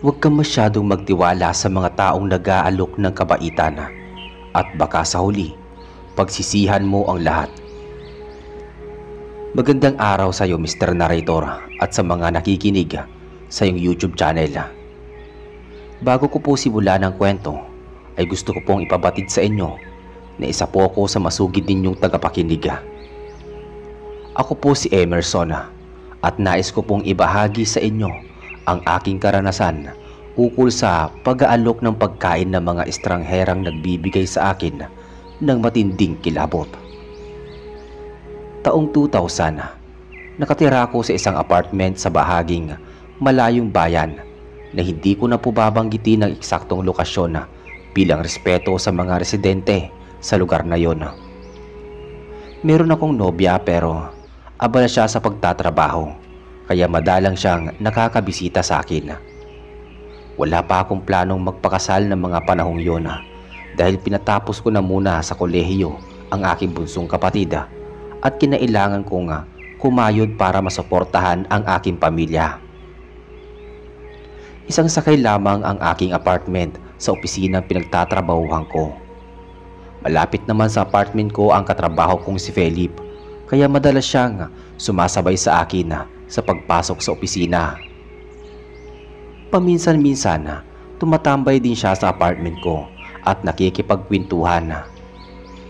Huwag kang masyadong magtiwala sa mga taong nag-aalok ng kabaitan at baka sa huli, pagsisihan mo ang lahat. Magandang araw sa iyo, Mr. Narrator, at sa mga nakikinig sa iyong YouTube channel. Bago ko po simulan ang kwento, ay gusto ko pong ipabatid sa inyo na isa po ako sa masugid ninyong tagapakinig. Ako po si Emerson at nais ko pong ibahagi sa inyo ang aking karanasan ukol sa pag-aalok ng pagkain ng mga estrangherang nagbibigay sa akin ng matinding kilabot. Taong 2000, nakatira ako sa isang apartment sa bahaging malayong bayan na hindi ko na po babanggitin ang eksaktong lokasyon bilang respeto sa mga residente sa lugar na yon. Meron akong nobya pero abala siya sa pagtatrabaho kaya madalang siyang nakakabisita sa akin. Wala pa akong planong magpakasal ng mga panahong yon dahil pinatapos ko na muna sa kolehiyo ang aking bunsong kapatid at kinailangan kong kumayod para masuportahan ang aking pamilya. Isang sakay lamang ang aking apartment sa opisinang pinagtatrabahuhan ko. Malapit naman sa apartment ko ang katrabaho kong si Felipe kaya madalas siyang sumasabay sa akin sa pagpasok sa opisina. Paminsan-minsan tumatambay din siya sa apartment ko at nakikipagkwentuhan.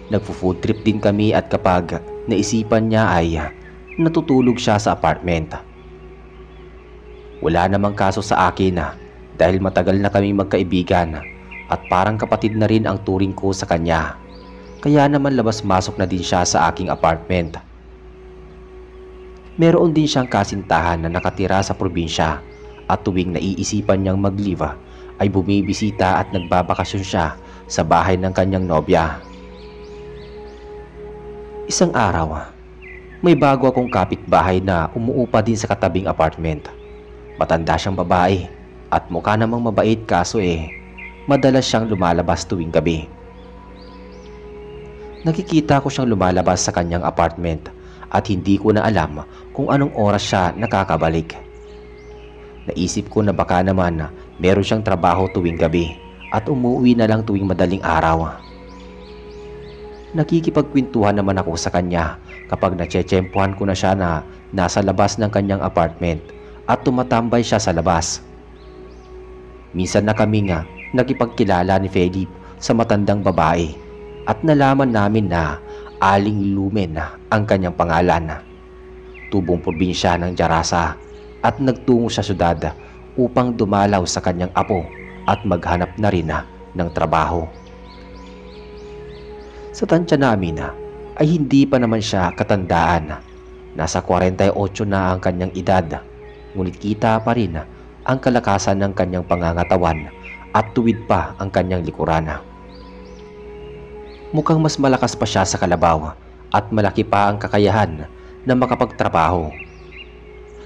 Nagfo-food trip din kami at kapag naisipan niya ay natutulog siya sa apartment. Wala namang kaso sa akin dahil matagal na kaming magkaibigan at parang kapatid na rin ang turing ko sa kanya. Kaya naman labas-masok na din siya sa aking apartment. Meron din siyang kasintahan na nakatira sa probinsya at tuwing naiisipan niyang mag-leave ay bumibisita at nagbabakasyon siya sa bahay ng kanyang nobya. Isang araw, may bago akong kapitbahay na umuupa din sa katabing apartment. Matanda siyang babae at mukha namang mabait kaso madalas siyang lumalabas tuwing gabi. Nakikita ko siyang lumalabas sa kanyang apartment at hindi ko na alam kung anong oras siya nakakabalik. Naisip ko na baka naman meron siyang trabaho tuwing gabi at umuwi na lang tuwing madaling araw. Nakikipagkwentuhan naman ako sa kanya kapag natsetsempuhan ko na siya na nasa labas ng kanyang apartment at tumatambay siya sa labas. Minsan na kami nakipagkilala ni Felipe sa matandang babae at nalaman namin na Aling Lumen ang kanyang pangalan. Tubong probinsya ng Jarasa at nagtungo sa syudad upang dumalaw sa kanyang apo at maghanap na rin ng trabaho. Sa tansya namin ay hindi pa naman siya katandaan. Nasa 48 na ang kanyang edad, ngunit kita pa rin ang kalakasan ng kanyang pangangatawan at tuwid pa ang kanyang likuran. Mukhang mas malakas pa siya sa kalabaw at malaki pa ang kakayahan na makapagtrabaho.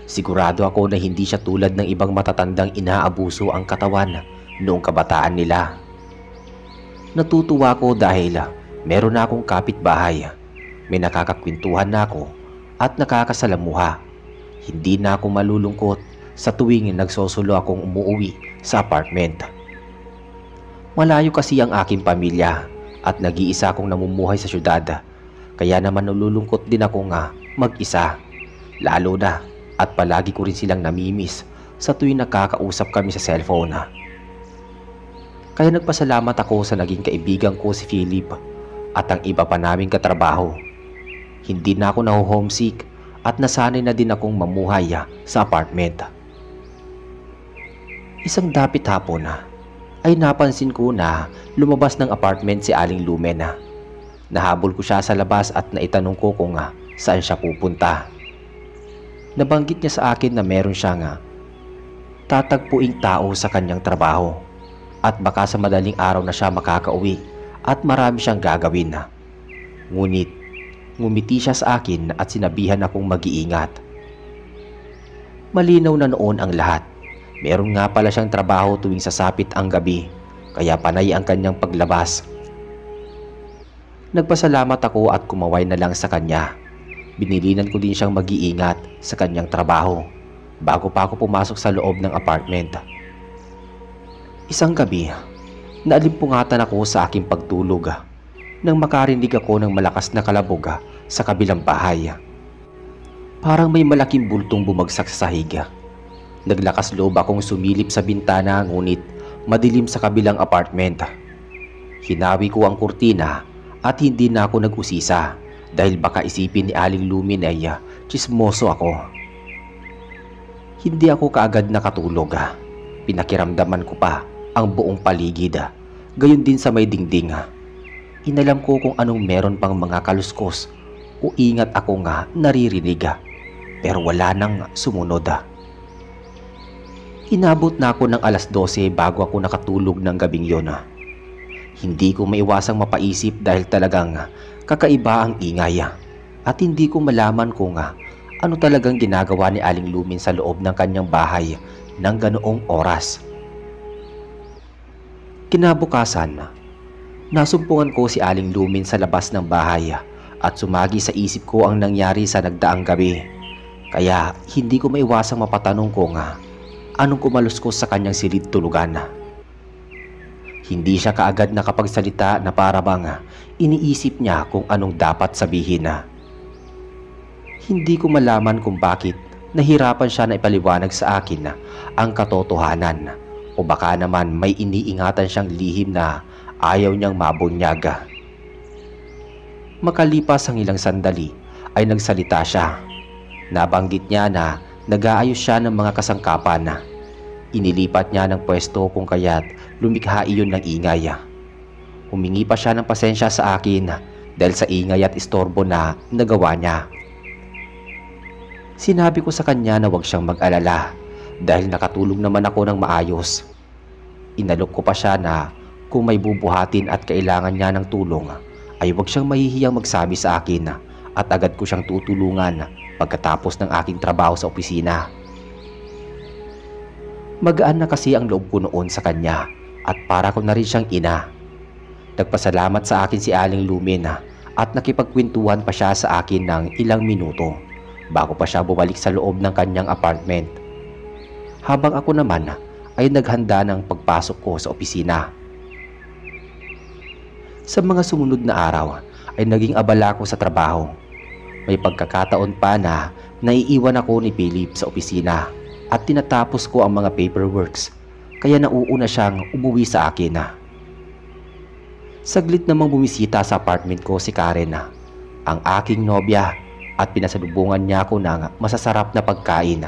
Sigurado ako na hindi siya tulad ng ibang matatandang inaabuso ang katawan noong kabataan nila. Natutuwa ako dahil meron na akong kapitbahay. May nakakakwentuhan na ako at nakakasalamuha. Hindi na ako malulungkot sa tuwing nagsosulo akong umuwi sa apartment. Malayo kasi ang aking pamilya at nag-iisa akong namumuhay sa syudad. Kaya naman nalulungkot din ako mag-isa. Lalo na at palagi ko rin silang namimiss sa tuwing nakakausap kami sa cellphone. Kaya nagpasalamat ako sa naging kaibigan ko si Philip at ang iba pa naming katrabaho. Hindi na ako naho-homesick at nasanay na din akong mamuhay sa apartment. Isang dapit hapon ay napansin ko na lumabas ng apartment si Aling Lumen. Nahabol ko siya sa labas at naitanong ko kung saan siya pupunta. Nabanggit niya sa akin na meron siyang tatagpuing tao sa kanyang trabaho at baka sa madaling araw na siya makakauwi at marami siyang gagawin. Ngunit ngumiti siya sa akin at sinabihan akong mag-iingat. Malinaw na noon ang lahat. Meron nga pala siyang trabaho tuwing sasapit ang gabi kaya panay ang kanyang paglabas. Nagpasalamat ako at kumaway na lang sa kanya. Binilinan ko din siyang mag-iingat sa kanyang trabaho bago pa ako pumasok sa loob ng apartment. Isang gabi, naalimpungatan ako sa aking pagtulog nang makarinig ako ng malakas na kalabog sa kabilang bahay. Parang may malaking bultong bumagsak sa sahig. Naglakas loob akong sumilip sa bintana ngunit madilim sa kabilang apartment. Hinawi ko ang kurtina at hindi na ako nag-usisa dahil baka isipin ni Aling Lumin ay tsismoso ako. Hindi ako kaagad nakatulog. Pinakiramdaman ko pa ang buong paligid, gayon din sa may dingding. Inalam ko kung anong meron pang mga kaluskos o ingat ako nga naririnig, pero wala nang sumunod. Inabot na ako ng alas 12 bago ako nakatulog ng gabing yon. Hindi ko maiwasang mapaisip dahil talagang kakaiba ang ingay at hindi ko malaman kung ano talagang ginagawa ni Aling Lumin sa loob ng kanyang bahay ng ganoong oras. Kinabukasan, nasumpungan ko si Aling Lumin sa labas ng bahay at sumagi sa isip ko ang nangyari sa nagdaang gabi. Kaya hindi ko maiwasang mapatanong kung anong kumaluskos sa kanyang silid tulugan. Hindi siya kaagad nakapagsalita na para bang iniisip niya kung anong dapat sabihin. Hindi ko malaman kung bakit nahirapan siya na ipaliwanag sa akin ang katotohanan o baka naman may iniingatan siyang lihim na ayaw niyang mabunyag. Makalipas ang ilang sandali ay nagsalita siya. Nabanggit niya na nag-aayos siya ng mga kasangkapan. Inilipat niya ng pwesto kung kaya't lumikha iyon ng ingay. Humingi pa siya ng pasensya sa akin dahil sa ingay at istorbo na nagawa niya. Sinabi ko sa kanya na huwag siyang mag-alala dahil nakatulog naman ako ng maayos. Inalok ko pa siya na kung may bubuhatin at kailangan niya ng tulong ay huwag siyang mahihiyang magsabi sa akin at agad ko siyang tutulungan pagkatapos ng aking trabaho sa opisina. Magaan na kasi ang loob ko noon sa kanya at para ko na rin siyang ina. Nagpasalamat sa akin si Aling Lumin at nakipagkwentuhan pa siya sa akin ng ilang minuto bago pa siya bumalik sa loob ng kanyang apartment. Habang ako naman ay naghanda ng pagpasok ko sa opisina. Sa mga sumunod na araw ay naging abala ko sa trabaho. May pagkakataon pa na naiiwan ako ni Philip sa opisina at tinatapos ko ang mga paperworks kaya nauuna siyang umuwi sa akin. Saglit namang bumisita sa apartment ko si Karen, ang aking nobya, at pinasalubungan niya ako ng masasarap na pagkain.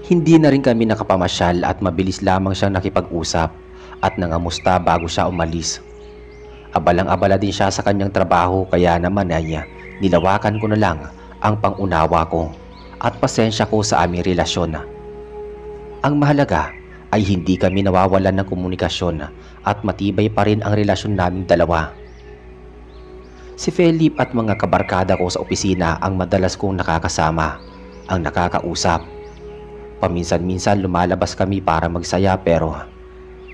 Hindi na rin kami nakapamasyal at mabilis lamang siyang nakipag-usap at nangamusta bago siya umalis. Abalang-abala din siya sa kanyang trabaho kaya naman ay nilawakan ko na lang ang pangunawa ko at pasensya ko sa aming relasyon. Ang mahalaga ay hindi kami nawawalan ng komunikasyon at matibay pa rin ang relasyon naming dalawa. Si Philip at mga kabarkada ko sa opisina ang madalas kong nakakasama, ang nakakausap. Paminsan-minsan lumalabas kami para magsaya pero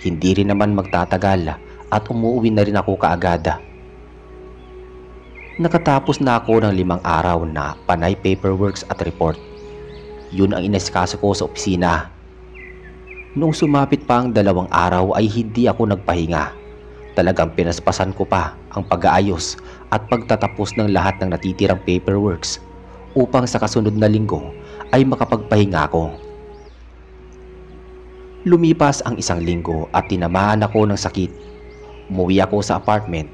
hindi rin naman magtatagal at umuwi na rin ako kaagad. Nakatapos na ako ng 5 araw na panay paperworks at report. Yun ang inesikaso ko sa opisina. Noong sumapit pa ang 2 araw ay hindi ako nagpahinga. Talagang pinaspasan ko pa ang pag-aayos at pagtatapos ng lahat ng natitirang paperworks upang sa kasunod na linggo ay makapagpahinga ako. Lumipas ang 1 linggo at tinamaan ako ng sakit. Umuwi ako sa apartment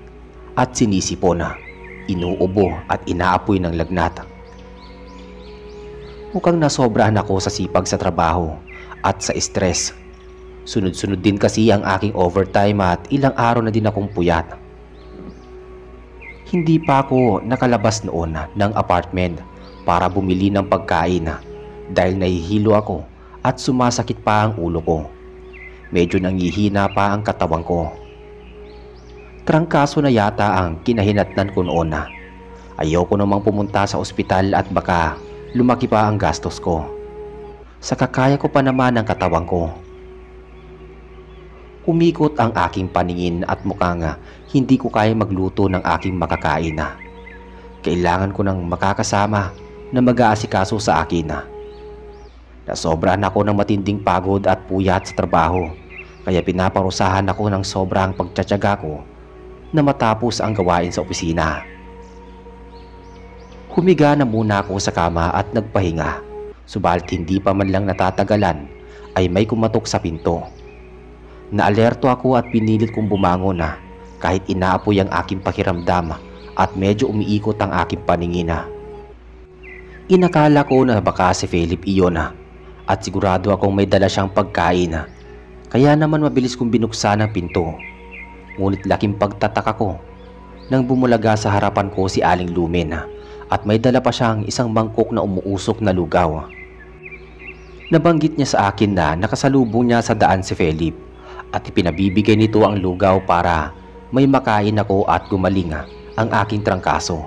at sinisipon, inuubo at inaapoy ng lagnat. Mukhang nasobrahan ako sa sipag sa trabaho at sa stress. Sunod-sunod din kasi ang aking overtime at ilang araw na din akong puyat. Hindi pa ako nakalabas noon ng apartment para bumili ng pagkain dahil nahihilo ako at sumasakit pa ang ulo ko. Medyo nangihina pa ang katawan ko. Trangkaso na yata ang kinahinatnan ko noon. Ayoko namang pumunta sa ospital at baka lumaki pa ang gastos ko. Sa kakaya ko pa naman ang katawan ko. Umikot ang aking paningin at mukhang hindi ko kaya magluto ng aking makakain. Kailangan ko ng makakasama na mag-aasikaso sa akin. Nasobrahan ako ng matinding pagod at puyat sa trabaho, kaya pinaparusahan ako ng sobrang pagtsatsaga ko na matapos ang gawain sa opisina. Humiga na muna ako sa kama at nagpahinga, subalit hindi pa man lang natatagalan ay may kumatok sa pinto. Naalerto ako at pinilit kong bumangon na kahit inaapoy ang aking pakiramdam at medyo umiikot ang aking paningin. Inakala ko na baka si Philip iyon at sigurado akong may dala siyang pagkain, kaya naman mabilis kong binuksan ang pinto. Ngunit laking pagtataka ko nang bumulaga sa harapan ko si Aling Lumen at may dala pa siyang isang mangkok na umuusok na lugaw. Nabanggit niya sa akin na nakasalubong niya sa daan si Philip at ipinabibigay nito ang lugaw para may makain ako at gumaling ang aking trangkaso.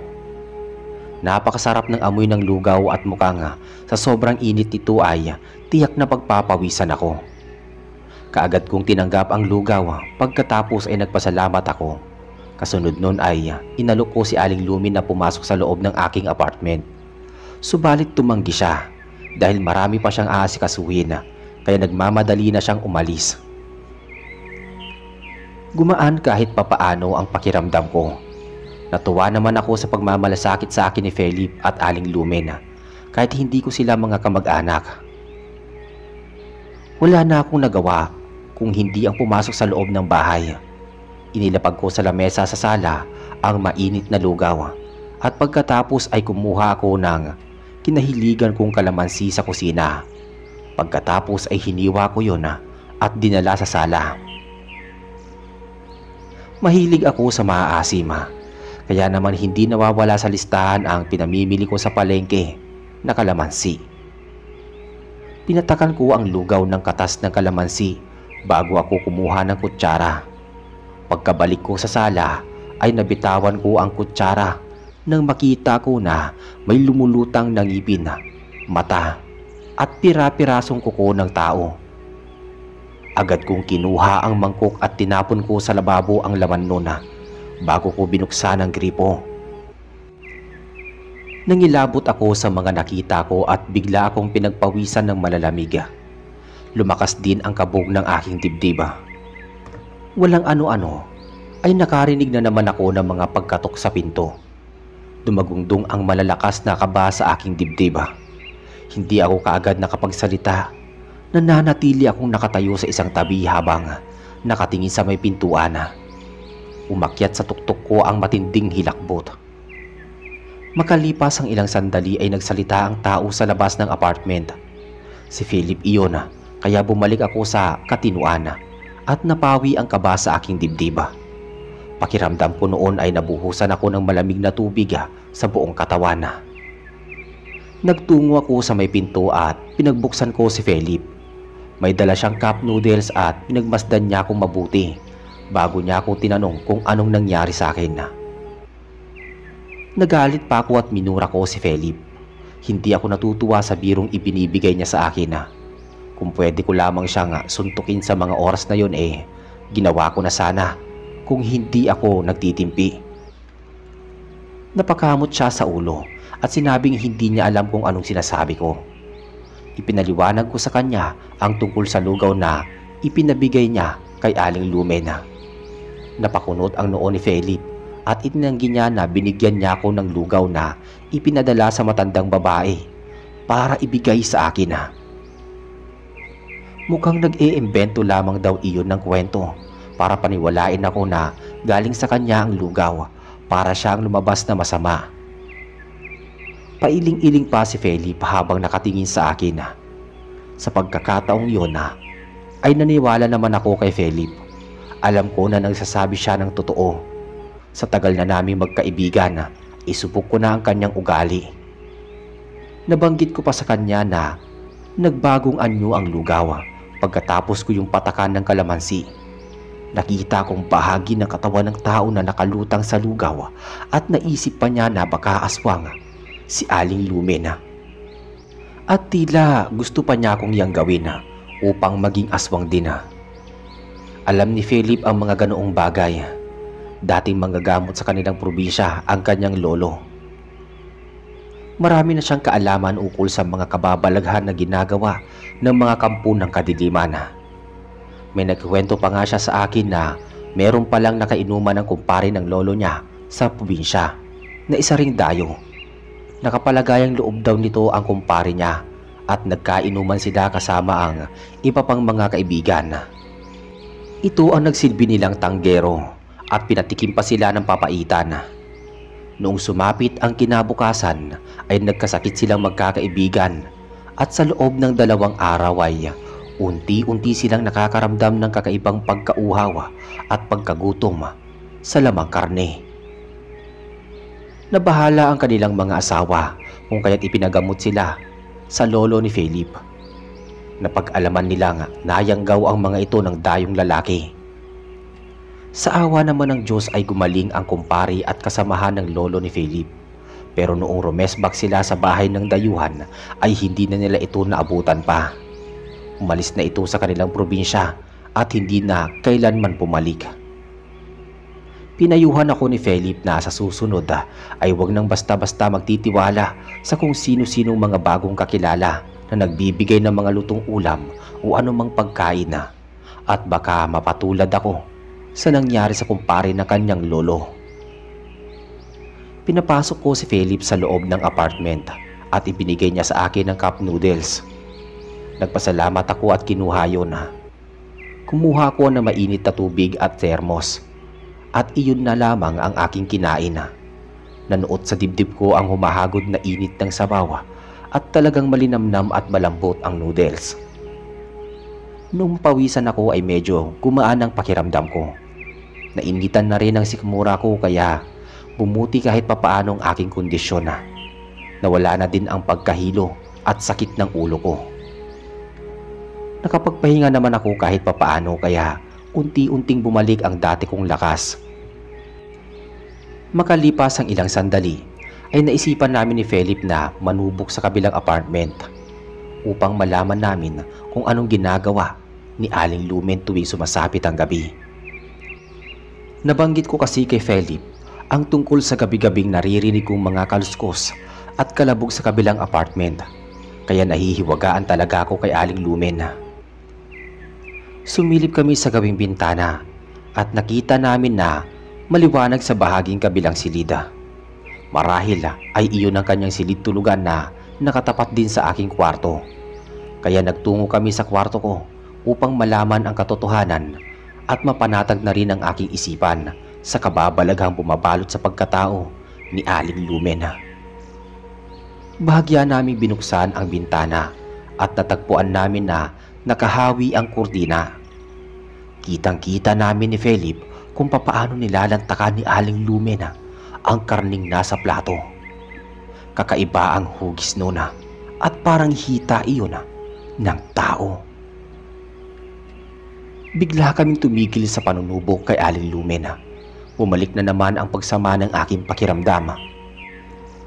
Napakasarap ng amoy ng lugaw at mukhang sa sobrang init nito ay tiyak na pagpapawisan ako. Kaagad kong tinanggap ang lugaw pagkatapos ay nagpasalamat ako. Kasunod nun ay inalok ko si Aling Lumen na pumasok sa loob ng aking apartment. Subalit tumanggi siya dahil marami pa siyang aasikasuhin, kaya nagmamadali na siyang umalis. Gumaan kahit papaano ang pakiramdam ko. Natuwa naman ako sa pagmamalasakit sa akin ni Philip at Aling Lumen kahit hindi ko sila mga kamag-anak. Wala na akong nagawa kung hindi ang pumasok sa loob ng bahay. Inilapag ko sa lamesa sa sala ang mainit na lugaw at pagkatapos ay kumuha ako ng kinahiligan kong kalamansi sa kusina. Pagkatapos ay hiniwa ko yun at dinala sa sala. Mahilig ako sa maaasim, kaya naman hindi nawawala sa listahan ang pinamimili ko sa palengke na kalamansi. Pinatakan ko ang lugaw ng katas ng kalamansi bago ako kumuha ng kutsara. Pagkabalik ko sa sala ay nabitawan ko ang kutsara nang makita ko na may lumulutang na ngipin, mata at pira-pirasong kuko ng tao. Agad kong kinuha ang mangkok at tinapon ko sa lababo ang laman nun bago ko binuksan ang gripo. Nangilabot ako sa mga nakita ko at bigla akong pinagpawisan ng malalamig. Lumakas din ang kabog ng aking dibdib. Walang ano-ano ay nakarinig na naman ako ng mga pagkatok sa pinto. Dumagungdong ang malalakas na kaba sa aking dibdib. Hindi ako kaagad nakapagsalita. Nananatili akong nakatayo sa isang tabi habang nakatingin sa may pintuan. Umakyat sa tuktok ko ang matinding hilakbot. Makalipas ang ilang sandali ay nagsalita ang tao sa labas ng apartment. Si Philip iyon, kaya bumalik ako sa katinuan at napawi ang kaba sa aking dibdib. Pakiramdam ko noon ay nabuhusan ako ng malamig na tubig sa buong katawan. Nagtungo ako sa may pinto at pinagbuksan ko si Philip. May dala siyang cup noodles at pinagmasdan niya akong mabuti bago niya ako tinanong kung anong nangyari sa akin. Nagalit pa ako at minura ko si Philip. Hindi ako natutuwa sa birong ibinibigay niya sa akin. Kung pwede ko lamang siyang suntukin sa mga oras na yon ginawa ko na sana kung hindi ako nagtitimpi. Napakamot siya sa ulo at sinabing hindi niya alam kung anong sinasabi ko. Ipinaliwanag ko sa kanya ang tungkol sa lugaw na ipinabigay niya kay Aling Lumen. Napakunot ang noo ni Philip at itinanggi niya na binigyan niya ako ng lugaw na ipinadala sa matandang babae para ibigay sa akin. Mukhang nag-iimbento lamang daw iyon ng kwento para paniwalain ako na galing sa kanya ang lugaw para siyang lumabas na masama. Pailing-iling pa si Philip habang nakatingin sa akin. Sa pagkakataong yun ay naniwala naman ako kay Philip. Alam ko na nagsasabi siya ng totoo. Sa tagal na naming magkaibigan, isubok ko na ang kanyang ugali. Nabanggit ko pa sa kanya na nagbagong anyo ang lugaw pagkatapos ko yung patakan ng kalamansi. Nakita kong bahagi ng katawan ng tao na nakalutang sa lugaw at naisip pa niya na baka aswang si Aling Lumen. At tila gusto pa niya akong yang gawin upang maging aswang din. Alam ni Philip ang mga ganoong bagay. Dating manggagamot sa kanilang probinsya ang kanyang lolo. Marami na siyang kaalaman ukol sa mga kababalaghan na ginagawa ng mga kampo ng kadiliman. May nagkwento pa nga siya sa akin na meron palang nakainuman ng kumpare ng lolo niya sa probinsya na isa ring dayo. Nakapalagayang loob daw nito ang kumpare niya at nagkainuman sila kasama ang iba pang mga kaibigan. Ito ang nagsilbi nilang tanggero at pinatikim pa sila ng papaitan. Noong sumapit ang kinabukasan ay nagkasakit silang magkakaibigan at sa loob ng 2 araw ay unti-unti silang nakakaramdam ng kakaibang pagkauhaw at pagkagutom sa lamang karne. Nabahala ang kanilang mga asawa kung kaya't ipinagamot sila sa lolo ni Philip. Napag-alaman nilang nayanggaw ang mga ito ng dayong lalaki. Sa awa naman ng Diyos ay gumaling ang kumpare at kasamahan ng lolo ni Philip. Pero noong rumesbak sila sa bahay ng dayuhan ay hindi na nila ito naabutan pa. Umalis na ito sa kanilang probinsya at hindi na kailanman pumalik. Pinayuhan ako ni Philip na sa susunod ay huwag nang basta-basta magtitiwala sa kung sino-sinong mga bagong kakilala na nagbibigay ng mga lutong ulam o anumang pagkain at baka mapatulad ako sa nangyari sa kumpare na kanyang lolo. Pinapasok ko si Philip sa loob ng apartment at ibinigay niya sa akin ng cup noodles. Nagpasalamat ako at kinuha yun. Kumuha ko ng mainit na tubig at thermos at iyon na lamang ang aking kinain. Nanuot sa dibdib ko ang humahagod na init ng sabaw at talagang malinamnam at malambot ang noodles. Nung pawisan ako ay medyo gumaan ang pakiramdam ko. Nainitan na rin ang sikmura ko kaya bumuti kahit papaano ang aking kondisyon. Nawala na din ang pagkahilo at sakit ng ulo ko. Nakapagpahinga naman ako kahit papaano kaya unti-unting bumalik ang dati kong lakas. Makalipas ang ilang sandali ay naisipan namin ni Philip na manubok sa kabilang apartment upang malaman namin kung anong ginagawa ni Aling Lumen tuwing sumasapit ang gabi. Nabanggit ko kasi kay Philip ang tungkol sa gabi-gabing naririnig kong mga kaluskos at kalabog sa kabilang apartment, kaya nahihiwagaan talaga ako kay Aling Lumen. Sumilip kami sa gawing bintana at nakita namin na maliwanag sa bahaging kabilang silida. Marahil ay iyon ang kanyang silid tulugan na nakatapat din sa aking kwarto. Kaya nagtungo kami sa kwarto ko upang malaman ang katotohanan at mapanatag na rin ang aking isipan sa kababalaghang bumabalot sa pagkatao ni Aling Lumen. Bahagya namin binuksan ang bintana at natagpuan namin na nakahawi ang kurtina. Kitang-kita namin ni Philip kung papaano nilalantakan ni Aling Lumen ang karning nasa plato. Kakaiba ang hugis noon at parang hita iyon ng tao. Bigla kaming tumigil sa panunubok kay Aling Lumen. Bumalik na naman ang pagsama ng aking pakiramdam.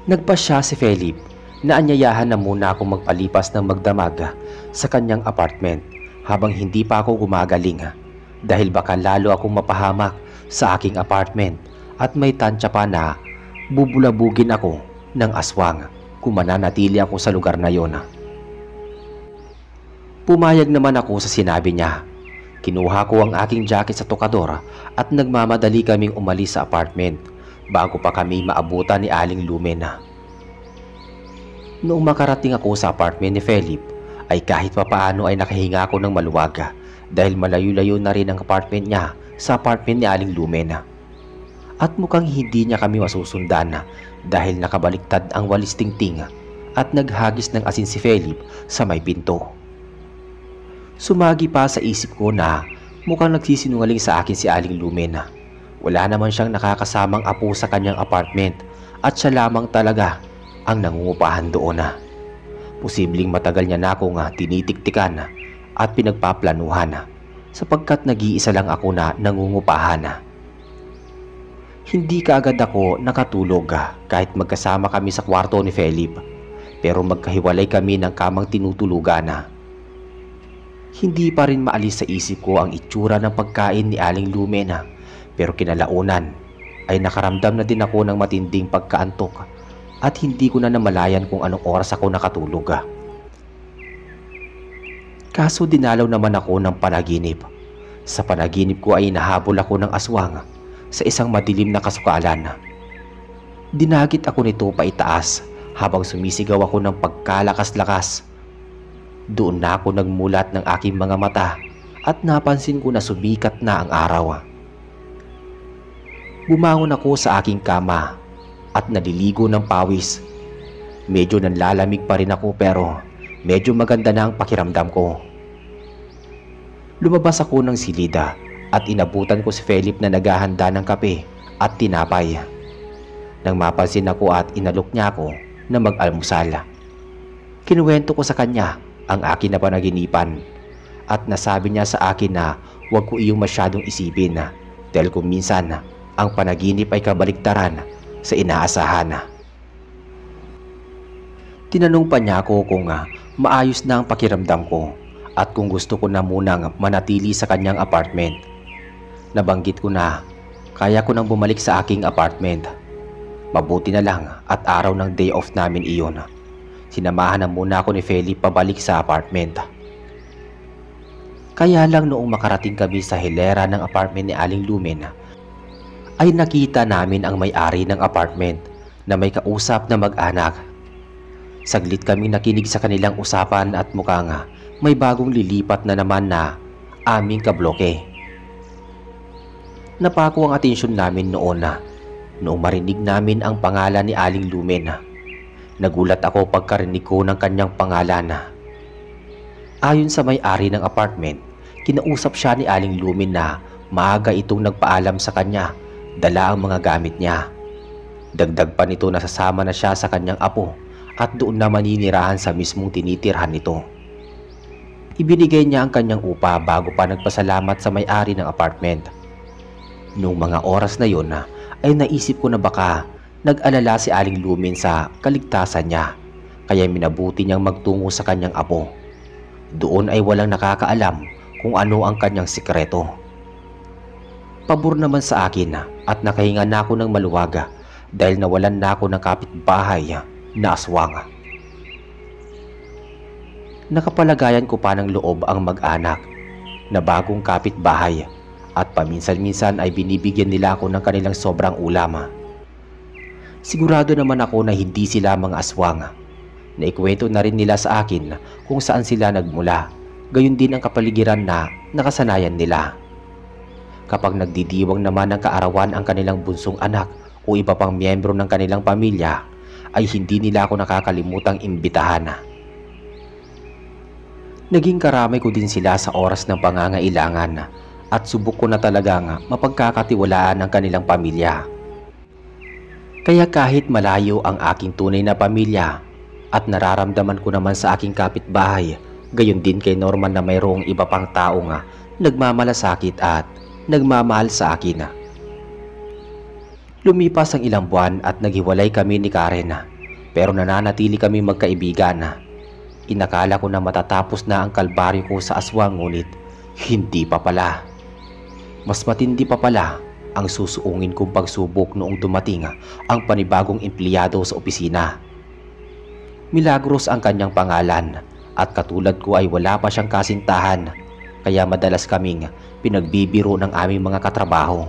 Nagpasya si Philip na anyayahan na muna akong magpalipas ng magdamag sa kanyang apartment habang hindi pa ako gumagaling dahil baka lalo akong mapahamak sa aking apartment at may tansya pa na bubulabugin ako ng aswang kung mananatili ako sa lugar na yon. Pumayag naman ako sa sinabi niya. Kinuha ko ang aking jacket sa tokador at nagmamadali kaming umalis sa apartment bago pa kami maabutan ni Aling Lumen. Noong makarating ako sa apartment ni Philip ay kahit papaano ay nakahinga ako ng maluwag dahil malayo-layo na rin ang apartment niya sa apartment ni Aling Lumen. At mukhang hindi niya kami masusundan dahil nakabaliktad ang walis tingting at naghagis ng asin si Philip sa may pinto. Sumagi pa sa isip ko na mukhang nagsisinungaling sa akin si Aling Lumen. Wala naman siyang nakakasamang apo sa kanyang apartment at siya lamang talaga ang nangungupahan doon. Posibleng matagal niya na akong tinitiktikan at pinagpaplanuhan sapagkat nag-iisa lang ako na nangungupahan. Hindi kaagad ako nakatulog kahit magkasama kami sa kwarto ni Philip, pero magkahiwalay kami ng kamang tinutulugan. Hindi pa rin maalis sa isip ko ang itsura ng pagkain ni Aling Lumen, pero kinalaunan ay nakaramdam na din ako ng matinding pagkaantok at hindi ko na namalayan kung anong oras ako nakatulog. Kaso dinalaw naman ako ng panaginip Sa panaginip ko ay nahabol ako ng aswang sa isang madilim na kasukalan. Dinagit ako nito paitaas habang sumisigaw ako ng pagkalakas-lakas. Doon na ako nagmulat ng aking mga mata at napansin ko na sumikat na ang araw. Bumangon ako sa aking kama at naliligo ng pawis. Medyo nanlalamig pa rin ako pero medyo maganda na ang pakiramdam ko. Lumabas ako ng silida at inabutan ko si Philip na naghahanda ng kape at tinapay. Nang mapansin ako at inalok niya ako na mag-almusal. Kinuwento ko sa kanya ang akin na panaginipan at nasabi niya sa akin na huwag ko iyong masyadong isipin dahil kung minsan ang panaginip ay kabaliktaran sa inaasahan. Tinanong pa niya ako kung maayos na ang pakiramdam ko at kung gusto ko na munang manatili sa kanyang apartment. Nabanggit ko na kaya ko nang bumalik sa aking apartment. Mabuti na lang at araw ng day off namin iyon. Sinamahan na muna ako ni Philip pabalik sa apartment. Kaya lang noong makarating kami sa hilera ng apartment ni Aling Lumen, ay nakita namin ang may-ari ng apartment na may kausap na mag-anak. Saglit kaming nakinig sa kanilang usapan at mukhang may bagong lilipat na naman na aming kabloke. Napako ang atensyon namin noong marinig namin ang pangalan ni Aling Lumen. Nagulat ako pagkarinig ko ng kanyang pangalan. Ayon sa may-ari ng apartment, kinausap siya ni Aling Lumen na maaga itong nagpaalam sa kanya, dala ang mga gamit niya. Dagdag pa nito na sasama na siya sa kanyang apo at doon na maninirahan sa mismong tinitirhan nito. Ibinigay niya ang kanyang upa bago pa nagpasalamat sa may-ari ng apartment. Noong mga oras na yon ay naisip ko na baka nag-alala si Aling Lumen sa kaligtasan niya, kaya minabuti niyang magtungo sa kanyang apo. Doon ay walang nakakaalam kung ano ang kanyang sikreto. Pabor naman sa akin at nakahinga na ako ng maluwag dahil nawalan na ako ng kapitbahay na aswang. Nakapalagayan ko pa ng loob ang mag-anak na bagong kapitbahay at paminsan-minsan ay binibigyan nila ako ng kanilang sobrang ulam. Sigurado naman ako na hindi sila mga aswang. Naikwento na rin nila sa akin kung saan sila nagmula, gayon din ang kapaligiran na nakasanayan nila. Kapag nagdidiwang naman ng kaarawan ang kanilang bunsong anak o iba pang miyembro ng kanilang pamilya, ay hindi nila ako nakakalimutang imbitahan. Naging karamay ko din sila sa oras ng pangangailangan at subok ko na talagang mapagkakatiwalaan ang kanilang pamilya. Kaya kahit malayo ang aking tunay na pamilya at nararamdaman ko naman sa aking kapitbahay, gayon din kay Norman na mayroong iba pang taong nagmamalasakit at nagmamahal sa akin. Lumipas ang ilang buwan at naghiwalay kami ni Karen, pero nananatili kami magkaibigan. Inakala ko na matatapos na ang kalbaryo ko sa aswang, ngunit hindi pa pala. Mas matindi pa pala ang susuungin kong pagsubok noong dumating ang panibagong empleyado sa opisina. Milagros ang kanyang pangalan at katulad ko ay wala pa siyang kasintahan, kaya madalas kaming pinagbibiro ng aming mga katrabaho.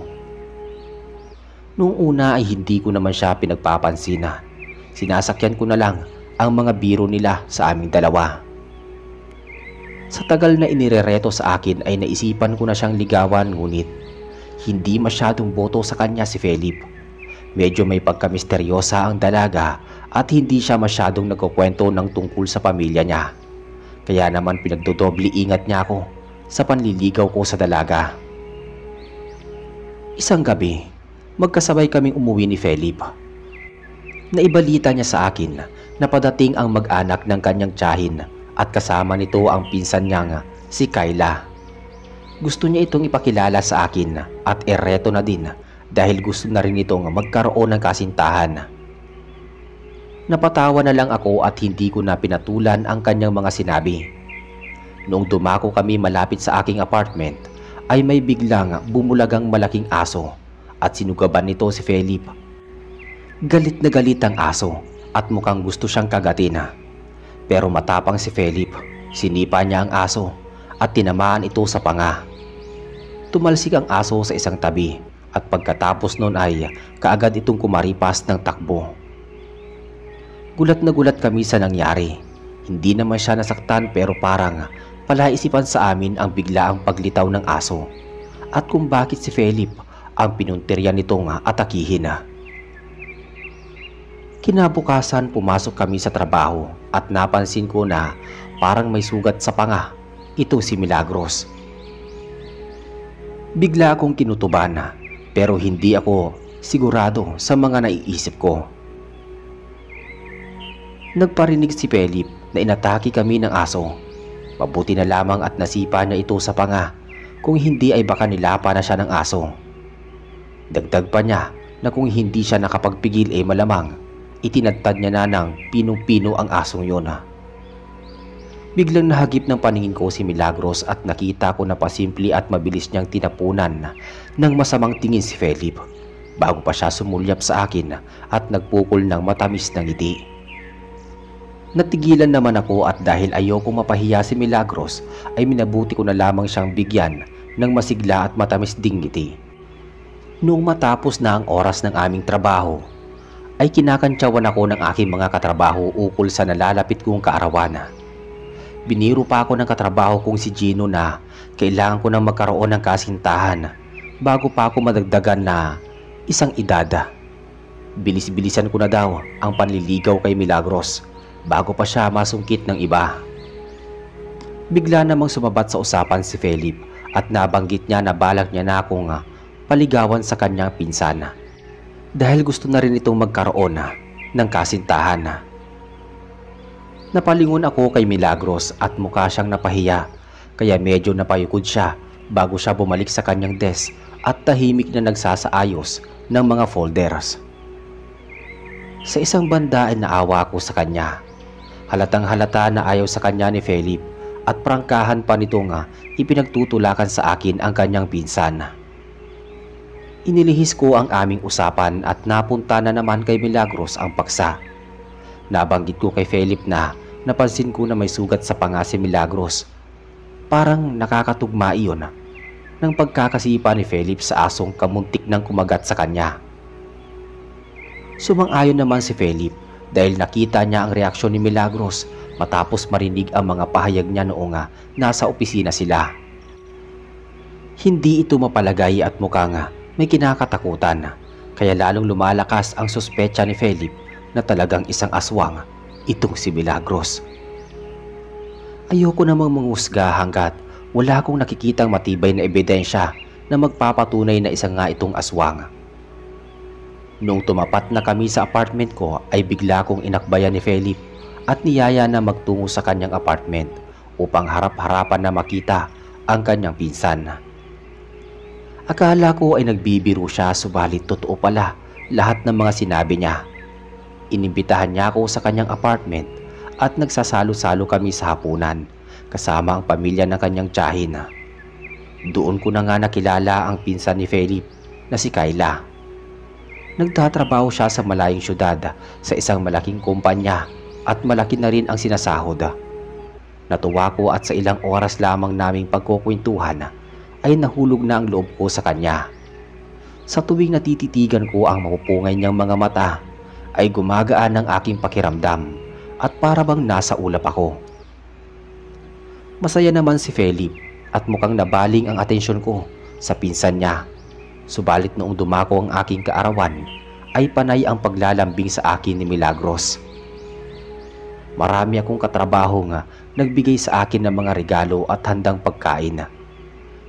Noong una ay hindi ko naman siya pinagpapansin. Sinasakyan ko na lang ang mga biro nila sa aming dalawa. Sa tagal na inirereto sa akin ay naisipan ko na siyang ligawan, ngunit hindi masyadong boto sa kanya si Philip. Medyo may pagkamisteryosa ang dalaga at hindi siya masyadong nagkukwento ng tungkol sa pamilya niya. Kaya naman pinagdodobli ingat niya ako sa panliligaw ko sa dalaga. Isang gabi, magkasabay kaming umuwi ni Philip. Naibalita niya sa akin na padating ang mag-anak ng kanyang tiyahin at kasama nito ang pinsan niya si Kayla. Gusto niya itong ipakilala sa akin at ereto na din dahil gusto na rin itong magkaroon ng kasintahan. Napatawa na lang ako at hindi ko na pinatulan ang kanyang mga sinabi. Noong dumako kami malapit sa aking apartment ay may biglang bumulagang malaking aso at sinugaban nito si Philip. Galit na galit ang aso at mukhang gusto siyang kagatin. Pero matapang si Philip, sinipa niya ang aso at tinamaan ito sa panga. Tumalsik ang aso sa isang tabi at pagkatapos noon ay kaagad itong kumaripas ng takbo. Gulat na gulat kami sa nangyari. Hindi naman siya nasaktan pero parang palaisipan sa amin ang biglaang paglitaw ng aso at kung bakit si Philip ang pinuntirya nitong atakihin. Kinabukasan pumasok kami sa trabaho at napansin ko na parang may sugat sa panga itong si Milagros. Bigla akong kinutuban pero hindi ako sigurado sa mga naiisip ko. Nagparinig si Philip na inatake kami ng aso. Mabuti na lamang at nasipa niya ito sa panga, kung hindi ay baka nilapa na siya ng aso. Dagdag pa niya na kung hindi siya nakapagpigil ay malamang itinadtad niya na ng pinong-pino ang asong yun. Biglang nahagip ng paningin ko si Milagros at nakita ko na pasimple at mabilis niyang tinapunan ng masamang tingin si Philip bago pa siya sumulyap sa akin at nagpukol ng matamis na ngiti. Natigilan naman ako at dahil ayoko mapahiya si Milagros ay minabuti ko na lamang siyang bigyan ng masigla at matamis ding ngiti. Noong matapos na ang oras ng aming trabaho ay kinakantsawan ako ng aking mga katrabaho ukol sa nalalapit kong kaarawan. Biniro pa ako ng katrabaho kong si Gino na kailangan ko nang magkaroon ng kasintahan bago pa ako madagdagan na isang edad. Bilis-bilisan ko na daw ang panliligaw kay Milagros bago pa siya masungkit ng iba. Bigla namang sumabat sa usapan si Philip at nabanggit niya na balak niya na akong paligawan sa kanyang pinsan dahil gusto na rin itong magkaroon ng kasintahan. Napalingon ako kay Milagros at mukha siyang napahiya kaya medyo napayukod siya bago siya bumalik sa kanyang desk at tahimik na nagsasaayos ng mga folders. Sa isang banda ay naawa ako sa kanya. Halatang halata na ayaw sa kanya ni Philip at prangkahan pa nito nga ipinagtutulakan sa akin ang kanyang pinsan. Inilihis ko ang aming usapan at napunta na naman kay Milagros ang paksa. Nabanggit ko kay Philip na napansin ko na may sugat sa panga si Milagros. Parang nakakatugma iyon ng pagkakasipa ni Philip sa asong kamuntik ng kumagat sa kanya. Sumang-ayon naman si Philip dahil nakita niya ang reaksyon ni Milagros matapos marinig ang mga pahayag niya noong nasa opisina sila. Hindi ito mapalagay at mukhang may kinakatakutan kaya lalong lumalakas ang suspecha ni Philip na talagang isang aswang itong si Milagros. Ayoko namang mangusga hanggat wala akong nakikitang matibay na ebidensya na magpapatunay na isa nga itong aswang. Noong tumapat na kami sa apartment ko ay bigla kong inakbayan ni Philip at niyaya na magtungo sa kanyang apartment upang harap-harapan na makita ang kanyang pinsan. Akala ko ay nagbibiro siya subalit totoo pala lahat ng mga sinabi niya. Inimbitahan niya ako sa kanyang apartment at nagsasalo-salo kami sa hapunan kasama ang pamilya ng kanyang tiyahin. Doon ko na nga nakilala ang pinsan ni Philip na si Kayla. Nagtatrabaho siya sa malayong syudad sa isang malaking kumpanya at malaki na rin ang sinasahod. Natuwa ko at sa ilang oras lamang naming pagkukwentuhan ay nahulog na ang loob ko sa kanya. Sa tuwing natititigan ko ang mapupungay niyang mga mata ay gumagaan ang aking pakiramdam at para bang nasa ulap ako. Masaya naman si Philip at mukhang nabaling ang atensyon ko sa pinsan niya. Subalit noong dumako ang aking kaarawan ay panay ang paglalambing sa akin ni Milagros. Marami akong katrabaho nga nagbigay sa akin ng mga regalo at handang pagkain.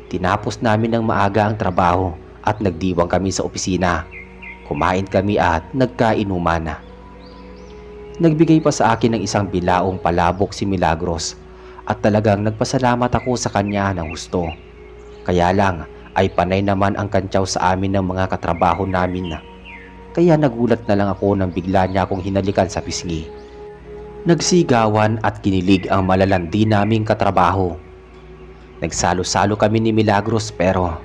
Tinapos namin ng maaga ang trabaho at nagdiwang kami sa opisina. Kumain kami at nagkainuman. Nagbigay pa sa akin ng isang bilaong palabok si Milagros at talagang nagpasalamat ako sa kanya ng husto. Kaya lang ay panay naman ang kantsaw sa amin ng mga katrabaho namin. Kaya nagulat na lang ako nang bigla niya akong hinalikan sa pisngi. Nagsigawan at kinilig ang malalandi naming katrabaho. Nagsalo-salo kami ni Milagros pero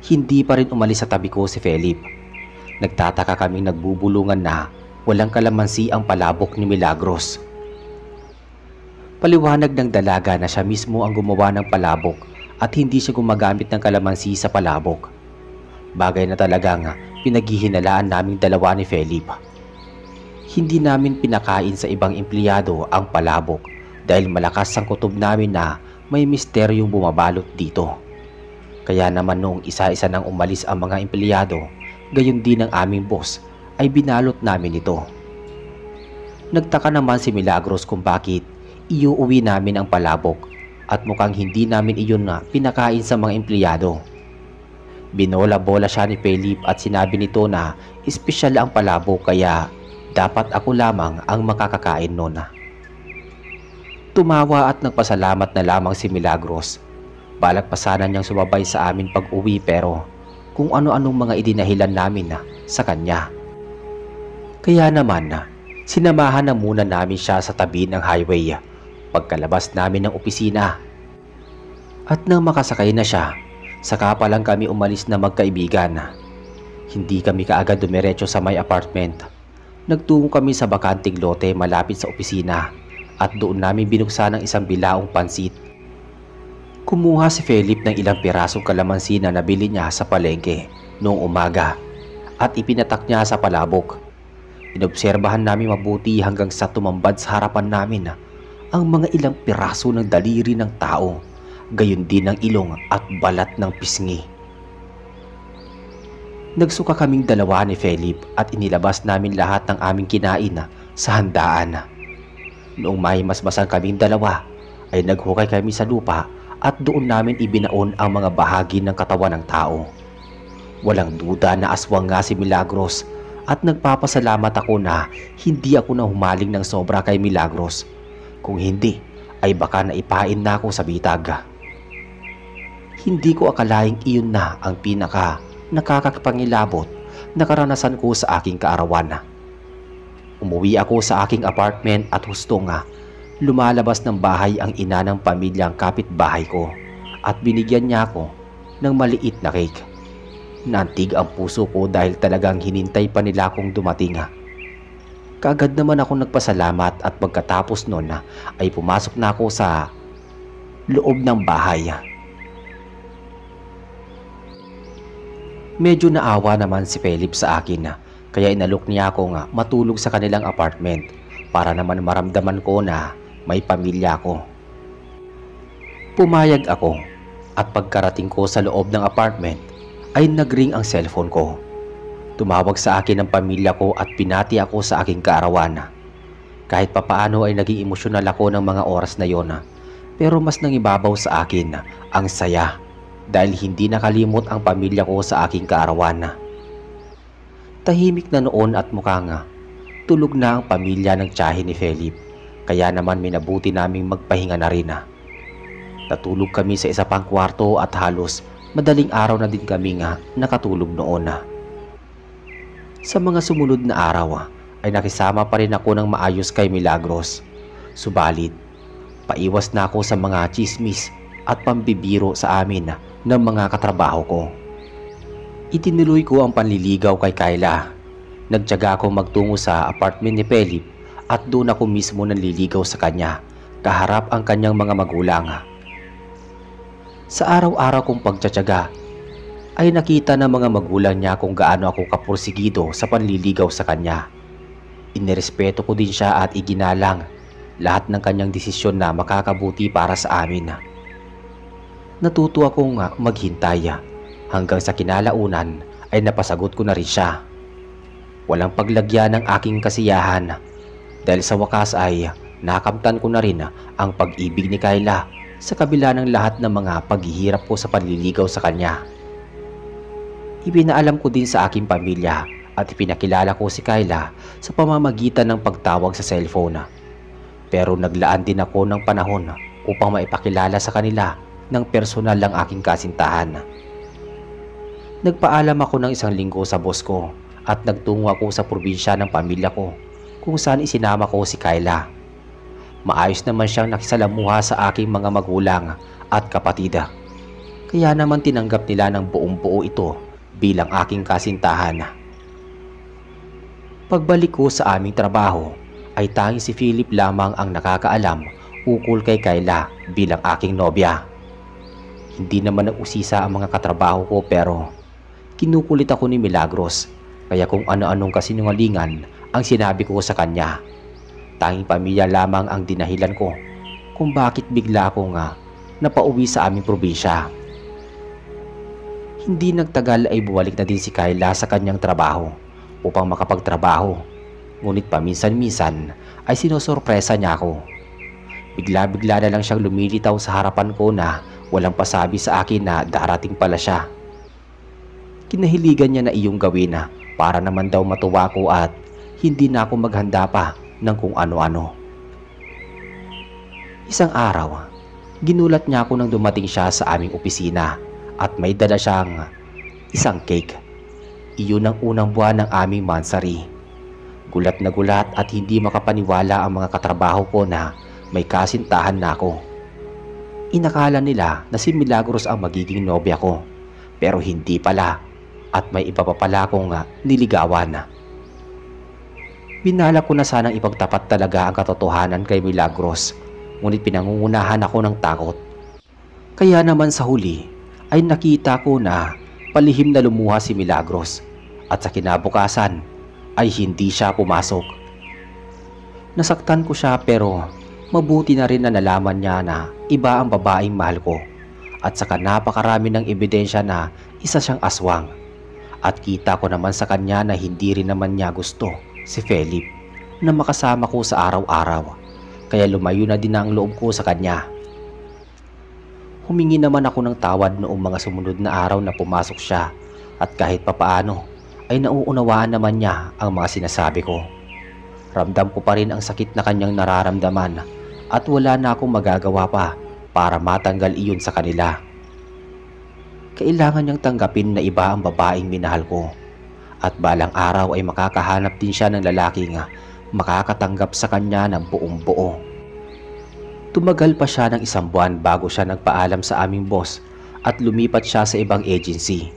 hindi pa rin umalis sa tabi ko si Philip. Nagtataka kaming nagbubulungan na walang kalamansi ang palabok ni Milagros. Paliwanag ng dalaga na siya mismo ang gumawa ng palabok at hindi siya gumagamit ng kalamansi sa palabok. Bagay na talagang pinaghihinalaan naming dalawa ni Felipe. Hindi namin pinakain sa ibang empleyado ang palabok dahil malakas ang kutob namin na may misteryong bumabalot dito. Kaya naman noong isa-isa nang umalis ang mga empleyado, gayon din ang aming boss ay binalot namin ito. Nagtaka naman si Milagros kung bakit iuuwi namin ang palabok at mukhang hindi namin iyon na pinakain sa mga empleyado. Binola-bola siya ni Felipe at sinabi nito na espesyal ang palabok kaya dapat ako lamang ang makakakain noon. Tumawa at nagpasalamat na lamang si Milagros. Balak pa sana niyang sumabay sa amin pag-uwi pero kung ano-anong mga idinahilan namin sa kanya. Kaya naman sinamahan na muna namin siya sa tabi ng highway pagkalabas namin ng opisina. At nang makasakay na siya, saka pa lang kami umalis na magkaibigan. Hindi kami kaagad dumiretso sa may apartment. Nagtungo kami sa bakanting lote malapit sa opisina at doon namin binuksan ang isang bilaong pansit. Kumuha si Felipe ng ilang pirasong kalamansi na nabili niya sa palengke noong umaga at ipinatak niya sa palabok. Inobserbahan namin mabuti hanggang sa tumambad sa harapan namin ang mga ilang piraso ng daliri ng tao, gayon din ng ilong at balat ng pisngi. Nagsuka kaming dalawa ni Felipe at inilabas namin lahat ng aming kinain sa handaan. Noong may masmasan kaming dalawa ay naghukay kami sa lupa at doon namin ibinaon ang mga bahagi ng katawan ng tao. Walang duda na aswang nga si Milagros at nagpapasalamat ako na hindi ako na humaling ng sobra kay Milagros. Kung hindi ay baka naipain na ako sa bitag. Hindi ko akalaing iyon na ang pinaka nakakapangilabot na karanasan ko sa aking kaarawan. Umuwi ako sa aking apartment at husto nga lumalabas ng bahay ang ina ng pamilyang kapitbahay ko at binigyan niya ako ng maliit na cake. Naantig ang puso ko dahil talagang hinintay pa nila akong dumating. Kaagad naman ako nagpasalamat at pagkatapos nun ay pumasok na ako sa loob ng bahay. Medyo naawa naman si Felipe sa akin kaya inalok niya ako matulog sa kanilang apartment para naman maramdaman ko na may pamilya ko. Pumayag ako at pagkarating ko sa loob ng apartment ay nagring ang cellphone ko. Tumawag sa akin ang pamilya ko at pinati ako sa aking kaarawan. Kahit papaano ay naging emosyonal ako ng mga oras na yon, pero mas nangibabaw sa akin ang saya dahil hindi nakalimot ang pamilya ko sa aking kaarawan. Tahimik na noon at mukhang tulog na ang pamilya ng tiyahin ni Felipe, kaya naman minabuti naming magpahinga na rin. Natulog kami sa isa pang kwarto at halos madaling araw na din kami nakatulog noon. Sa mga sumunod na araw ay nakisama pa rin ako ng maayos kay Milagros. Subalit, paiwas na ako sa mga chismis at pambibiro sa amin ng mga katrabaho ko. Itinuloy ko ang panliligaw kay Kayla. Nagtiyaga akong magtungo sa apartment ni Felipe at doon ako mismo nanliligaw sa kanya, kaharap ang kanyang mga magulang. Sa araw-araw kong pagtitiyaga ay nakita ng mga magulang niya kung gaano ako kapursigido sa panliligaw sa kanya. Inirespeto ko din siya at iginalang lahat ng kanyang desisyon na makakabuti para sa amin. Natuto akong maghintay hanggang sa kinalaunan ay napasagot ko na rin siya. Walang paglagyan ng aking kasiyahan dahil sa wakas ay nakamtan ko na rin ang pag-ibig ni Kayla sa kabila ng lahat ng mga paghihirap ko sa panliligaw sa kanya. Ipinaalam ko din sa aking pamilya at ipinakilala ko si Kayla sa pamamagitan ng pagtawag sa cellphone. Pero naglaan din ako ng panahon upang maipakilala sa kanila ng personal lang aking kasintahan. Nagpaalam ako ng 1 linggo sa boss ko at nagtungo ako sa probinsya ng pamilya ko kung saan isinama ko si Kayla. Maayos naman siyang nakisalamuha sa aking mga magulang at kapatid. Kaya naman tinanggap nila ng buong buo ito bilang aking kasintahan. Pagbalik ko sa aming trabaho ay tanging si Philip lamang ang nakakaalam ukol kay Kayla bilang aking nobya. Hindi naman nag-usisa ang mga katrabaho ko pero kinukulit ako ni Milagros kaya kung ano-anong kasinungalingan ang sinabi ko sa kanya. Tanging pamilya lamang ang dinahilan ko kung bakit bigla akong napauwi sa aming probinsya. Hindi nagtagal ay bumalik na din si Kayla sa kanyang trabaho upang makapagtrabaho. Ngunit paminsan-minsan ay sinusurpresa niya ako. Bigla-bigla na lang siyang lumilitaw sa harapan ko na walang pasabi sa akin na darating pala siya. Kinahiligan niya na iyong gawin para naman daw matuwa ko at hindi na ako maghanda pa ng kung ano-ano. Isang araw, ginulat niya ako nang dumating siya sa aming opisina at may dala siyang isang cake. Iyon ang unang buwan ng aming mansari. Gulat na gulat at hindi makapaniwala ang mga katrabaho ko na may kasintahan na ako. Inakala nila na si Milagros ang magiging nobya ko pero hindi pala at may iba pa pala akong niligawan. Binala ko na sanang ipagtapat talaga ang katotohanan kay Milagros, ngunit pinangungunahan ako ng takot. Kaya naman sa huli ay nakita ko na palihim na lumuha si Milagros at sa kinabukasan ay hindi siya pumasok. Nasaktan ko siya pero mabuti na rin na nalaman niya na iba ang babaeng mahal ko at saka napakarami ng ebidensya na isa siyang aswang. At kita ko naman sa kanya na hindi rin naman niya gusto si Felipe na makasama ko sa araw-araw, kaya lumayo na din ang loob ko sa kanya. Humingi naman ako ng tawad noong mga sumunod na araw na pumasok siya at kahit papaano ay nauunawaan naman niya ang mga sinasabi ko. Ramdam ko pa rin ang sakit na kanyang nararamdaman at wala na akong magagawa pa para matanggal iyon sa kanila. Kailangan niyang tanggapin na iba ang babaeng minahal ko at balang araw ay makakahanap din siya ng lalaking makakatanggap sa kanya ng buong buo. Tumagal pa siya ng 1 buwan bago siya nagpaalam sa aming boss at lumipat siya sa ibang agency.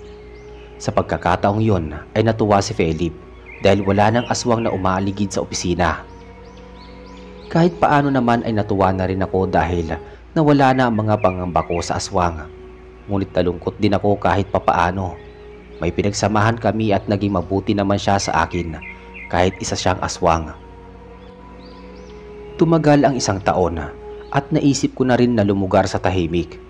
Sa pagkakataong yon ay natuwa si Felipe dahil wala nang aswang na umaaligid sa opisina. Kahit paano naman ay natuwa na rin ako dahil nawala na ang mga pangamba ko sa aswang. Ngunit nalungkot din ako kahit papaano. May pinagsamahan kami at naging mabuti naman siya sa akin kahit isa siyang aswang. Tumagal ang 1 taon at naisip ko na rin na lumugar sa tahimik.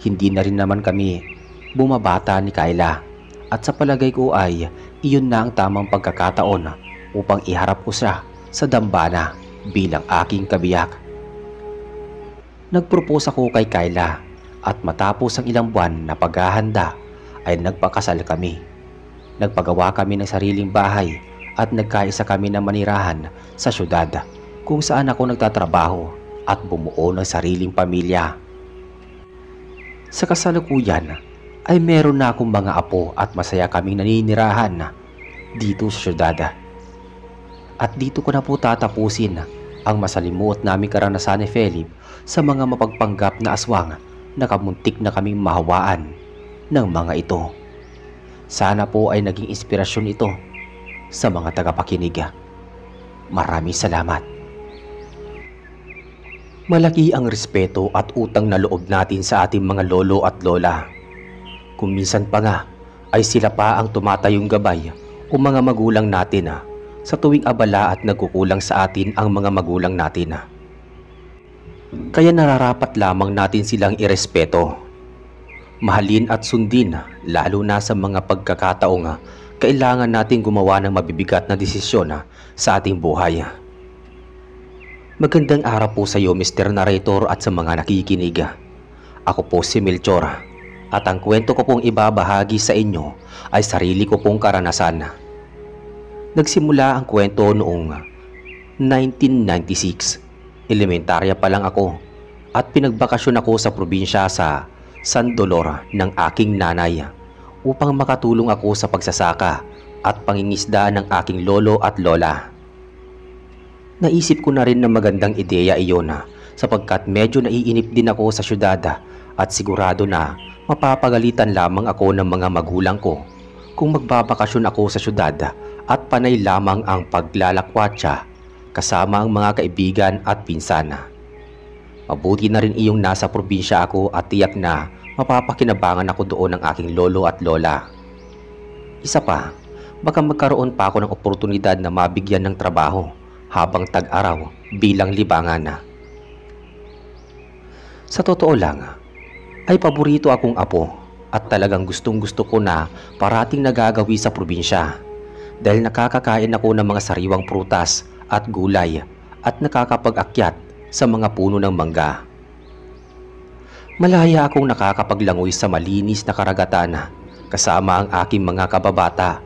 Hindi na rin naman kami bumabata ni Kayla at sa palagay ko ay iyon na ang tamang pagkakataon upang iharap ko siya sa dambana bilang aking kabiyak. Nagpropose ako kay Kayla at matapos ang ilang buwan na paghahanda ay nagpakasal kami. Nagpagawa kami ng sariling bahay at nagkaisa kami na manirahan sa syudad kung saan ako nagtatrabaho at bumuo ng sariling pamilya. Sa kasalukuyan ay meron na akong mga apo at masaya kaming naninirahan dito sa syudad. At dito ko na po tatapusin ang masalimuot naming karanasan ni Felipe sa mga mapagpanggap na aswang na kamuntik na kaming mahawaan ng mga ito. Sana po ay naging inspirasyon ito sa mga tagapakinig. Maraming salamat. Malaki ang respeto at utang na loob natin sa ating mga lolo at lola. Kung minsan pa nga ay sila pa ang tumatayong gabay o mga magulang natin sa tuwing abala at nagkukulang sa atin ang mga magulang natin. Kaya nararapat lamang natin silang irespeto. Mahalin at sundin lalo na sa mga pagkakataong kailangan natin gumawa ng mabibigat na desisyon sa ating buhay. Magandang araw po sa iyo, Mr. Narrator, at sa mga nakikinig. Ako po si Melchor at ang kwento ko pong ibabahagi sa inyo ay sarili ko pong karanasan. Nagsimula ang kwento noong 1996. Elementarya pa lang ako at pinagbakasyon ako sa probinsya sa San Dolor ng aking nanay upang makatulong ako sa pagsasaka at pangingisda ng aking lolo at lola. Naisip ko na rin na magandang ideya iyon sapagkat medyo naiinip din ako sa syudad at sigurado na mapapagalitan lamang ako ng mga magulang ko kung magbabakasyon ako sa syudad at panay lamang ang paglalakwatsa kasama ang mga kaibigan at pinsan. Mabuti na rin iyong nasa probinsya ako at tiyak na mapapakinabangan ako doon ng aking lolo at lola. Isa pa, baka magkaroon pa ako ng oportunidad na mabigyan ng trabaho habang tag-araw bilang libangan. Sa totoo lang, ay paborito akong apo at talagang gustong-gusto ko na parating nagagawi sa probinsya dahil nakakakain ako ng mga sariwang prutas at gulay at nakakapag-akyat sa mga puno ng mangga. Malaya akong nakakapaglangoy sa malinis na karagatan kasama ang aking mga kababata,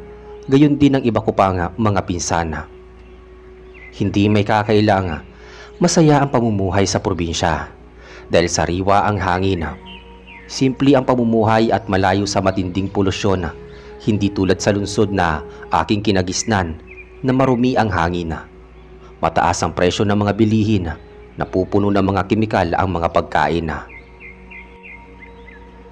gayon din ang iba ko pang mga pinsana. Hindi may kakailangan, masaya ang pamumuhay sa probinsya dahil sariwa ang hangin. Simple ang pamumuhay at malayo sa matinding polusyon, hindi tulad sa lungsod na aking kinagisnan na marumi ang hangin. Mataas ang presyo ng mga bilihin, napupuno ng mga kemikal ang mga pagkain.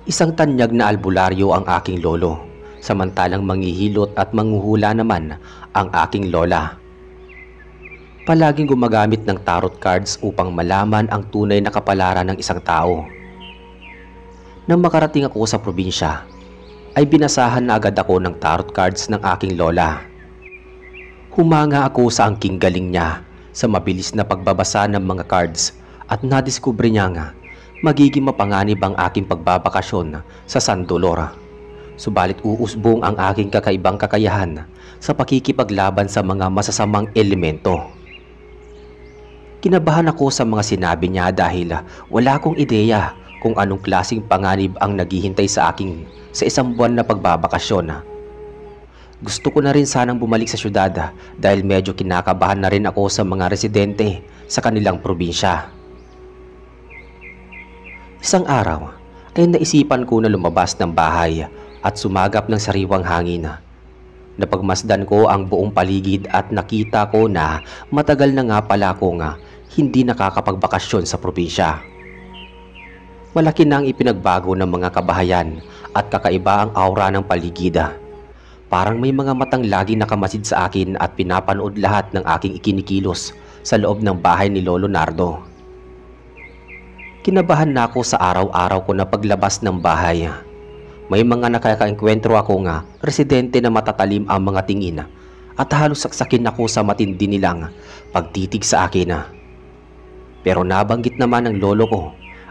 Isang tanyag na albularyo ang aking lolo, samantalang manghihilot at manghuhula naman ang aking lola. Palaging gumagamit ng tarot cards upang malaman ang tunay na kapalaran ng isang tao. Nang makarating ako sa probinsya, ay binasahan na agad ako ng tarot cards ng aking lola. Humanga ako sa angking galing niya sa mabilis na pagbabasa ng mga cards at nadiskubre niya nga magiging mapanganib ang aking pagbabakasyon sa San Dolor. Subalit uusbong ang aking kakaibang kakayahan sa pakikipaglaban sa mga masasamang elemento. Kinabahan ako sa mga sinabi niya dahil wala akong ideya kung anong klaseng panganib ang naghihintay sa akin sa isang buwan na pagbabakasyon. Gusto ko na rin sanang bumalik sa syudad dahil medyo kinakabahan na rin ako sa mga residente sa kanilang probinsya. Isang araw ay naisipan ko na lumabas ng bahay at sumagap ng sariwang hangin. Napagmasdan ko ang buong paligid at nakita ko na matagal na nga pala akong hindi nakakapagbakasyon sa probinsya. Malaki na ang ipinagbago ng mga kabahayan at kakaiba ang aura ng paligid. Parang may mga matang lagi nakamasid sa akin at pinapanood lahat ng aking ikinikilos sa loob ng bahay ni Lolo Nardo. Kinabahan na ako sa araw-araw ko na paglabas ng bahay. May mga nakakaengkwentro ako nga residente na matatalim ang mga tingin at halos saksakin ako sa matindi nilang pagtitig sa akin. Pero nabanggit naman ng lolo ko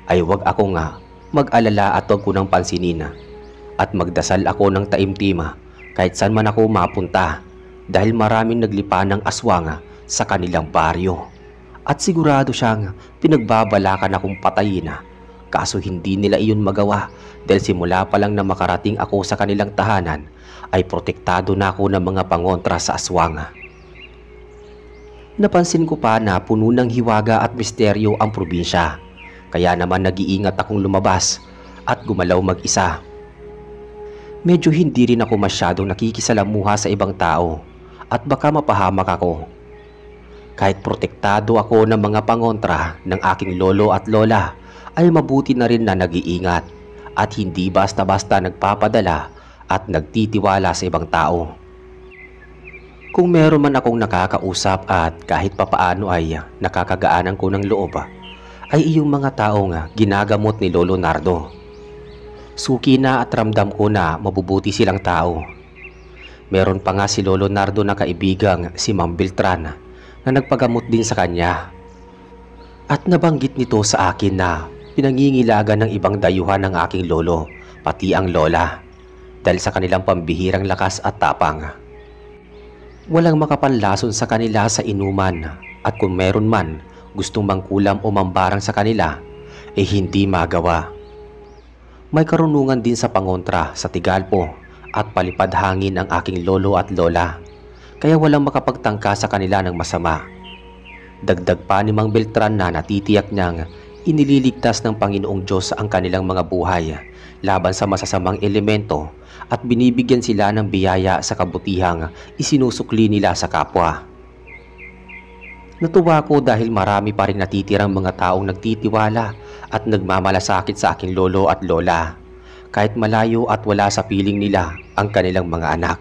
ay wag ako nga mag-alala at wag ko nang pansinin at magdasal ako ng taimtima kahit saan man ako mapunta dahil maraming naglipa ng aswang sa kanilang baryo. At sigurado siyang pinagbabalakan akong patayin kaso hindi nila iyon magawa dahil simula pa lang na makarating ako sa kanilang tahanan ay protektado na ako ng mga pangontra sa aswang. Napansin ko pa na puno ng hiwaga at misteryo ang probinsya kaya naman nag-iingat akong lumabas at gumalaw mag-isa. Medyo hindi rin ako masyadong nakikisalamuha sa ibang tao at baka mapahamak ako. Kahit protektado ako ng mga pangontra ng aking lolo at lola, ay mabuti na rin na nag-iingat at hindi basta-basta nagpapadala at nagtitiwala sa ibang tao. Kung meron man akong nakakausap at kahit papaano ay nakakagaanan ko ng loob, ay iyong mga taong ginagamot ni Lolo Nardo. Suki na at ramdam ko na mabubuti silang tao. Meron pa nga si Lolo Nardo na kaibigang si Ma'am Beltran na nagpagamot din sa kanya. At nabanggit nito sa akin na pinangingilagan ng ibang dayuhan ng aking lolo, pati ang lola, dahil sa kanilang pambihirang lakas at tapang. Walang makapanlason sa kanila sa inuman at kung meron man gustong mangkulam o mambarang sa kanila, hindi magawa. May karunungan din sa pangontra sa Tigalpo at palipad hangin ang aking lolo at lola. Kaya walang makapagtangka sa kanila ng masama. Dagdag pa ni Mang Beltran na natitiyak niyang inililigtas ng Panginoong Diyos ang kanilang mga buhay laban sa masasamang elemento at binibigyan sila ng biyaya sa kabutihang isinusukli nila sa kapwa. Natuwa ko dahil marami pa rin natitirang mga taong nagtitiwala at nagmamalasakit sa aking lolo at lola kahit malayo at wala sa piling nila ang kanilang mga anak.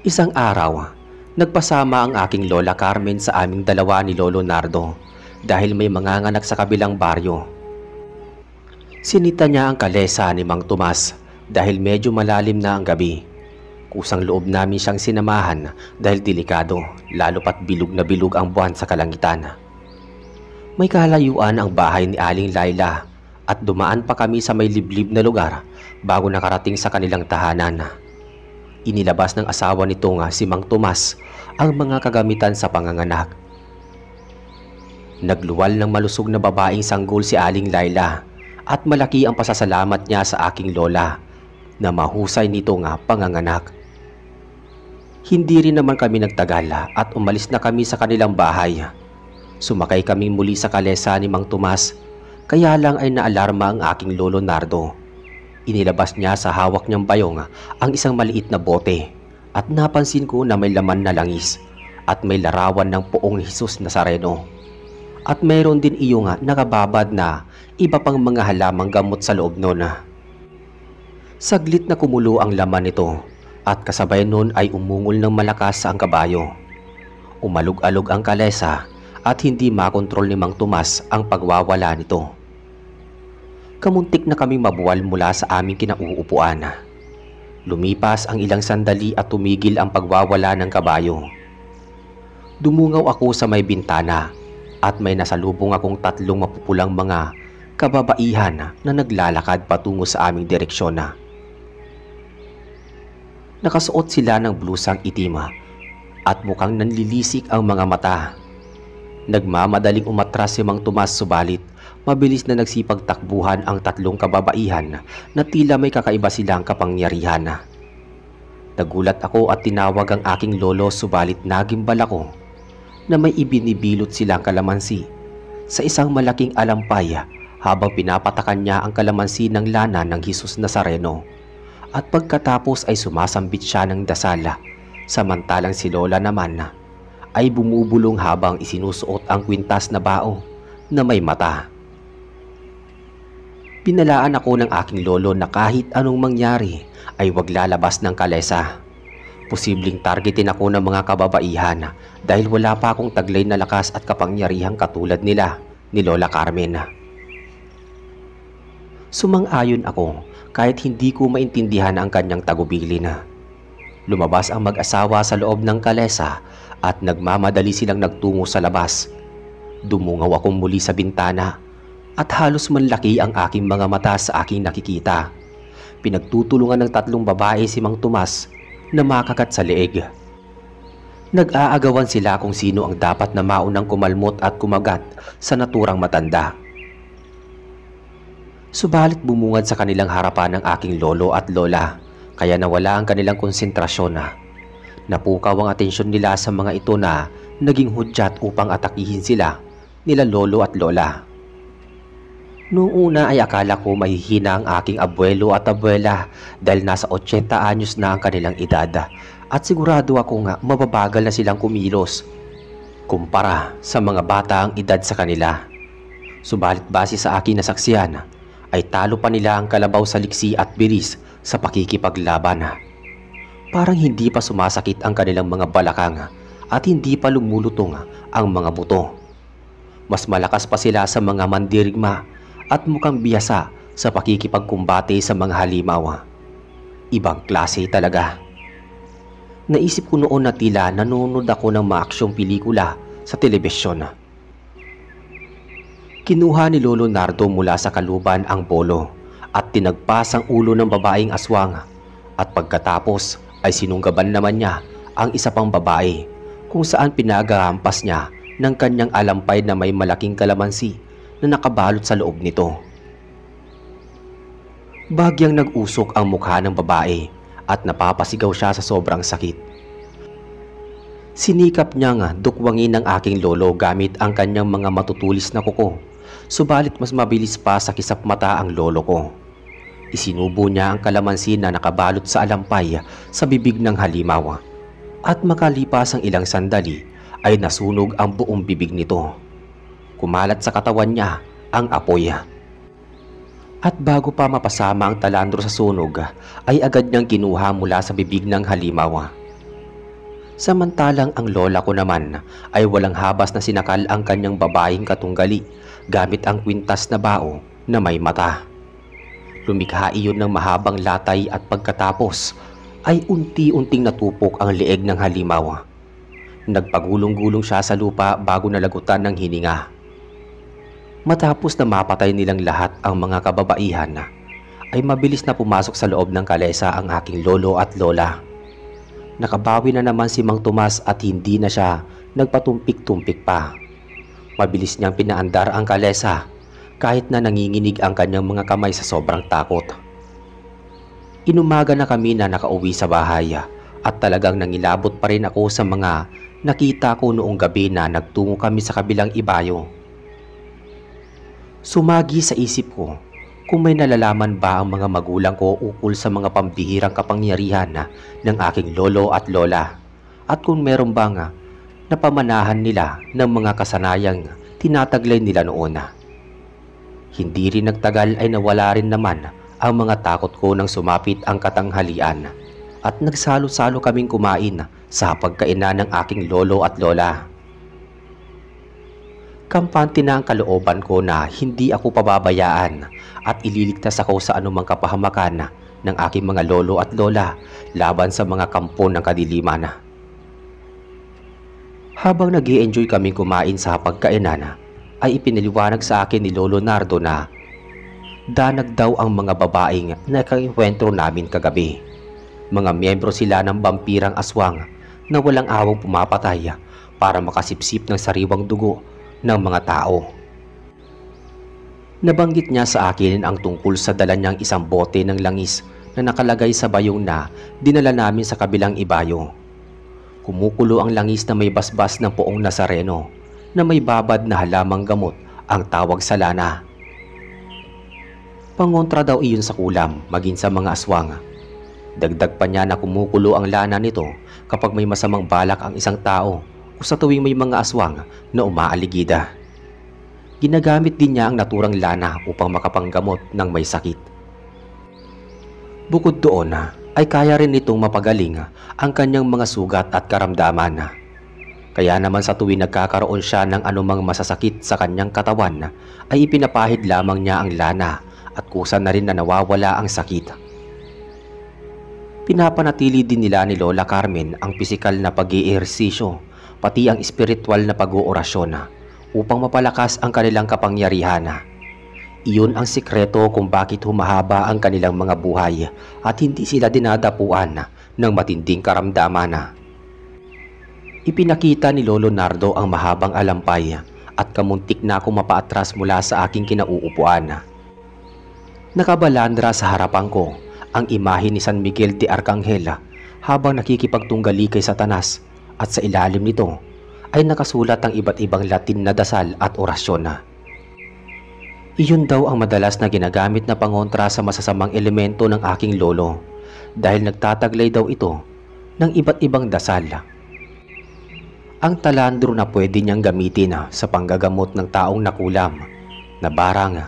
Isang araw, nagpasama ang aking lola Carmen sa aming dalawa ni Lolo Nardo dahil may manganganak sa kabilang baryo. Sinita niya ang kalesa ni Mang Tomas dahil medyo malalim na ang gabi. Kusang loob namin siyang sinamahan dahil delikado, lalo pat bilog na bilog ang buwan sa kalangitan. May kalayuan ang bahay ni Aling Laila at dumaan pa kami sa may liblib na lugar bago nakarating sa kanilang tahanan. Inilabas ng asawa nito nga si Mang Tomas ang mga kagamitan sa panganganak. Nagluwal ng malusog na babaeng sanggol si Aling Laila at malaki ang pasasalamat niya sa aking lola na mahusay nito nga panganganak. Hindi rin naman kami nagtagal at umalis na kami sa kanilang bahay. Sumakay kami muli sa kalesa ni Mang Tomas, kaya lang ay naalarma ang aking lolo Nardo. Inilabas niya sa hawak niyang bayong ang isang maliit na bote at napansin ko na may laman na langis at may larawan ng poong Jesus Nazareno. At mayroon din iyong nakababad na iba pang mga halamang gamot sa loob nun. Saglit na kumulo ang laman nito at kasabay nun ay umungol ng malakas ang kabayo. Umalog-alog ang kalesa at hindi makontrol ni Mang Tomas ang pagwawala nito. Kamuntik na kaming mabuwal mula sa aming kinauupuan. Lumipas ang ilang sandali at tumigil ang pagwawala ng kabayo. Dumungaw ako sa may bintana at may nasalubong akong tatlong mapupulang mga kababaihan na naglalakad patungo sa aming direksyon. Nakasuot sila ng blusang itim at mukhang nanlilisik ang mga mata. Nagmamadaling umatras si Mang Tomas subalit mabilis na nagsipagtakbuhan ang tatlong kababaihan na tila may kakaiba silang kapangyarihan. Nagulat ako at tinawag ang aking lolo subalit nagimbal ako na may ibinibilot silang kalamansi sa isang malaking alampay habang pinapatakan niya ang kalamansi ng lana ng Jesus Nazareno. At pagkatapos ay sumasambit siya ng dasal, samantalang si lola naman ay bumubulong habang isinusuot ang kwintas na bao na may mata. Pinalaan ako ng aking lolo na kahit anong mangyari ay wag lalabas ng kalesa. Posibleng targetin ako ng mga kababaihan dahil wala pa akong taglay na lakas at kapangyarihang katulad nila ni Lola Carmen. Sumang-ayon ako kahit hindi ko maintindihan ang kanyang tagubilin. Lumabas ang mag-asawa sa loob ng kalesa at nagmamadali silang nagtungo sa labas. Dumungaw akong muli sa bintana at halos manlaki ang aking mga mata sa aking nakikita. Pinagtutulungan ng tatlong babae si Mang Tomas na makagat sa leeg. Nag-aagawan sila kung sino ang dapat na maunang kumalmot at kumagat sa naturang matanda. Subalit bumungad sa kanilang harapan ng aking lolo at lola, kaya nawala ang kanilang konsentrasyon. Napukaw ang atensyon nila sa mga ito na naging hudyat upang atakihin sila nila lolo at lola. Noong una ay akala ko mahihina ang aking abuelo at abuela dahil nasa 80 anyos na ang kanilang edad at sigurado ako nga mababagal na silang kumilos kumpara sa mga bata ang edad sa kanila. Subalit base sa aking nasaksihan ay talo pa nila ang kalabaw sa liksi at bilis sa pakikipaglaban. Parang hindi pa sumasakit ang kanilang mga balakang at hindi pa lumulutong ang mga buto. Mas malakas pa sila sa mga mandirigma at mukhang biyasa sa pakikipagkumbate sa mga halimaw. Ibang klase talaga. Naisip ko noon na tila nanonood ako ng maaksyong pelikula sa telebisyon. Kinuha ni Lolo Nardo mula sa kaluban ang bolo at tinagpas ang ulo ng babaeng aswang at pagkatapos ay sinunggaban naman niya ang isa pang babae kung saan pinagahampas niya ng kanyang alampay na may malaking kalamansi na nakabalot sa loob nito. Bagyang nag-usok ang mukha ng babae at napapasigaw siya sa sobrang sakit. Sinikap niyang dukwangin ng aking lolo gamit ang kanyang mga matutulis na kuko, subalit mas mabilis pa sa kisap mata ang lolo ko. Isinubo niya ang kalamansi na nakabalot sa alampay sa bibig ng halimaw at makalipas ang ilang sandali ay nasunog ang buong bibig nito. Kumalat sa katawan niya ang apoy. At bago pa mapasama ang talandro sa sunog ay agad niyang kinuha mula sa bibig ng halimaw. Samantalang ang lola ko naman ay walang habas na sinakal ang kanyang babaeng katunggali gamit ang kwintas na bao na may mata. Lumikha iyon ng mahabang latay at pagkatapos ay unti-unting natupok ang leeg ng halimaw. Nagpagulong-gulong siya sa lupa bago nalagutan ng hininga. Matapos na mapatay nilang lahat ang mga kababaihan, ay mabilis na pumasok sa loob ng kalesa ang aking lolo at lola. Nakabawi na naman si Mang Tomas at hindi na siya nagpatumpik-tumpik pa. Mabilis niyang pinaandar ang kalesa kahit na nanginginig ang kanyang mga kamay sa sobrang takot. Inumaga na kami na nakauwi sa bahay at talagang nangilabot pa rin ako sa mga nakita ko noong gabi na nagtungo kami sa kabilang ibayo. Sumagi sa isip ko kung may nalalaman ba ang mga magulang ko ukol sa mga pambihirang kapangyarihan ng aking lolo at lola at kung meron bang napamanahan nila ng mga kasanayang tinataglay nila noon. Hindi rin nagtagal ay nawala rin naman ang mga takot ko nang sumapit ang katanghalian at nagsalo-salo kaming kumain sa pagkainan ng aking lolo at lola. Kampante na ang kalooban ko na hindi ako pababayaan at ililigtas ako sa anumang kapahamakan ng aking mga lolo at lola laban sa mga kampo ng kadiliman. Habang nag-i-enjoy kaming kumain sa pagkainan, ay ipinaliwanag sa akin ni Lolo Nardo na danag daw ang mga babaeng nakainkwentro namin kagabi. Mga miyembro sila ng bampirang aswang na walang awang pumapatay para makasipsip ng sariwang dugo ng mga tao. Nabanggit niya sa akin ang tungkol sa dala niyang isang bote ng langis na nakalagay sa bayong na dinala namin sa kabilang ibayo. Kumukulo ang langis na may basbas ng poong Nazareno na may babad na halamang gamot ang tawag sa lana. Pangontra daw iyon sa kulam maging sa mga aswang. Dagdag pa niya na kumukulo ang lana nito kapag may masamang balak ang isang tao o sa tuwing may mga aswang na umaaligida. Ginagamit din niya ang naturang lana upang makapanggamot ng may sakit. Bukod doon ay kaya rin nitong mapagaling ang kanyang mga sugat at karamdaman. Kaya naman sa tuwing nagkakaroon siya ng anumang masasakit sa kanyang katawan ay ipinapahid lamang niya ang lana at kusa na rin na nawawala ang sakit. Pinapanatili din nila ni Lola Carmen ang pisikal na pag-iihersisyo pati ang espiritual na pag-uorasyon upang mapalakas ang kanilang kapangyarihan. Iyon ang sikreto kung bakit humahaba ang kanilang mga buhay at hindi sila dinadapuan ng matinding karamdaman. Ipinakita ni Lolo Nardo ang mahabang alampay at kamuntik na akong mapaatras mula sa aking kinauupuan. Nakabalandra sa harapan ko ang imahe ni San Miguel de Arcangel habang nakikipagtunggali kay Satanas at sa ilalim nito ay nakasulat ang iba't ibang Latin na dasal at orasyon. Iyon daw ang madalas na ginagamit na pangontra sa masasamang elemento ng aking lolo dahil nagtataglay daw ito ng iba't ibang dasal. Ang talandro na pwede niyang gamitin sa panggagamot ng taong nakulam, nabarang,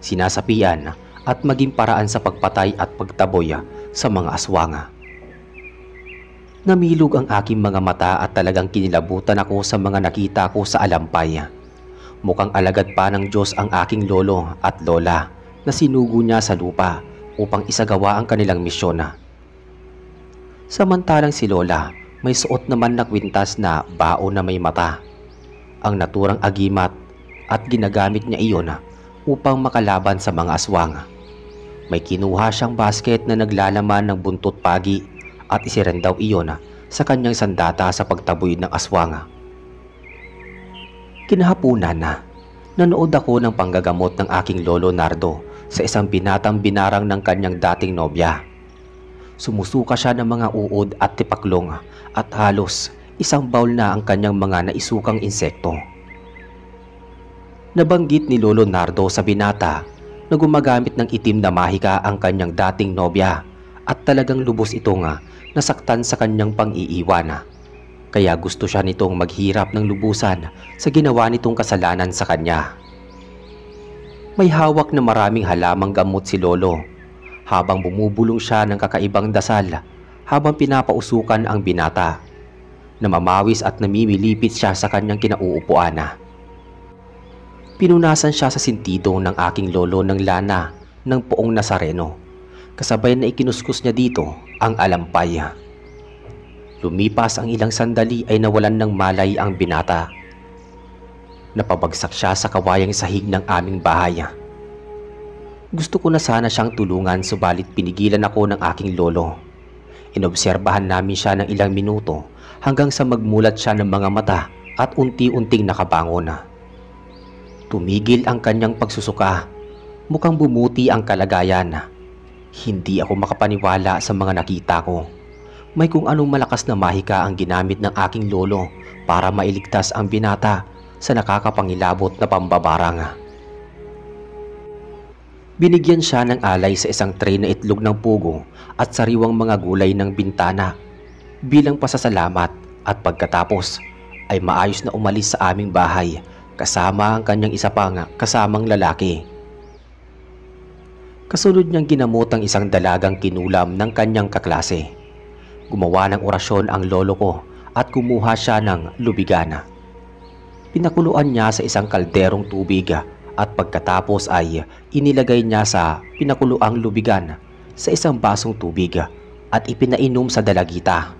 sinasapian at maging paraan sa pagpatay at pagtaboy sa mga aswang. Namilog ang aking mga mata at talagang kinilabutan ako sa mga nakita ko sa alampay. Mukhang alagad pa ng Diyos ang aking lolo at lola na sinugo niya sa lupa upang isagawa ang kanilang misyon. Samantalang si Lola may suot naman na kwintas na bao na may mata. Ang naturang agimat at ginagamit niya iyon upang makalaban sa mga aswang. May kinuha siyang basket na naglalaman ng buntot pagi at isiren daw iyon sa kanyang sandata sa pagtaboy ng aswang. Kinahapunan nanood ako ng panggagamot ng aking lolo Nardo sa isang binatang binarang ng kanyang dating nobya. Sumusuka siya ng mga uod at tipaklong at halos isang bowl na ang kanyang mga naisukang insekto. Nabanggit ni Lolo Nardo sa binata na gumagamit ng itim na mahika ang kanyang dating nobya at talagang lubos ito nasaktan sa kanyang pang-iiwan. Kaya gusto siya nitong maghirap ng lubusan sa ginawa nitong kasalanan sa kanya. May hawak na maraming halamang gamot si Lolo habang bumubulong siya ng kakaibang dasal habang pinapausukan ang binata. Namamawis at namimilipit siya sa kanyang kinauupuan. Pinunasan siya sa sintido ng aking lolo ng lana ng poong Nazareno. Kasabay na ikinuskus niya dito ang alampay. Lumipas ang ilang sandali ay nawalan ng malay ang binata. Napabagsak siya sa kawayang sahig ng aming bahay. Gusto ko na sana siyang tulungan subalit pinigilan ako ng aking lolo. Inobserbahan namin siya ng ilang minuto hanggang sa magmulat siya ng mga mata at unti-unting nakabangon. Tumigil ang kanyang pagsusuka. Mukhang bumuti ang kalagayan. Hindi ako makapaniwala sa mga nakita ko. May kung anong malakas na mahika ang ginamit ng aking lolo para mailigtas ang binata sa nakakapangilabot na pambabarang. Binigyan siya ng alay sa isang tray na itlog ng pugo at sariwang mga gulay ng bintana bilang pasasalamat, at pagkatapos ay maayos na umalis sa aming bahay kasama ang kanyang isa pang kasamang lalaki. Kasunod niyang ginamot ang isang dalagang kinulam ng kanyang kaklase. Gumawa ng orasyon ang lolo ko at kumuha siya ng lubigan. Pinakuluan niya sa isang kalderong tubig at pagkatapos ay inilagay niya sa pinakuluang lubigan sa isang basong tubig at ipinainom sa dalagita.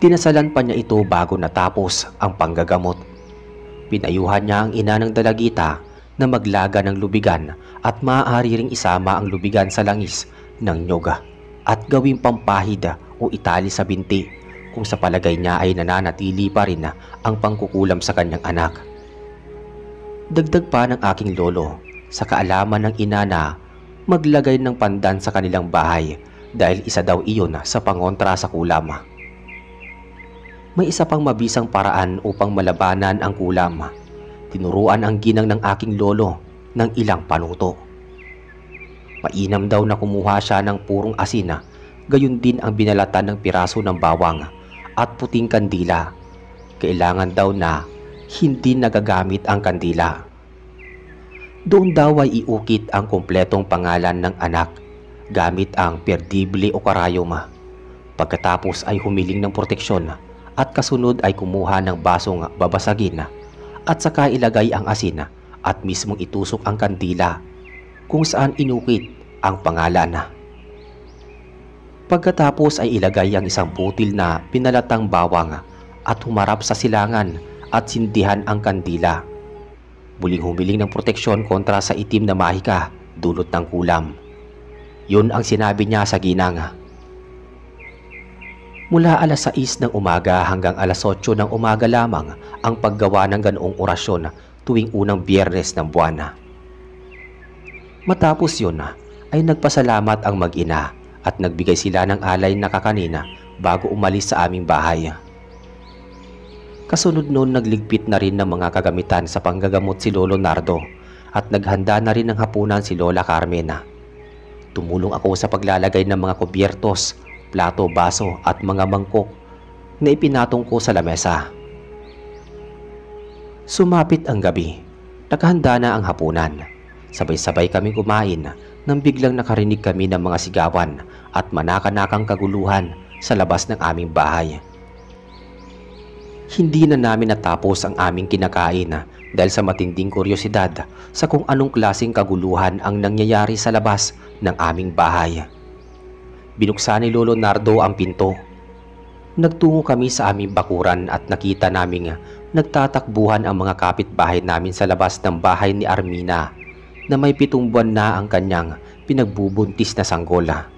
Tinasalan pa niya ito bago natapos ang panggagamot. Pinayuhan niya ang ina ng dalagita na maglaga ng lubigan at maaari ring isama ang lubigan sa langis ng nyog at gawing pampahid o itali sa binti kung sa palagay niya ay nananatili pa rin ang pangkukulam sa kanyang anak. Dagdag pa ng aking lolo sa kaalaman ng ina na maglagay ng pandan sa kanilang bahay dahil isa daw iyon sa pangontra sa kulam. May isa pang mabisang paraan upang malabanan ang kulam. Tinuruan ang ginang ng aking lolo ng ilang panuto. Mainam daw na kumuha siya ng purong asin, gayon din ang binalatan ng piraso ng bawang at puting kandila. Kailangan daw na hindi nagagamit ang kandila. Doon daw ay iukit ang kumpletong pangalan ng anak gamit ang perdible o karayom. Pagkatapos ay humiling ng proteksyon at kasunod ay kumuha ng basong babasagin at saka ilagay ang asin at mismong itusok ang kandila kung saan inukit ang pangalan. Pagkatapos ay ilagay ang isang butil na pinalatang bawang at humarap sa silangan at sindihan ang kandila. Muling humiling ng proteksyon kontra sa itim na mahika dulot ng kulam. Yun ang sinabi niya sa ginang. Mula alas 6 ng umaga hanggang alas 8 ng umaga lamang ang paggawa ng ganoong orasyon tuwing unang Biyernes ng buwan. Matapos yun ay nagpasalamat ang mag-ina at nagbigay sila ng alay na kakanina bago umalis sa aming bahay. Kasunod noon nagligpit na rin ng mga kagamitan sa panggagamot si Lolo Nardo at naghanda na rin ng hapunan si Lola Carmena. Tumulong ako sa paglalagay ng mga kubyertos, plato, baso at mga mangkok na ipinatong ko sa lamesa. Sumapit ang gabi. Nakahanda na ang hapunan. Sabay-sabay kami kumain nang biglang nakarinig kami ng mga sigawan at manakanakang kaguluhan sa labas ng aming bahay. Hindi na namin natapos ang aming kinakain dahil sa matinding kuryosidad sa kung anong klaseng kaguluhan ang nangyayari sa labas ng aming bahay. Binuksan ni Lolo Nardo ang pinto. Nagtungo kami sa aming bakuran at nakita naming nagtatakbuhan ang mga kapitbahay namin sa labas ng bahay ni Armina na may 7 buwan na ang kanyang pinagbubuntis na sanggola.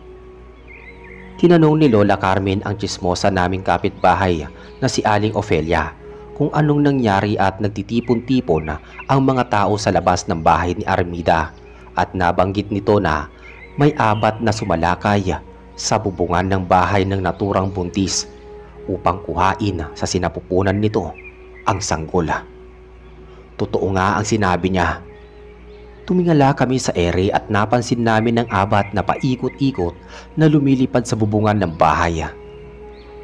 Tinanong ni Lola Carmen ang tsismosa naming kapitbahay na si Aling Ofelia kung anong nangyari at nagtitipon-tipon ang mga tao sa labas ng bahay ni Armida at nabanggit nito na may abat na sumalakay sa bubungan ng bahay ng naturang buntis upang kuhain sa sinapupunan nito ang sanggola. Totoo nga ang sinabi niya. Tumingala kami sa ere at napansin namin ang abat na paikot-ikot na lumilipad sa bubungan ng bahay.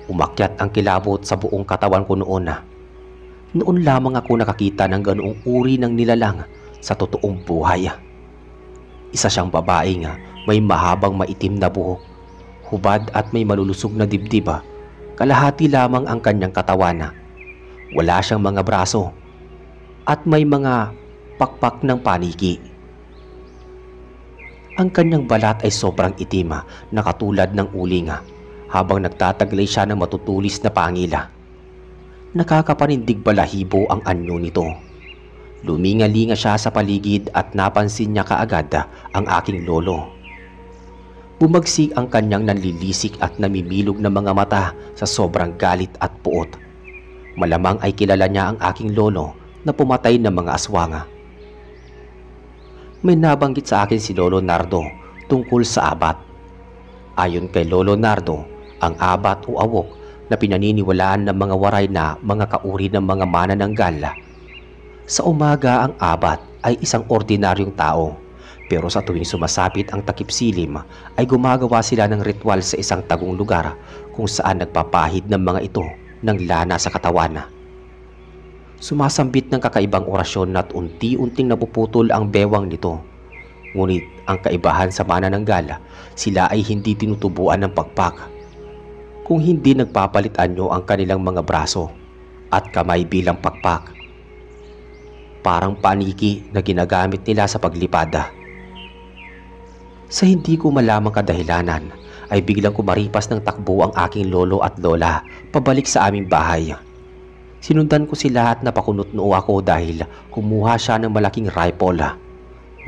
Umakyat ang kilabot sa buong katawan ko noon. Noon lamang ako nakakita ng ganoong uri ng nilalang sa totoong buhay. Isa siyang babaeng may mahabang maitim na buhok, hubad at may malulusog na dibdib. Kalahati lamang ang kanyang katawan. Wala siyang mga braso at may mga pakpak ng paniki. Ang kanyang balat ay sobrang itim na katulad ng uling habang nagtataglay siya ng matutulis na pangila. Nakakapanindig balahibo ang anyo nito. Luminga-linga siya sa paligid at napansin niya kaagad ang aking lolo. Bumagsik ang kanyang nanlilisik at namimilog na mga mata sa sobrang galit at puot. Malamang ay kilala niya ang aking lolo na pumatay ng mga aswang. May nabanggit sa akin si Lolo Nardo tungkol sa abat. Ayon kay Lolo Nardo, ang abat o awok na pinaniniwalaan ng mga waray na mga kauri ng mga manananggal. Sa umaga ang abat ay isang ordinaryong tao, pero sa tuwing sumasapit ang takip silim ay gumagawa sila ng ritual sa isang tagong lugar kung saan nagpapahid ng mga ito ng lana sa katawan. Sumasambit ng kakaibang orasyon at unti-unting napuputol ang bewang nito. Ngunit ang kaibahan sa manananggal, sila ay hindi tinutubuan ng pagpak. Kung hindi nagpapalit anyo ang kanilang mga braso at kamay bilang pakpak. Parang paniki na ginagamit nila sa paglipad. Sa hindi ko malamang kadahilanan, ay biglang kumaripas ng takbo ang aking lolo at lola pabalik sa aming bahay. Sinundan ko sila at napakunot noo ako dahil kumuha siya ng malaking rifle.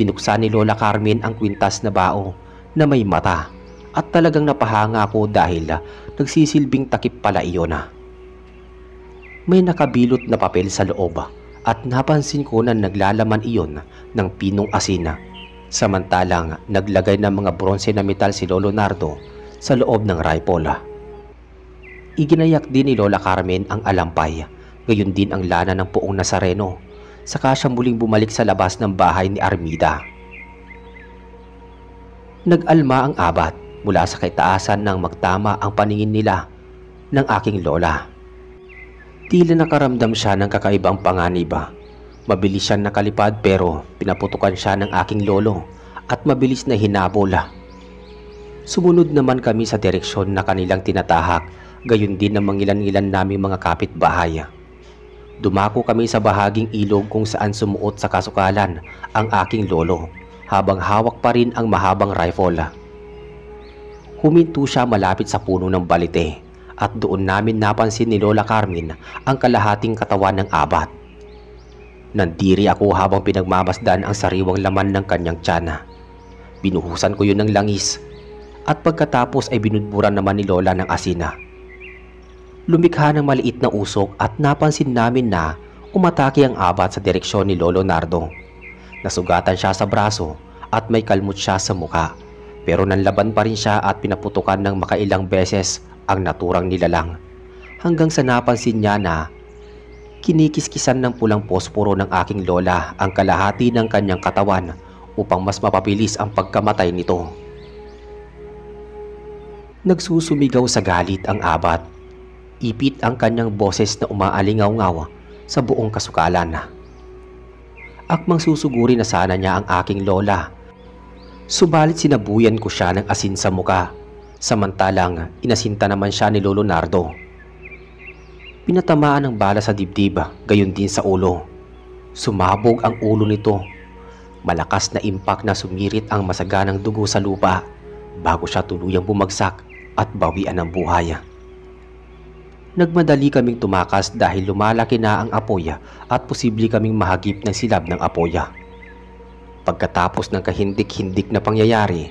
Binuksan ni Lola Carmen ang kwintas na bao na may mata at talagang napahanga ako dahil nagsisilbing takip pala iyon. May nakabilot na papel sa loob at napansin ko na naglalaman iyon ng pinong asin. Samantalang naglagay ng mga bronze na metal si Lolo Nardo sa loob ng rifle. Iginayak din ni Lola Carmen ang alampay, gayon din ang lana ng puong Nazareno, saka siya muling bumalik sa labas ng bahay ni Armida. Nag-alma ang abat mula sa kaitaasan nang magtama ang paningin nila ng aking lola. Tila nakaramdam siya ng kakaibang panganib. Mabilis siyang nakalipad pero pinaputukan siya ng aking lolo at mabilis na hinabol. Sumunod naman kami sa direksyon na kanilang tinatahak, gayon din ng mangilan-ngilan naming mga kapitbahay. Dumako kami sa bahaging ilog kung saan sumuot sa kasukalan ang aking lolo habang hawak pa rin ang mahabang rifle. Huminto siya malapit sa puno ng balite at doon namin napansin ni Lola Carmen ang kalahating katawan ng abat. Nandiri ako habang pinagmamasdan ang sariwang laman ng kanyang tiyan. Binuhusan ko yun ng langis at pagkatapos ay binudburan naman ni Lola ng asina. Lumikha ng maliit na usok at napansin namin na umatake ang abat sa direksyon ni Lolo Nardo. Nasugatan siya sa braso at may kalmot siya sa mukha, pero nanlaban pa rin siya at pinaputukan ng makailang beses ang naturang nilalang, hanggang sa napansin niya na kinikiskisan ng pulang posporo ng aking lola ang kalahati ng kanyang katawan upang mas mapabilis ang pagkamatay nito. Nagsusumigaw sa galit ang abat. Ipit ang kanyang boses na umaalingaw-ngaw sa buong kasukalan. Akmang susuguri na sana niya ang aking lola. Subalit sinabuyan ko siya ng asin sa muka, samantalang inasinta naman siya ni Lolo Nardo. Pinatamaan ng bala sa dibdib, gayon din sa ulo. Sumabog ang ulo nito. Malakas na impak na sumirit ang masaganang dugo sa lupa bago siya tuluyang bumagsak at bawian ng buhay. Nagmadali kaming tumakas dahil lumalaki na ang apoy at posible kaming mahagip ng silab ng apoy. Pagkatapos ng kahindik-hindik na pangyayari,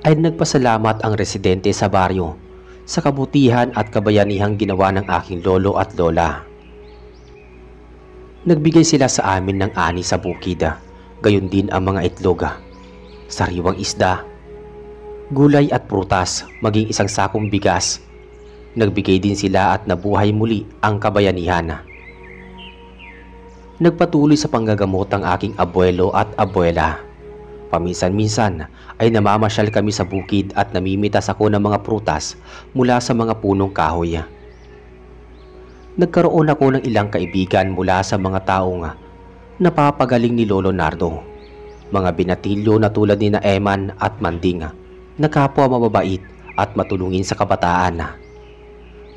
ay nagpasalamat ang residente sa baryo sa kabutihan at kabayanihang ginawa ng aking lolo at lola. Nagbigay sila sa amin ng ani sa bukid, gayon din ang mga itlog, sariwang isda, gulay at prutas, maging isang sakong bigas. Nagbigay din sila at nabuhay muli ang kabayanihan. Nagpatuloy sa panggagamot ang aking abuelo at abuela. Paminsan-minsan ay namamasyal kami sa bukid at namimitas ako ng mga prutas mula sa mga punong kahoy. Nagkaroon ako ng ilang kaibigan mula sa mga taong napapagaling ni Lolo Nardo. Mga binatilyo na tulad ni na Eman at Manding na kapwa mababait at matulungin sa kabataan.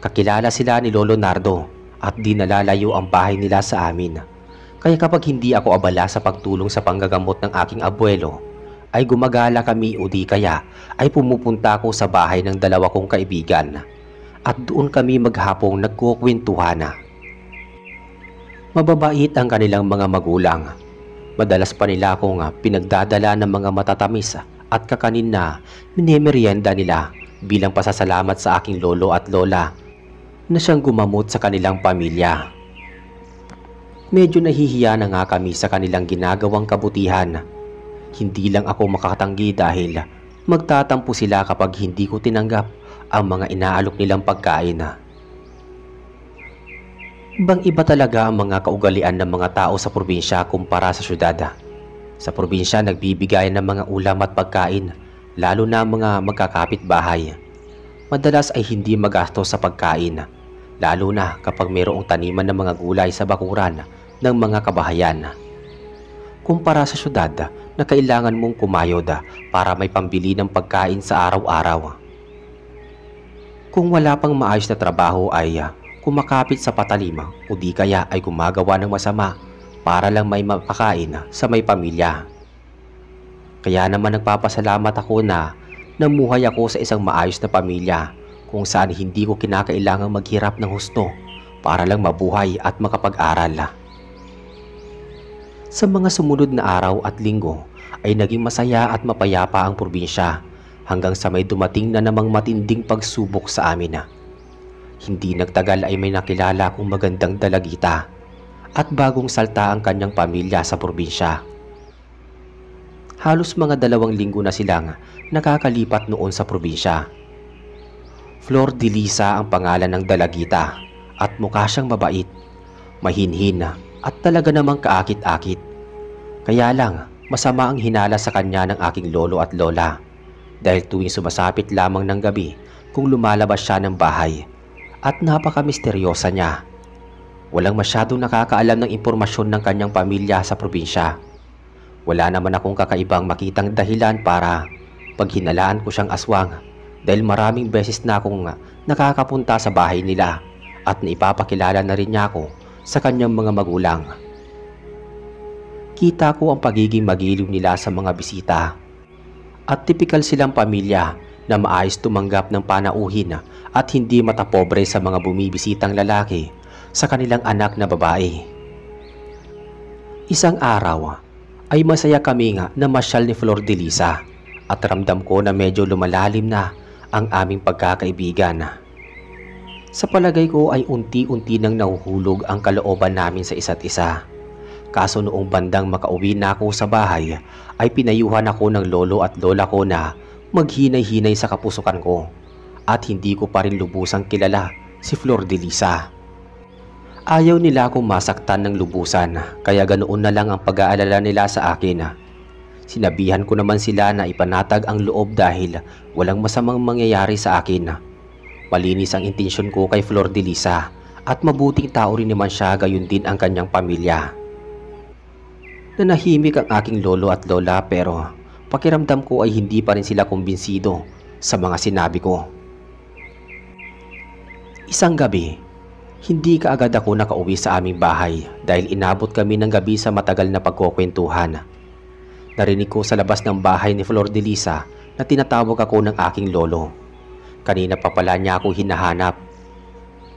Kakilala sila ni Lolo Nardo at di nalalayo ang bahay nila sa amin. Kaya kapag hindi ako abala sa pagtulong sa panggagamot ng aking abuelo, ay gumagala kami o di kaya ay pumupunta ako sa bahay ng dalawa kong kaibigan at doon kami maghapong nagkukwentuhan. Mababait ang kanilang mga magulang. Madalas pa nila akong pinagdadala ng mga matatamis at kakanin na minimeryenda nila bilang pasasalamat sa aking lolo at lola na siyang gumamot sa kanilang pamilya. Medyo nahihiya na nga kami sa kanilang ginagawang kabutihan. Hindi lang ako makakatanggi dahil magtatampo sila kapag hindi ko tinanggap ang mga inaalok nilang pagkain. Ibang-iba talaga ang mga kaugalian ng mga tao sa probinsya kumpara sa syudad. Sa probinsya nagbibigay ng mga ulam at pagkain, lalo na mga magkakapit-bahay. Madalas ay hindi magastos sa pagkain, lalo na kapag mayroong taniman ng mga gulay sa bakuran ng mga kabahayan. Kumpara sa syudad na kailangan mong kumayod para may pambili ng pagkain sa araw-araw. Kung wala pang maayos na trabaho ay kumakapit sa patalima o di kaya ay gumagawa ng masama para lang may mapakain sa may pamilya. Kaya naman nagpapasalamat ako na namuhay ako sa isang maayos na pamilya kung saan hindi ko kinakailangang maghirap ng husto para lang mabuhay at makapag-aral. Sa mga sumunod na araw at linggo ay naging masaya at mapayapa ang probinsya hanggang sa may dumating na namang matinding pagsubok sa amin. Hindi nagtagal ay may nakilala kong magandang dalagita at bagong salta ang kanyang pamilya sa probinsya. Halos mga 2 linggo na silang nakakalipat noon sa probinsya. Flor de Lisa ang pangalan ng dalagita at mukha siyang mabait, mahinhin at talaga namang kaakit-akit. Kaya lang masama ang hinala sa kanya ng aking lolo at lola dahil tuwing sumasapit lamang ng gabi kung lumalabas siya ng bahay at napaka-misteryosa niya. Walang masyadong nakakaalam ng impormasyon ng kanyang pamilya sa probinsya. Wala naman akong kakaibang makitang dahilan para paghinalaan ko siyang aswang dahil maraming beses na akong nakakapunta sa bahay nila at naipapakilala na rin niya ako sa kanyang mga magulang. Kita ko ang pagiging magiliw nila sa mga bisita at tipikal silang pamilya na maayos tumanggap ng panauhin at hindi matapobre sa mga bumibisitang lalaki sa kanilang anak na babae. Isang araw ay masaya kami na masyal ni Flor de Lisa at ramdam ko na medyo lumalalim na ang aming pagkakaibigan. Sa palagay ko ay unti-unti nang nahuhulog ang kalooban namin sa isa't isa. Kaso noong bandang makauwi na ako sa bahay ay pinayuhan ako ng lolo at lola ko na maghinay-hinay sa kapusukan ko at hindi ko pa rin lubusang kilala si Flor de Lisa. Ayaw nila akong masaktan ng lubusan kaya ganoon na lang ang pag-aalala nila sa akin. Sinabihan ko naman sila na ipanatag ang loob dahil walang masamang mangyayari sa akin. Malinis ang intensyon ko kay Flor de Lisa at mabuting tao rin naman siya, gayon din ang kanyang pamilya. Nanahimik ang aking lolo at lola pero pakiramdam ko ay hindi pa rin sila kumbinsido sa mga sinabi ko. Isang gabi, hindi kaagad ako nakauwi sa aming bahay dahil inabot kami ng gabi sa matagal na pagkukwentuhan. Narinig ko sa labas ng bahay ni Flor de Lisa na tinatawag ako ng aking lolo. Kanina pa pala niya ako hinahanap.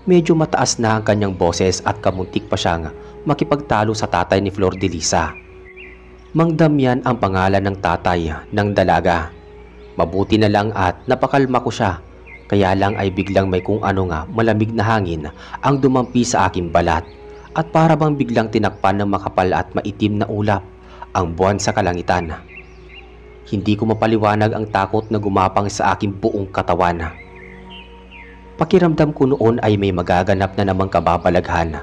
Medyo mataas na ang kanyang boses at kamuntik pa siyang makipagtalo sa tatay ni Flor de Lisa. Mang Damian ang pangalan ng tatay ng dalaga. Mabuti na lang at napakalma ko siya. Kaya lang ay biglang may kung ano malamig na hangin ang dumampi sa aking balat at para bang biglang tinakpan ng makapal at maitim na ulap ang buwan sa kalangitan. Hindi ko mapaliwanag ang takot na gumapang sa aking buong katawan. Pakiramdam ko noon ay may magaganap na namang kababalaghan.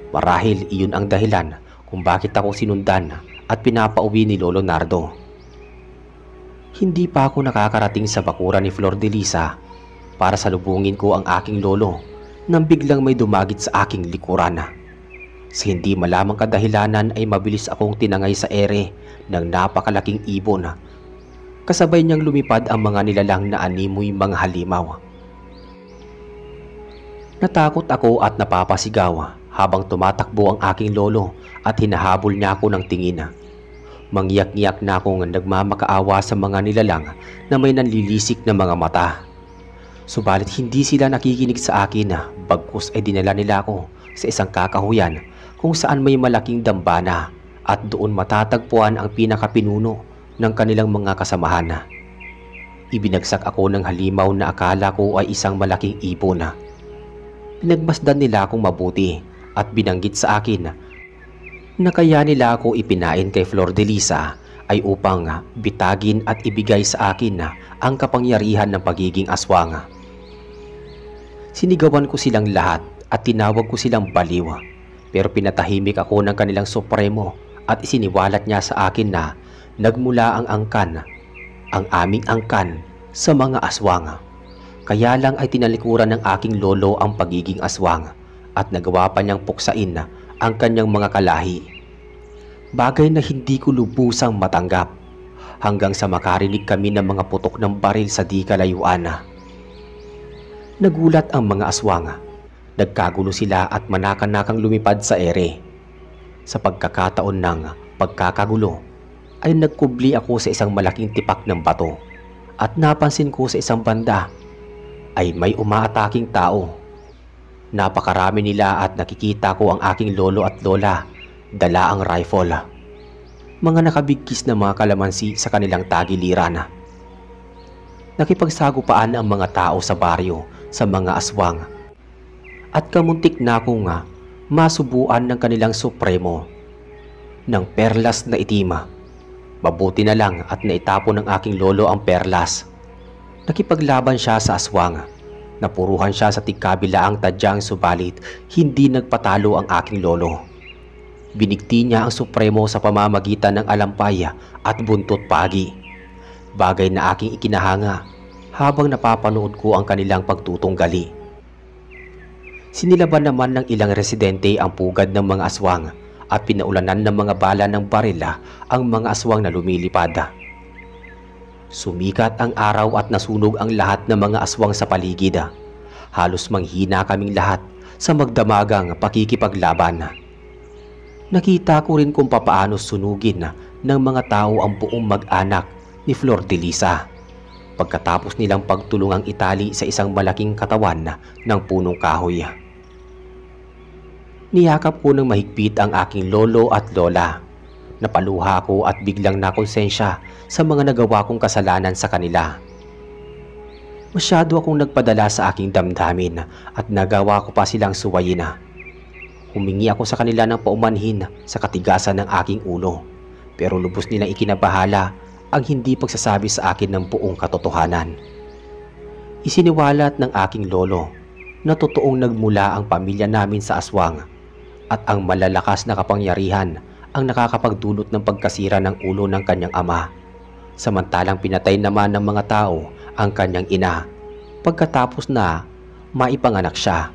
Marahil iyon ang dahilan kung bakit ako sinundan at pinapauwi ni Lolo Nardo. Hindi pa ako nakakarating sa bakuran ni Flor de Lisa para salubungin ko ang aking lolo nang biglang may dumagit sa aking likuran. Sa hindi malamang kadahilanan ay mabilis akong tinangay sa ere ng napakalaking ibon. Kasabay niyang lumipad ang mga nilalang na animoy mga halimaw. Natakot ako at napapasigaw habang tumatakbo ang aking lolo at hinahabol niya ako ng tingin. Mangyak-ngiyak na akong nagmamakaawa sa mga nilalang na may nanlilisik na mga mata. Subalit hindi sila nakikinig sa akin, bagkus ay dinala nila ako sa isang kakahuyan kung saan may malaking dambana at doon matatagpuan ang pinakapinuno ng kanilang mga kasamahan. Ibinagsak ako ng halimaw na akala ko ay isang malaking ibon. Pinagmasdan nila akong mabuti at binanggit sa akin na kaya nila ako ipinain kay Flordelisa ay upang bitagin at ibigay sa akin ang kapangyarihan ng pagiging aswang. Sinigawan ko silang lahat at tinawag ko silang baliw, pero pinatahimik ako ng kanilang supremo at isiniwalat niya sa akin na nagmula ang angkan, ang aming angkan sa mga aswang. Kaya lang ay tinalikuran ng aking lolo ang pagiging aswang at nagawa pa niyang puksain ang kanyang mga kalahi. Bagay na hindi ko lubusang matanggap hanggang sa makarinig kami ng mga putok ng baril sa di kalayuan. Nagulat ang mga aswang. Nagkagulo sila at manakan-nakang lumipad sa ere. Sa pagkakataon ng pagkakagulo ay nagkubli ako sa isang malaking tipak ng bato at napansin ko sa isang banda ay may umaataking tao. Napakarami nila at nakikita ko ang aking lolo at lola dala ang rifle. Mga nakabigkis na mga kalamansi sa kanilang tagiliran. Nakipagsagupaan ang mga tao sa baryo sa mga aswang at kamuntik na akong masubuan ng kanilang supremo ng perlas na itim. Mabuti na lang at naitapon ng aking lolo ang perlas. Nakipaglaban siya sa aswang. Napuruhan siya sa tigkabilaang tadyang subalit hindi nagpatalo ang aking lolo. Binigti niya ang supremo sa pamamagitan ng alampay at buntot pagi. Bagay na aking ikinahanga habang napapanood ko ang kanilang pagtutunggali. Sinilaban naman ng ilang residente ang pugad ng mga aswang at pinaulanan ng mga bala ng barila ang mga aswang na lumilipad. Sumikat ang araw at nasunog ang lahat ng mga aswang sa paligid. Halos manghina kaming lahat sa magdamagang pakikipaglaban. Nakita ko rin kung papaano sunugin ng mga tao ang buong mag-anak ni Flordelisa pagkatapos nilang pagtulungang itali sa isang malaking katawan ng punong kahoy. Niyakap ko ng mahigpit ang aking lolo at lola. Napaluha ako at biglang nakonsensya sa mga nagawa kong kasalanan sa kanila. Masyado akong nagpadala sa aking damdamin at nagawa ko pa silang suwayin. Humingi ako sa kanila ng paumanhin sa katigasan ng aking ulo, pero lubos nilang ikinabahala ang hindi pagsasabi sa akin ng buong katotohanan. Isiniwalat ng aking lolo na totoong nagmula ang pamilya namin sa aswang at ang malalakas na kapangyarihan ang nakakapagdulot ng pagkasira ng ulo ng kanyang ama, samantalang pinatay naman ng mga tao ang kanyang ina pagkatapos na maipanganak siya.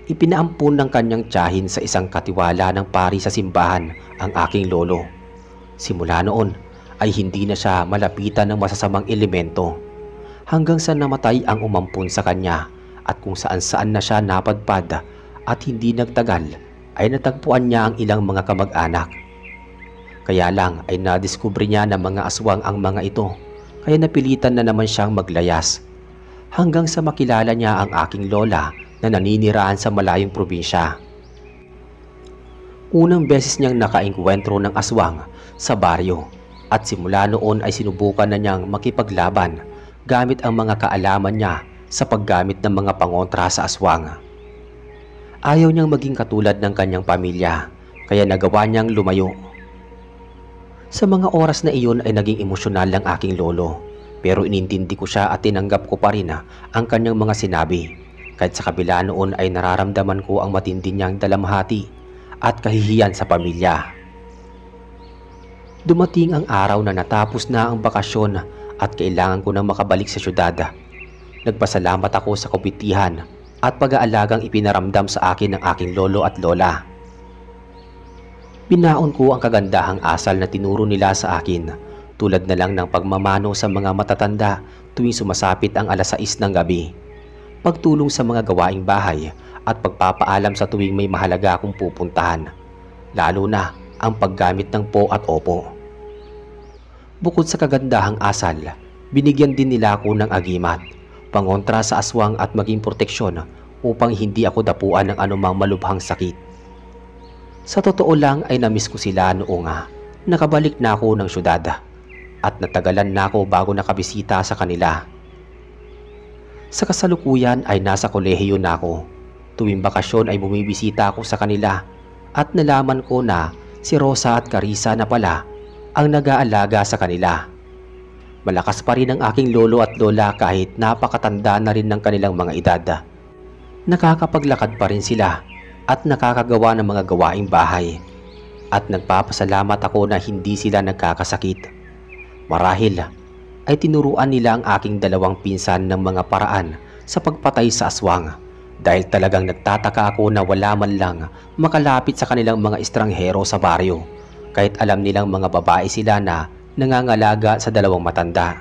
Ipinaampun ng kanyang tiyahin sa isang katiwala ng pari sa simbahan ang aking lolo. Simula noon ay hindi na siya malapitan ng masasamang elemento hanggang sa namatay ang umampun sa kanya at kung saan-saan na siya napadpad at hindi nagtagal ay natagpuan niya ang ilang mga kamag-anak. Kaya lang ay nadiskubre niya na mga aswang ang mga ito kaya napilitan na naman siyang maglayas hanggang sa makilala niya ang aking lola na naniniraan sa malayong probinsya. Unang beses niyang nakaengkwentro ng aswang sa baryo at simula noon ay sinubukan na niyang makipaglaban gamit ang mga kaalaman niya sa paggamit ng mga pangontra sa aswang. Ayaw niyang maging katulad ng kanyang pamilya kaya nagawa niyang lumayo. Sa mga oras na iyon ay naging emosyonal ang aking lolo, pero inintindi ko siya at tinanggap ko pa rin ang kanyang mga sinabi. Kahit sa kabila noon ay nararamdaman ko ang matindi niyang dalamhati at kahihiyan sa pamilya. Dumating ang araw na natapos na ang bakasyon at kailangan ko nang makabalik sa syudad. Nagpasalamat ako sa kabutihan at pag-aalagang ipinaramdam sa akin ng aking lolo at lola. Binaon ko ang kagandahang asal na tinuro nila sa akin, tulad na lang ng pagmamano sa mga matatanda tuwing sumasapit ang 6:00 ng gabi, pagtulong sa mga gawaing bahay at pagpapaalam sa tuwing may mahalaga akong pupuntahan, lalo na ang paggamit ng po at opo. Bukod sa kagandahang asal, binigyan din nila ako ng agimat, pangontra sa aswang at maging proteksyon upang hindi ako dapuan ng anumang malubhang sakit. Sa totoo lang ay namiss ko sila noong nakabalik na ako ng syudad at natagalan na ako bago nakabisita sa kanila. Sa kasalukuyan ay nasa kolehiyo na ako. Tuwing bakasyon ay bumibisita ako sa kanila at nalaman ko na si Rosa at Carissa na pala ang nag-aalaga sa kanila. Malakas pa rin ang aking lolo at lola kahit napakatanda na rin ng kanilang mga edad. Nakakapaglakad pa rin sila at nakakagawa ng mga gawaing bahay. At nagpapasalamat ako na hindi sila nagkakasakit. Marahil ay tinuruan nila ang aking dalawang pinsan ng mga paraan sa pagpatay sa aswang dahil talagang nagtataka ako na wala man lang makalapit sa kanilang mga estranghero sa baryo kahit alam nilang mga babae sila na nangangalaga sa dalawang matanda.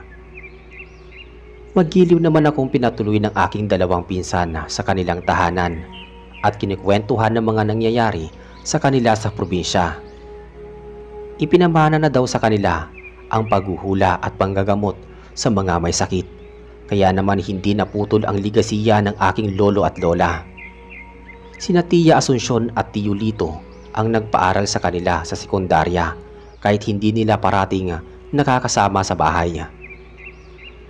Maggiliw naman akong pinatuloy ng aking dalawang pinsan sa kanilang tahanan at kinikwentuhan ng mga nangyayari sa kanila sa probinsya. Ipinamana na daw sa kanila ang paghuhula at panggagamot sa mga may sakit, kaya naman hindi naputol ang ligasiya ng aking lolo at lola. Sina Tia Asuncion at Tio Lito ang nagpaaral sa kanila sa sekundarya kahit hindi nila parating nakakasama sa bahay.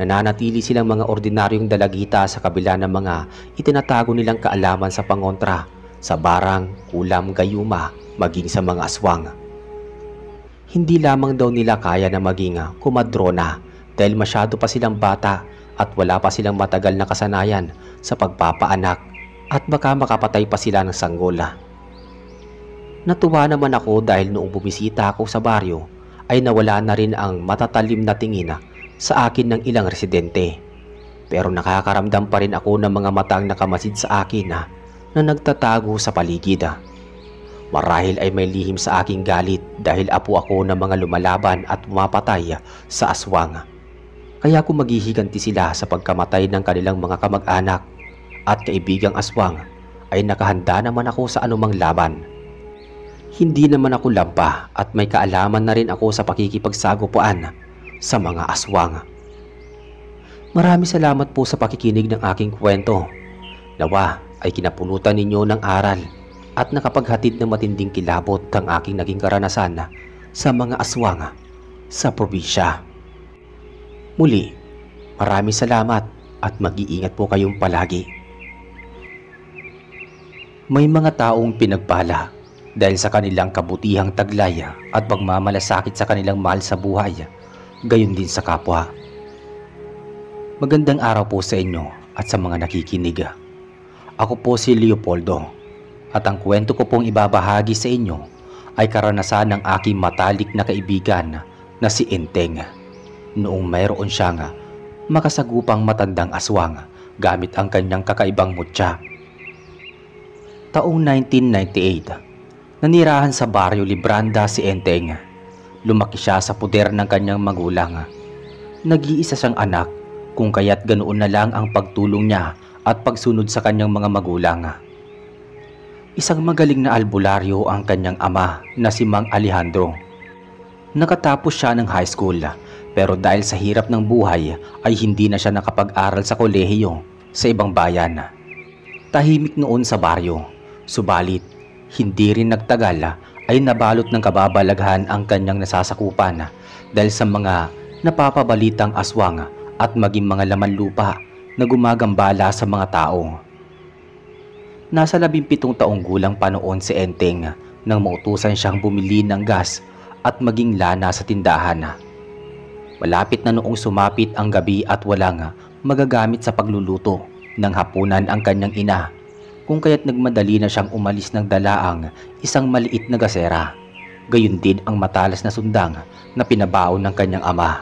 Nananatili silang mga ordinaryong dalagita sa kabila ng mga itinatago nilang kaalaman sa pangontra sa barang, kulam, gayuma, maging sa mga aswang. Hindi lamang daw nila kaya na maging kumadrona dahil masyado pa silang bata at wala pa silang matagal na kasanayan sa pagpapaanak at baka makapatay pa sila ng sanggola. Natuwa naman ako dahil noong bumisita ako sa baryo ay nawala na rin ang matatalim na tingin sa akin ng ilang residente. Pero nakakaramdam pa rin ako ng mga matang nakamasid sa akin na nagtatago sa paligid. Marahil ay may lihim sa aking galit dahil apo ako ng mga lumalaban at pumapatay sa aswang. Kaya kung maghihiganti sila sa pagkamatay ng kanilang mga kamag-anak at kaibigang aswang ay nakahanda naman ako sa anumang laban. Hindi naman ako lampa at may kaalaman na rin ako sa pakikipagsagupuan sa mga aswang. Maraming salamat po sa pakikinig ng aking kwento. Nawa ay kinapulutan ninyo ng aral at nakapaghatid ng matinding kilabot ang aking naging karanasan sa mga aswang sa probinsya. Muli, maraming salamat at mag-iingat po kayong palagi. May mga taong pinagpala dahil sa kanilang kabutihang taglay at pagmamalasakit sa kanilang mahal sa buhay, gayon din sa kapwa. Magandang araw po sa inyo at sa mga nakikinig. Ako po si Leopoldo at ang kwento ko pong ibabahagi sa inyo ay karanasan ng aking matalik na kaibigan na si Enteng noong mayroon siyang makasagupang matandang aswang gamit ang kanyang kakaibang mutya. Taong 1998, nanirahan sa baryo Libranda si Enteng. Lumaki siya sa puder ng kanyang magulang. Nag-iisa siyang anak kung kaya't ganoon na lang ang pagtulong niya at pagsunod sa kanyang mga magulang. Isang magaling na albularyo ang kanyang ama na si Mang Alejandro. Nakatapos siya ng high school pero dahil sa hirap ng buhay ay hindi na siya nakapag-aral sa kolehiyo sa ibang bayan. Tahimik noon sa baryo, subalit hindi rin nagtagal ay nabalot ng kababalaghan ang kanyang nasasakupan dahil sa mga napapabalitang aswang at maging mga laman lupa na gumagambala sa mga tao. Nasa 17 taong gulang pa noon si Enteng nang mautusan siyang bumili ng gas at maging lana sa tindahan. Malapit na noong sumapit ang gabi at walang magagamit sa pagluluto ng hapunan ang kanyang ina, kung kaya't nagmadali na siyang umalis ng dalaang isang maliit na gasera. Gayon din ang matalas na sundang na pinabaon ng kanyang ama.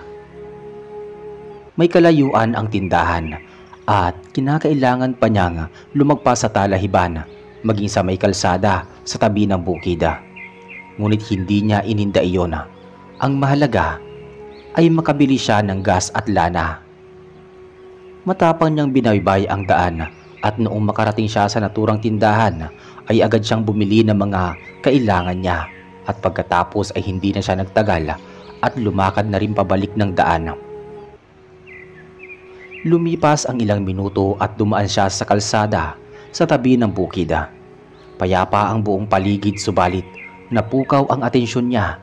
May kalayuan ang tindahan at kinakailangan pa niyang lumagpas sa talahiban maging sa may kalsada sa tabi ng bukid. Ngunit hindi niya ininda iyon. Ang mahalaga ay makabili siya ng gas at lana. Matapang niyang binaybay ang daan at noong makarating siya sa naturang tindahan ay agad siyang bumili ng mga kailangan niya. at pagkatapos ay hindi na siya nagtagal at lumakad na rin pabalik ng daan. Lumipas ang ilang minuto at dumaan siya sa kalsada sa tabi ng bukid. Payapa ang buong paligid subalit napukaw ang atensyon niya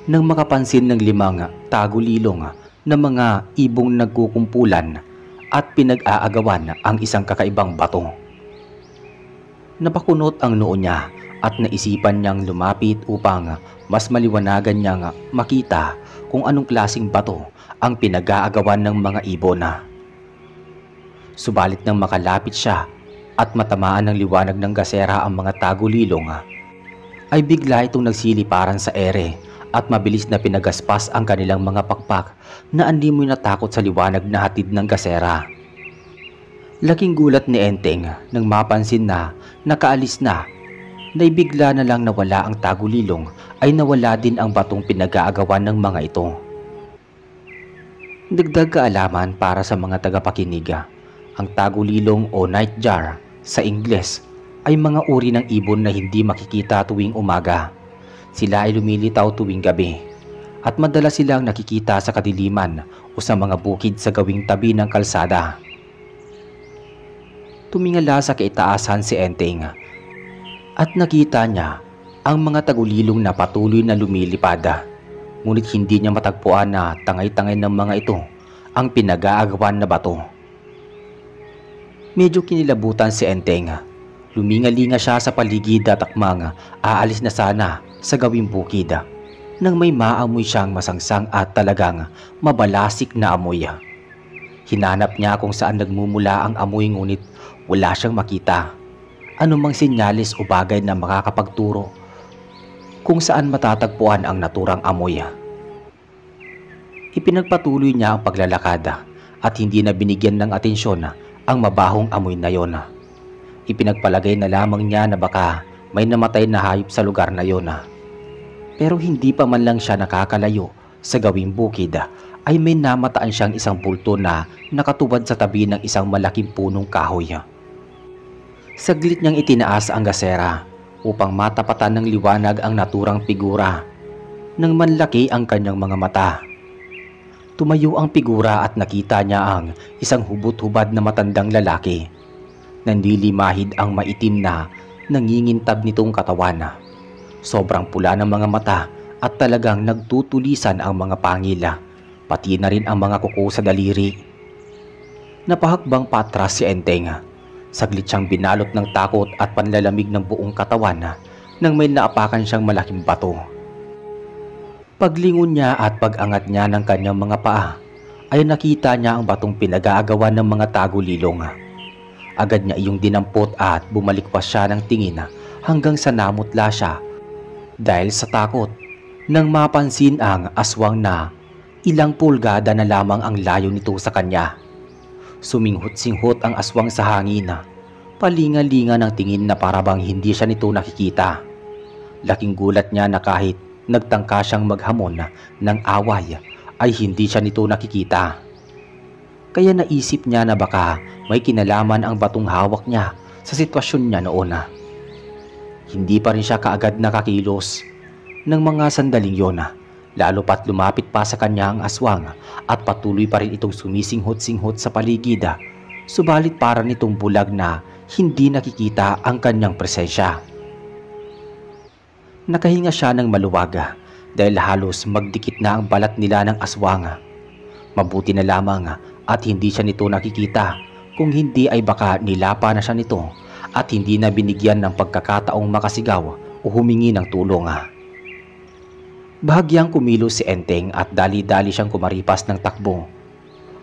nang makapansin ng 5 tagulilong na mga ibong nagkukumpulan at pinag-aagawan ang isang kakaibang bato. Napakunot ang noo niya at naisipan niyang lumapit upang mas maliwanagan niyang makita kung anong klaseng bato ang pinag-aagawan ng mga ibon. Subalit nang makalapit siya at matamaan ng liwanag ng gasera ang mga tagulilong, ay bigla itong nagsiliparan sa ere at mabilis na pinagaspas ang kanilang mga pakpak na animoy natakot sa liwanag na hatid ng gasera. Laking gulat ni Enteng nang mapansin na nakaalis na, bigla na lang nawala ang tagulilong ay nawala din ang batong pinag-aagawan ng mga ito. Dagdag kaalaman para sa mga tagapakinig, ang tagulilong o nightjar sa Ingles ay mga uri ng ibon na hindi makikita tuwing umaga. Sila ay lumilitaw tuwing gabi at madalas silang nakikita sa kadiliman o sa mga bukid sa gawing tabi ng kalsada. Tumingala sa kaitaasan si Enteng at nakita niya ang mga tagulilong na patuloy na lumilipad. Ngunit hindi niya matagpuan na tangay-tangay ng mga ito ang pinag-aagawan na bato. Medyo kinilabutan si Enteng. Lumingalinga siya sa paligid at akmang aalis na sana sa gawing bukid nang may maamoy siyang masangsang at talagang mabalasik na amoy. Hinanap niya kung saan nagmumula ang amoy ngunit wala siyang makita anumang senyales o bagay na makakapagturo kung saan matatagpuan ang naturang amoy. Ipinagpatuloy niya ang paglalakad at hindi na binigyan ng atensyon ang mabahong amoy na yon. Ipinagpalagay na lamang niya na baka may namatay na hayop sa lugar na yon. Pero hindi pa man lang siya nakakalayo sa gawing bukid ay may namataan siyang isang bulto na nakatubad sa tabi ng isang malaking punong kahoy. Saglit niyang itinaas ang gasera upang matapatan ng liwanag ang naturang figura. Nang manlaki ang kanyang mga mata, tumayo ang figura at nakita niya ang isang hubot-hubad na matandang lalaki. Nanlilimahid ang maitim na nangingintab nitong katawan. Sobrang pula ng mga mata at talagang nagtutulisan ang mga pangila, pati na rin ang mga kuko sa daliri. Napahakbang patras si Enteng. Saglit siyang binalot ng takot at panlalamig ng buong katawan nang may naapakan siyang malaking bato. Paglingon niya at pag-angat niya ng kanyang mga paa ay nakita niya ang batong pinag-aagawan ng mga tagulilong. Agad niya iyong dinampot at bumalik pa siya ng tingin hanggang sa namutla siya dahil sa takot nang mapansin ang aswang na ilang pulgada na lamang ang layo nito sa kanya. Suminghot-singhot ang aswang sa hangin, palinga-linga ng tingin na parabang hindi siya nito nakikita. Laking gulat niya na kahit nagtangka siyang maghamon ng away ay hindi siya nito nakikita. Kaya naisip niya na baka may kinalaman ang batong hawak niya sa sitwasyon niya noon. Hindi pa rin siya kaagad nakakilos ng mga sandaling yon, lalo pat lumapit pa sa kanya ang aswang at patuloy pa rin itong sumisinghot-singhot sa paligid, subalit para nitong bulag na hindi nakikita ang kanyang presensya. Nakahinga siya ng maluwag dahil halos magdikit na ang balat nila ng aswang. Mabuti na lamang at hindi siya nito nakikita, kung hindi ay baka nilapa na siya nito at hindi na binigyan ng pagkakataong makasigaw o humingi ng tulong. Bahagyang kumilos si Enteng at dali-dali siyang kumaripas ng takbo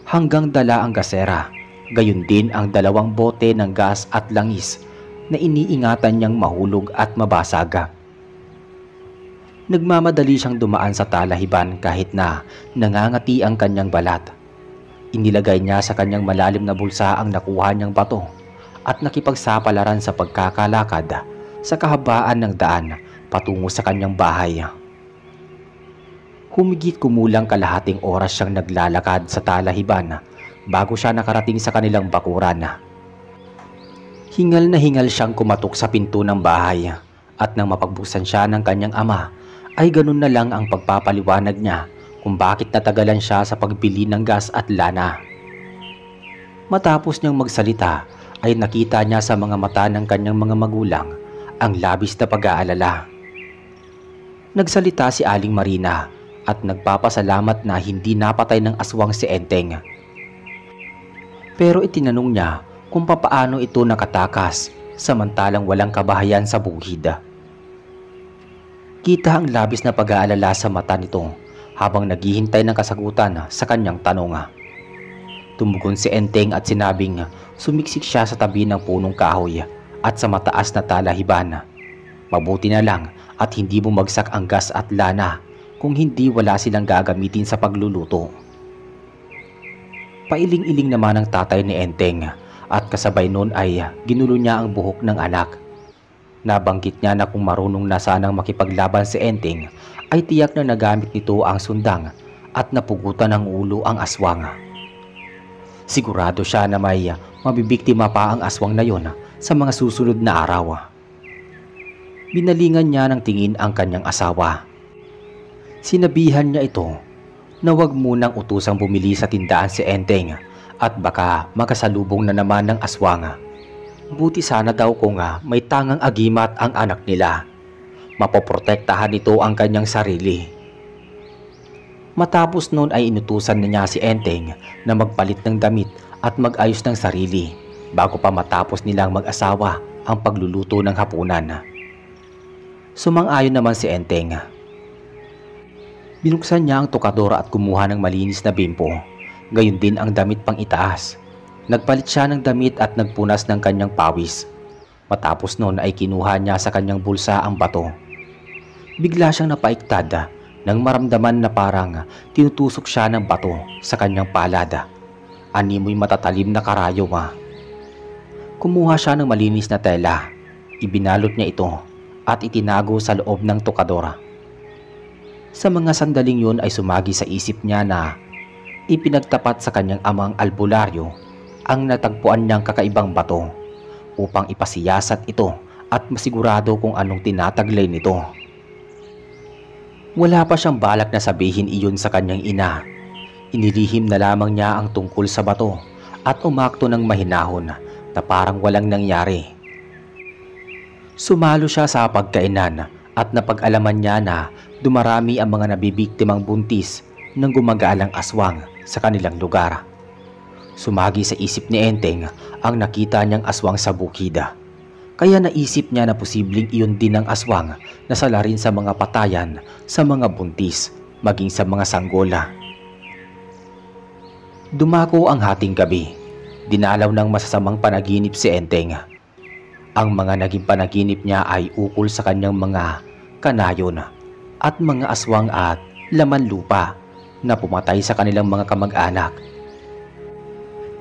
hanggang dala ang gasera, gayon din ang 2 bote ng gas at langis na iniingatan niyang mahulog at mabasag. Nagmamadali siyang dumaan sa talahiban kahit na nangangati ang kanyang balat. Inilagay niya sa kanyang malalim na bulsa ang nakuha niyang bato at nakipagsapalaran sa pagkakalakad sa kahabaan ng daan patungo sa kanyang bahay. Humigit kumulang kalahating oras siyang naglalakad sa talahiban bago siya nakarating sa kanilang bakuran. Hingal na hingal siyang kumatok sa pinto ng bahay At nang mapagbuksan siya ng kanyang ama, ay ganun na lang ang pagpapaliwanag niya kung bakit natagalan siya sa pagbili ng gas at lana. Matapos niyang magsalita ay nakita niya sa mga mata ng kanyang mga magulang ang labis na pag-aalala. Nagsalita si Aling Marina at nagpapasalamat na hindi napatay ng aswang si Enteng. Pero itinanong niya kung papaano ito nakatakas samantalang walang kabahayan sa bukid. Kita ang labis na pag-aalala sa mata nito habang naghihintay ng kasagutan sa kanyang tanong. Tumugon si Enteng at sinabing sumiksik siya sa tabi ng punong kahoy at sa mataas na talahiban. Mabuti na lang at hindi bumagsak ang gas at lana kung hindi wala silang gagamitin sa pagluluto. Pailing-iling naman ang tatay ni Enteng at kasabay noon ay ginulo niya ang buhok ng anak. Nabanggit niya na kung marunong na sanang makipaglaban si Enteng ay tiyak na nagamit nito ang sundang at napugutan ng ulo ang aswang. Sigurado siya na may mabibiktima pa ang aswang na yon sa mga susunod na araw. Binalingan niya ng tingin ang kanyang asawa. Sinabihan niya ito na huwag munang utusang bumili sa tindahan si Enteng at baka makasalubong na naman ng aswang. Buti sana daw kung may tangang agimat ang anak nila. Mapoprotektahan nito ang kanyang sarili. Matapos noon ay inutusan na niya si Enteng na magpalit ng damit at mag-ayos ng sarili bago pa matapos nilang mag-asawa ang pagluluto ng hapunan. Sumang-ayon naman si Enteng. Binuksan niya ang tokadora at kumuha ng malinis na bimpo, gayon din ang damit pang itaas. Nagpalit siya ng damit at nagpunas ng kanyang pawis. Matapos noon ay kinuha niya sa kanyang bulsa ang bato. Bigla siyang napaiktad nang maramdaman na parang tinutusok siya ng bato sa kanyang palad. Animoy matatalim na karayom. Kumuha siya ng malinis na tela. Ibinalot niya ito at itinago sa loob ng tokadora. Sa mga sandaling yun ay sumagi sa isip niya na ipinagtapat sa kanyang amang albularyo ang natagpuan niyang kakaibang bato upang ipasiyasat ito at masigurado kung anong tinataglay nito. Wala pa siyang balak na sabihin iyon sa kanyang ina. Inilihim na lamang niya ang tungkol sa bato at umakto ng mahinahon na parang walang nangyari. Sumalo siya sa pagkainan at napag-alaman niya na dumarami ang mga nabibiktimang buntis ng gumagalang aswang sa kanilang lugar. Sumagi sa isip ni Enteng ang nakita niyang aswang sa bukid. Kaya naisip niya na posibleng iyon din ang aswang na sala rin sa mga patayan sa mga buntis maging sa mga sanggola. Dumako ang hating gabi. Dinalaw ng masasamang panaginip si Enteng. Ang mga naging panaginip niya ay ukol sa kanyang mga kanayon at mga aswang at laman lupa na pumatay sa kanilang mga kamag-anak.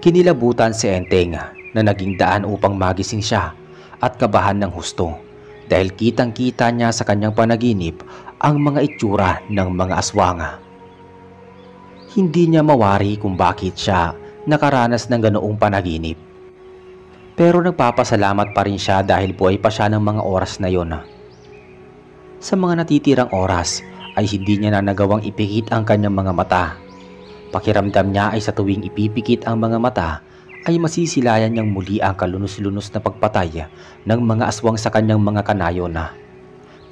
Kinilabutan si Enteng na naging daan upang magising siya at kabahan ng husto dahil kitang-kita niya sa kanyang panaginip ang mga itsura ng mga aswang. Hindi niya mawari kung bakit siya nakaranas ng ganoong panaginip. Pero nagpapasalamat pa rin siya dahil buhay pa siya ng mga oras na yon. Sa mga natitirang oras ay hindi niya na nagawang ipikit ang kanyang mga mata. Pakiramdam niya ay sa tuwing ipipikit ang mga mata ay masisilayan niyang muli ang kalunos-lunos na pagpatay ng mga aswang sa kanyang mga kanayon.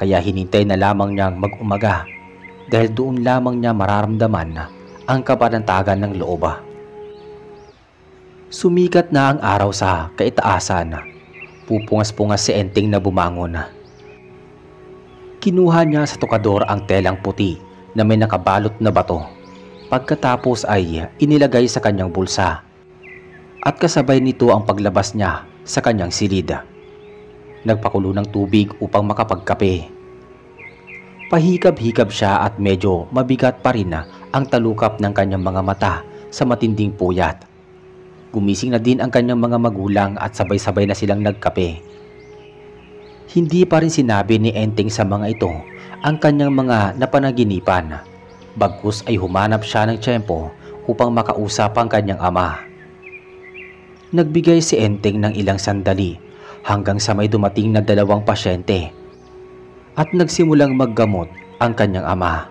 Kaya hinintay na lamang niyang mag-umaga dahil doon lamang niya mararamdaman ang kapanatagan ng loob. Sumikat na ang araw sa kaitaasan. Pupungas-pungas si Enteng na bumangon. Kinuha niya sa tokador ang telang puti na may nakabalot na bato. Pagkatapos ay inilagay sa kanyang bulsa. At kasabay nito ang paglabas niya sa kanyang silid. Nagpakulo ng tubig upang makapagkape. Pahikab-hikab siya at medyo mabigat pa rin ang talukap ng kanyang mga mata sa matinding puyat. Gumising na din ang kanyang mga magulang at sabay-sabay na silang nagkape. Hindi pa rin sinabi ni Enteng sa mga ito ang kanyang mga napanaginipan. Bagkus ay humanap siya ng tiyempo upang makausap ang kanyang ama. Nagbigay si Enteng ng ilang sandali hanggang sa may dumating na dalawang pasyente. at nagsimulang maggamot ang kanyang ama.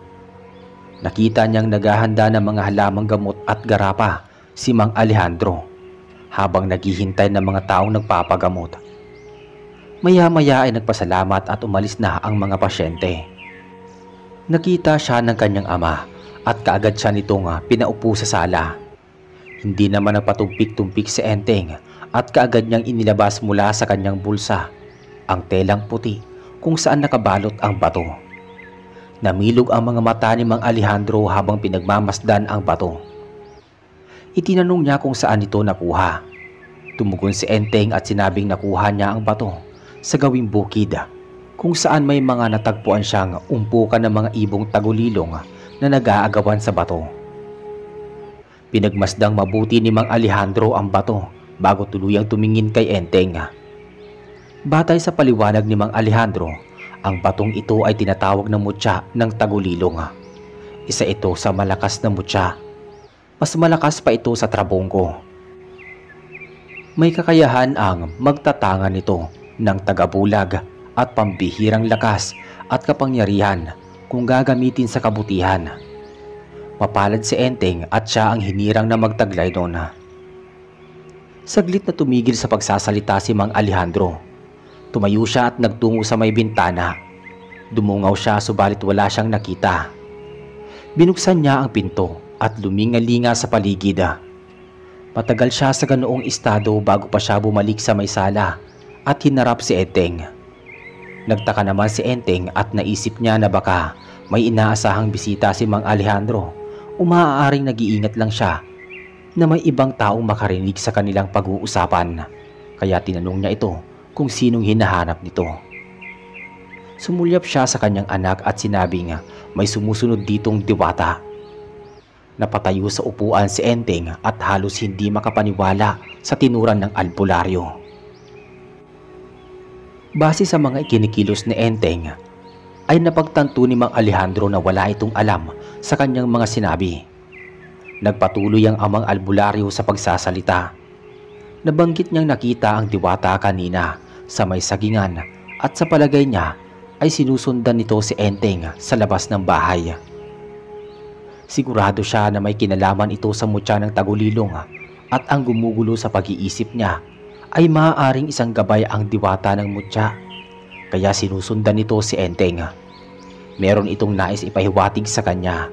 Nakita niyang naghahanda ng mga halamang gamot at garapa si Mang Alejandro habang naghihintay ng mga taong nagpapagamot. Maya-maya ay nagpasalamat at umalis na ang mga pasyente. Nakita siya ng kanyang ama at kaagad siya nitong pinaupo sa sala. Hindi naman nagpatumpik-tumpik si Enteng at kaagad niyang inilabas mula sa kanyang bulsa ang telang puti kung saan nakabalot ang bato. Namilog ang mga mata ni Mang Alejandro habang pinagmamasdan ang bato. Itinanong niya kung saan ito nakuha. Tumugon si Enteng at sinabing nakuha niya ang bato sa gawing bukid kung saan may mga natagpuan siyang umpukan ng mga ibong tagulilong na nag-aagawan sa bato. Pinagmasdang mabuti ni Mang Alejandro ang bato bago tuluyang tumingin kay Enteng. Batay sa paliwanag ni Mang Alejandro, ang batong ito ay tinatawag na mutya ng tagulilong. Isa ito sa malakas na mutya. Mas malakas pa ito sa trabongko. May kakayahan ang magtatangan nito ng tagabulag at pambihirang lakas at kapangyarihan kung gagamitin sa kabutihan. Mapalad si Enteng at siya ang hinirang na magtaglay noon. Saglit na tumigil sa pagsasalita si Mang Alejandro. Tumayo siya at nagtungo sa may bintana. Dumungaw siya subalit wala siyang nakita. Binuksan niya ang pinto at lumingalinga sa paligid. Matagal siya sa ganoong estado bago pa siya bumalik sa may sala at hinarap si Enteng. Nagtaka naman si Enteng at naisip niya na baka may inaasahang bisita si Mang Alejandro o maaaring nag-iingat lang siya na may ibang taong makarinig sa kanilang pag-uusapan. Kaya tinanong niya ito kung sinong hinahanap nito. Sumulyap siya sa kanyang anak at sinabing may sumusunod ditong diwata. Napatayo sa upuan si Enteng at halos hindi makapaniwala sa tinuran ng albularyo. Base sa mga ikinikilos ni Enteng, ay napagtanto ni Mang Alejandro na wala itong alam sa kanyang mga sinabi. Nagpatuloy ang amang albularyo sa pagsasalita. Nabanggit niyang nakita ang diwata kanina sa may sagingan at sa palagay niya ay sinusundan nito si Enteng sa labas ng bahay. Sigurado siya na may kinalaman ito sa mutya ng tagulilong at ang gumugulo sa pag-iisip niya ay maaaring isang gabay ang diwata ng mutya. Kaya sinusundan nito si Enteng. Meron itong nais ipahiwatig sa kanya.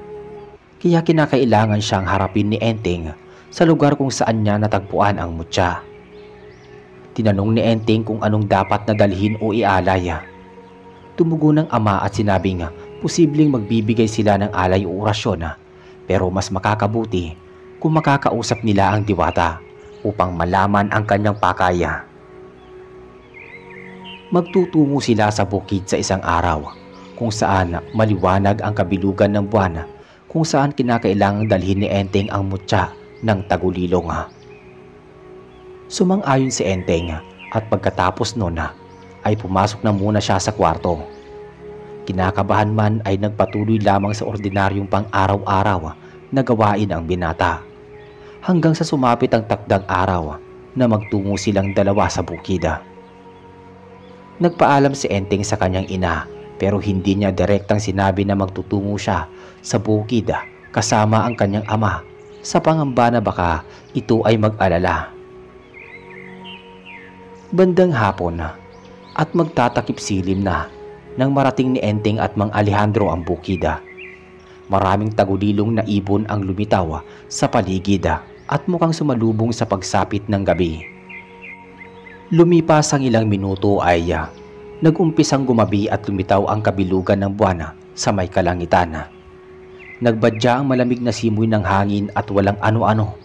Kaya kinakailangan siyang harapin ni Enteng sa lugar kung saan niya natagpuan ang mutya. Tinanong ni Enteng kung anong dapat na dalhin o ialay. Tumugon ng ama at sinabing posibleng magbibigay sila ng alay o orasyon pero mas makakabuti kung makakausap nila ang diwata upang malaman ang kanyang pakaya. Magtutungo sila sa bukid sa isang araw kung saan maliwanag ang kabilugan ng buwan kung saan kinakailangang dalhin ni Enteng ang mutya ng tagulilong. Sumang-ayon si Enteng at pagkatapos noon ay pumasok na muna siya sa kwarto. Kinakabahan man ay nagpatuloy lamang sa ordinaryong pang-araw-araw na gawain ang binata hanggang sa sumapit ang takdang araw na magtungo silang dalawa sa bukid. Nagpaalam si Enteng sa kanyang ina pero hindi niya direktang sinabi na magtutungo siya sa bukid kasama ang kanyang ama sa pangamba na baka ito ay mag-alala. Bandang hapon at magtatakip silim na nang marating ni Enteng at Mang Alejandro ang bukid. Maraming tagulilong na ibon ang lumitaw sa paligid at mukhang sumalubong sa pagsapit ng gabi. Lumipas ang ilang minuto ay nag-umpisang gumabi at lumitaw ang kabilugan ng buwan sa may kalangitan. Nagbadya ang malamig na simoy ng hangin at walang ano-ano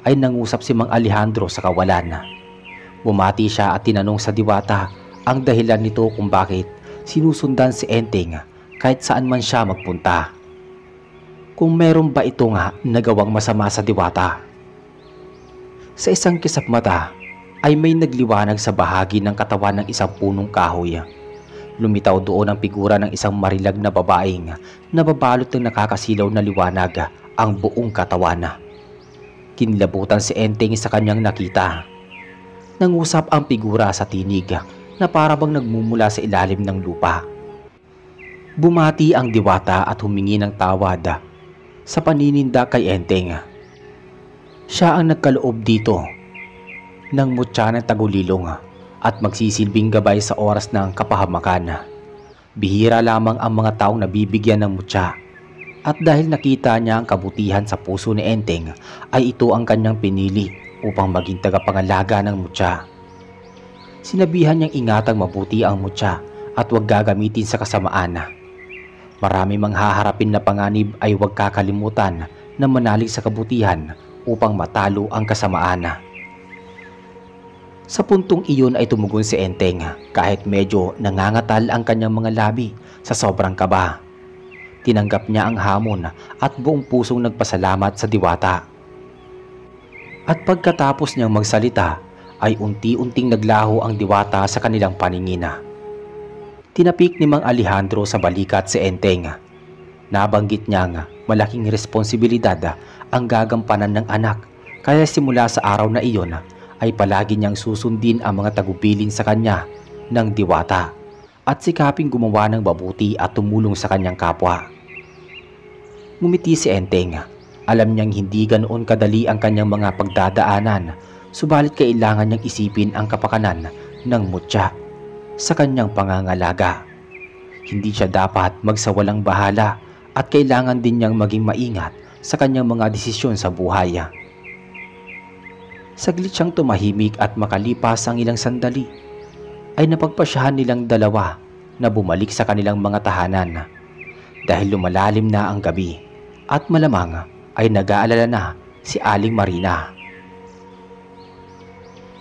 ay nangusap si Mang Alejandro sa kawalan. Bumati siya at tinanong sa diwata ang dahilan nito kung bakit sinusundan si Enteng kahit saan man siya magpunta. Kung meron ba ito nga nagawang masama sa diwata. Sa isang kisap mata ay may nagliwanag sa bahagi ng katawan ng isang punong kahoy. Lumitaw doon ang figura ng isang marilag na babaeng nababalot ng nakakasilaw na liwanag ang buong katawan. Kinlabutan si Enteng sa kanyang nakita. Nangusap ang figura sa tinig na para bang nagmumula sa ilalim ng lupa. Bumati ang diwata at humingi ng tawad sa panininda kay Enteng. Siya ang nagkaloob dito ng mutya ng tagulilong at magsisilbing gabay sa oras ng kapahamakan. Bihira lamang ang mga taong nabibigyan ng mutya, at dahil nakita niya ang kabutihan sa puso ni Enteng ay ito ang kanyang pinili upang maging tagapangalaga ng mutya. Sinabihan niyang ingatang mabuti ang mutya at huwag gagamitin sa kasamaan. Marami mang haharapin na panganib ay huwag kakalimutan na manalig sa kabutihan upang matalo ang kasamaan. Sa puntong iyon ay tumugon si Enteng kahit medyo nangangatal ang kanyang mga labi sa sobrang kaba. Tinanggap niya ang hamon at buong pusong nagpasalamat sa diwata. At pagkatapos niyang magsalita ay unti-unting naglaho ang diwata sa kanilang paningin. Tinapik ni Mang Alejandro sa balikat si Enteng. Nabanggit niyang malaking responsibilidad ang gagampanan ng anak, kaya simula sa araw na iyon ay palagi niyang susundin ang mga tagubilin sa kanya ng diwata at sikaping gumawa ng mabuti at tumulong sa kanyang kapwa. Ngumiti si Enteng. Alam niyang hindi ganoon kadali ang kanyang mga pagdadaanan, subalit kailangan niyang isipin ang kapakanan ng mutya sa kanyang pangangalaga. Hindi siya dapat magsawalang bahala at kailangan din niyang maging maingat sa kanyang mga desisyon sa buhay. Saglit siyang tumahimik at makalipas ang ilang sandali ay napagpasyahan nilang dalawa na bumalik sa kanilang mga tahanan dahil lumalalim na ang gabi at malamang ay nag-aalala na si Aling Marina.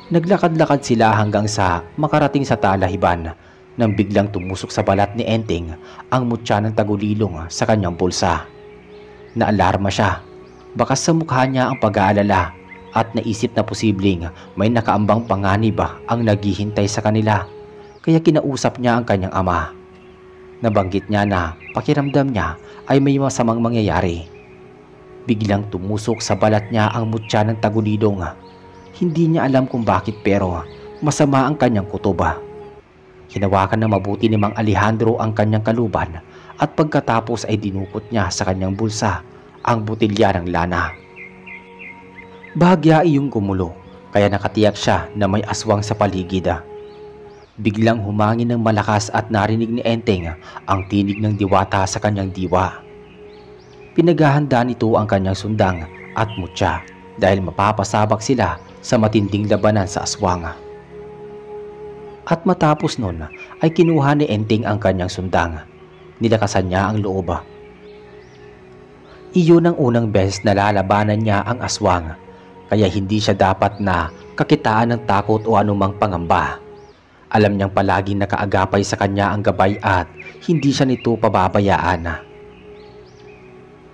Naglakad-lakad sila hanggang sa makarating sa talahiban nang biglang tumusok sa balat ni Enteng ang mutya ng tagulilong sa kanyang bulsa. Naalarma siya. Bakas sa mukha niya ang pag-aalala at naisip na posibleng may nakaambang panganib ang naghihintay sa kanila, kaya kinausap niya ang kanyang ama. Nabanggit niya na pakiramdam niya ay may masamang mangyayari. Biglang tumusok sa balat niya ang mutya ng tagulilong. Hindi niya alam kung bakit pero masama ang kanyang kutob. Hinawakan na mabuti ni Mang Alejandro ang kanyang kaluban at pagkatapos ay dinukot niya sa kanyang bulsa ang botelya ng lana. Bahagya iyong gumulo kaya nakatiyak siya na may aswang sa paligid. Biglang humangin ng malakas at narinig ni Enteng ang tinig ng diwata sa kanyang diwa. Pinaghahanda nito ang kanyang sundang at mutya dahil mapapasabak sila sa matinding labanan sa aswang. At matapos nun ay kinuha ni Enteng ang kanyang sundang. Nilakasan niya ang loob. Iyon ang unang beses na lalabanan niya ang aswang, kaya hindi siya dapat na kakitaan ng takot o anumang pangamba. Alam niyang palaging nakaagapay sa kanya ang gabay at hindi siya nito pababayaan.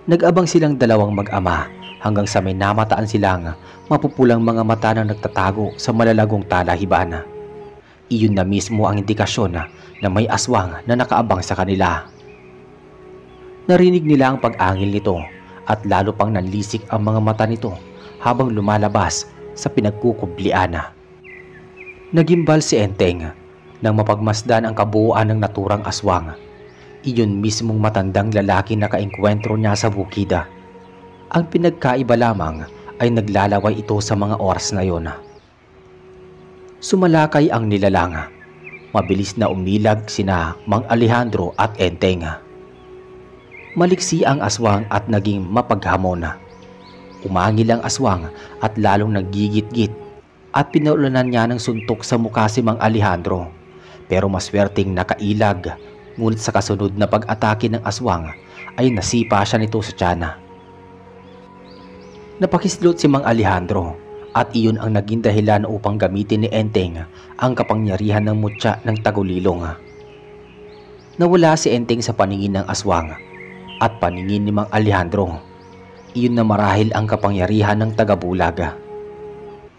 Nag-abang silang dalawang mag-ama hanggang sa may namataan silang mapupulang mga mata na nagtatago sa malalagong talahiban. Iyon na mismo ang indikasyon na may aswang na nakaabang sa kanila. Narinig nila ang pag-angil nito at lalo pang nanlisik ang mga mata nito habang lumalabas sa pinagkukublian. Nagimbal si Enteng nang mapagmasdan ang kabuuan ng naturang aswang. Iyon mismong matandang lalaki na kaengkwentro niya sa bukida. Ang pinagkaiba lamang ay naglalaway ito sa mga oras na yon. Sumalakay ang nilalang. Mabilis na umilag sina Mang Alejandro at Enteng. Maliksi ang aswang at naging mapaghamon. Umangil ang aswang at lalong naggigit-git at pinaulanan niya ng suntok sa mukha si Mang Alejandro. Pero maswerteng nakailag, ngunit sa kasunod na pag-atake ng aswang ay nasipa siya nito sa tiyan. Napakislot si Mang Alejandro at iyon ang naging dahilan upang gamitin ni Enteng ang kapangyarihan ng mutya ng tagulilong. Nawala si Enteng sa paningin ng aswang at paningin ni Mang Alejandro. Iyon na marahil ang kapangyarihan ng tagabulag.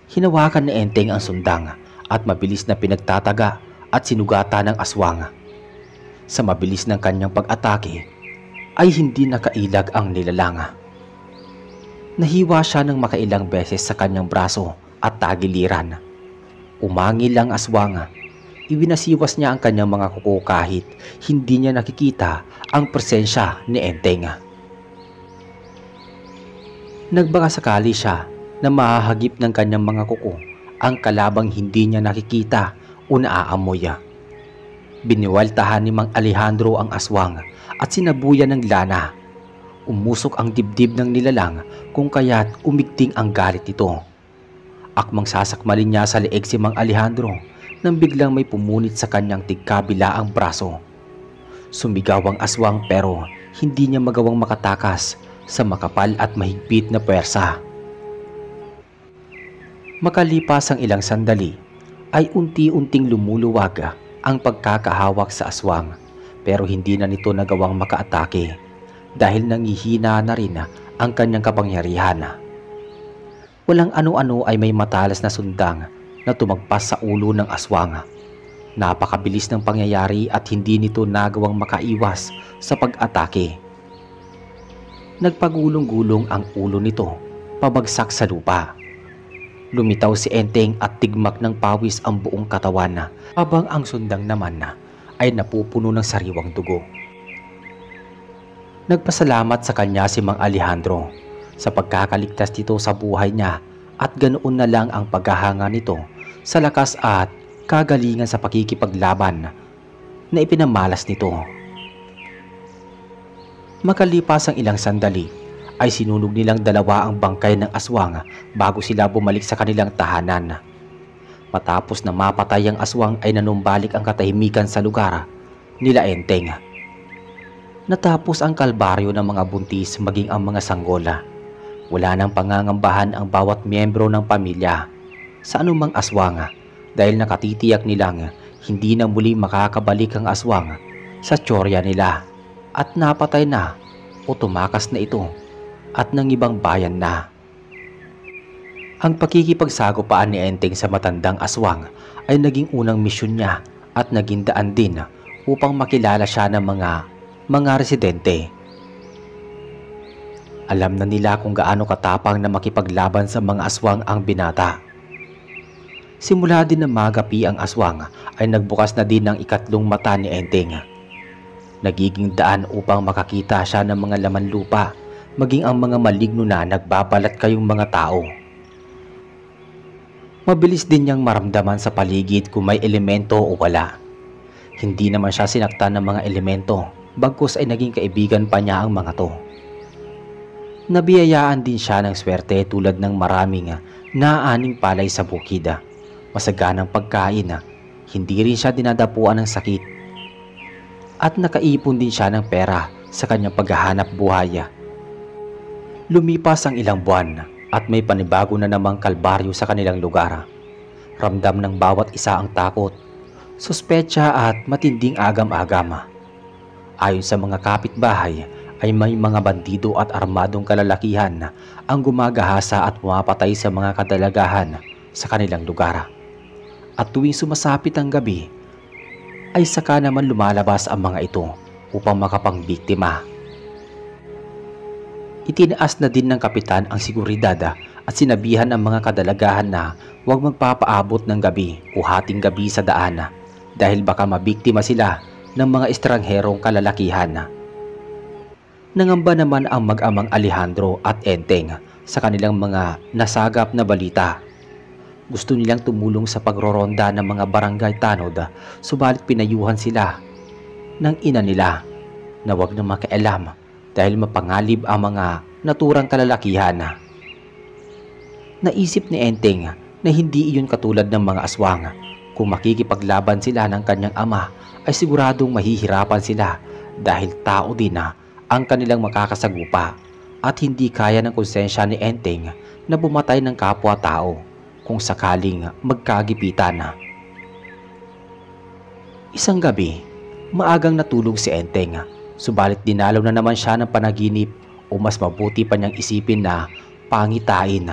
Hinawakan ni Enteng ang sundang at mabilis na pinagtataga at sinugatan ng aswang. Sa mabilis ng kanyang pag-atake ay hindi nakailag ang nilalang. Nahiwa siya ng makailang beses sa kanyang braso at tagiliran. Umangil ang aswang. Ibinasiwas niya ang kanyang mga kuko kahit hindi niya nakikita ang presensya ni Enteng. Nagbaka sakali siya na mahahagip ng kanyang mga kuko ang kalabang hindi niya nakikita o naaamoy. Biniwaltahan ni Mang Alejandro ang aswang at sinabuyan ng lana. Umusok ang dibdib ng nilalang kung kaya't umigting ang galit nito. Akmang sasakmalin niya sa leeg si Mang Alejandro nang biglang may pumunit sa kanyang tigkabila ang braso. Sumigaw ang aswang pero hindi niya magawang makatakas sa makapal at mahigpit na puwersa. Makalipas ang ilang sandali ay unti-unting lumuluwag ang pagkakahawak sa aswang pero hindi na nito nagawang makaatake dahil nangihina na rin ang kanyang kapangyarihan. Walang ano-ano ay may matalas na sundang na tumagpas sa ulo ng aswang. Napakabilis ng pangyayari at hindi nito nagawang makaiwas sa pag-atake. Nagpagulong-gulong ang ulo nito pabagsak sa lupa. Lumitaw si Enteng at tigmak ng pawis ang buong katawan habang ang sundang naman ay napupuno ng sariwang dugo. Nagpasalamat sa kanya si Mang Alejandro sa pagkakaligtas nito sa buhay niya at ganoon na lang ang paghahanga nito sa lakas at kagalingan sa pakikipaglaban na ipinamalas nito. Makalipas ang ilang sandali ay sinunog nilang dalawa ang bangkay ng aswang bago sila bumalik sa kanilang tahanan. Matapos na mapatay ang aswang ay nanumbalik ang katahimikan sa lugar nila Enteng. Natapos ang kalbaryo ng mga buntis maging ang mga sanggola. Wala nang pangangambahan ang bawat miyembro ng pamilya sa anumang aswang dahil nakatitiyak nilang hindi na muli makakabalik ang aswang sa tsorya nila at napatay na o tumakas na ito at ng ibang bayan na. Ang pakikipagsagupaan ni Enteng sa matandang aswang ay naging unang misyon niya at naging daan din upang makilala siya ng mga residente. Alam na nila kung gaano katapang na makipaglaban sa mga aswang ang binata. Simula din na magapi ang aswang ay nagbukas na din ang ikatlong mata ni Enteng. Nagiging daan upang makakita siya ng mga laman lupa, maging ang mga maligno na nagbabalat kayong mga tao. Mabilis din niyang maramdaman sa paligid kung may elemento o wala. Hindi naman siya sinaktan ng mga elemento, bagkus ay naging kaibigan pa niya ang mga to. Nabiyayaan din siya ng swerte tulad ng maraming naaaning palay sa bukid. Masaganang pagkain, hindi rin siya dinadapuan ng sakit. At nakaipon din siya ng pera sa kanyang paghahanap buhay. Lumipas ang ilang buwan at may panibago na namang kalbaryo sa kanilang lugar. Ramdam ng bawat isa ang takot, suspecha at matinding agam-agam. Ayon sa mga kapitbahay ay may mga bandido at armadong kalalakihan ang gumagahasa at pumapatay sa mga kadalagahan sa kanilang lugar. At tuwing sumasapit ang gabi ay saka naman lumalabas ang mga ito upang makapangbiktima. Itinaas na din ng kapitan ang seguridad at sinabihan ang mga kadalagahan na huwag magpapaabot ng gabi o hating gabi sa daan dahil baka mabiktima sila ng mga estrangherong kalalakihan. Nangamba naman ang mag-amang Alejandro at Enteng sa kanilang mga nasagap na balita. Gusto nilang tumulong sa pagroronda ng mga barangay tanod, subalit pinayuhan sila ng ina nila na huwag na makialam dahil mapangalib ang mga naturang kalalakihan. Naisip ni Enteng na hindi iyon katulad ng mga aswang. Kung makikipaglaban sila ng kanyang ama ay siguradong mahihirapan sila dahil tao din ang kanilang makakasagupa at hindi kaya ng konsensya ni Enteng na bumatay ng kapwa-tao kung sakaling magkagipitan. Isang gabi, maagang natulog si Enteng, subalit dinalaw na naman siya ng panaginip o mas mabuti pa niyang isipin na pangitain.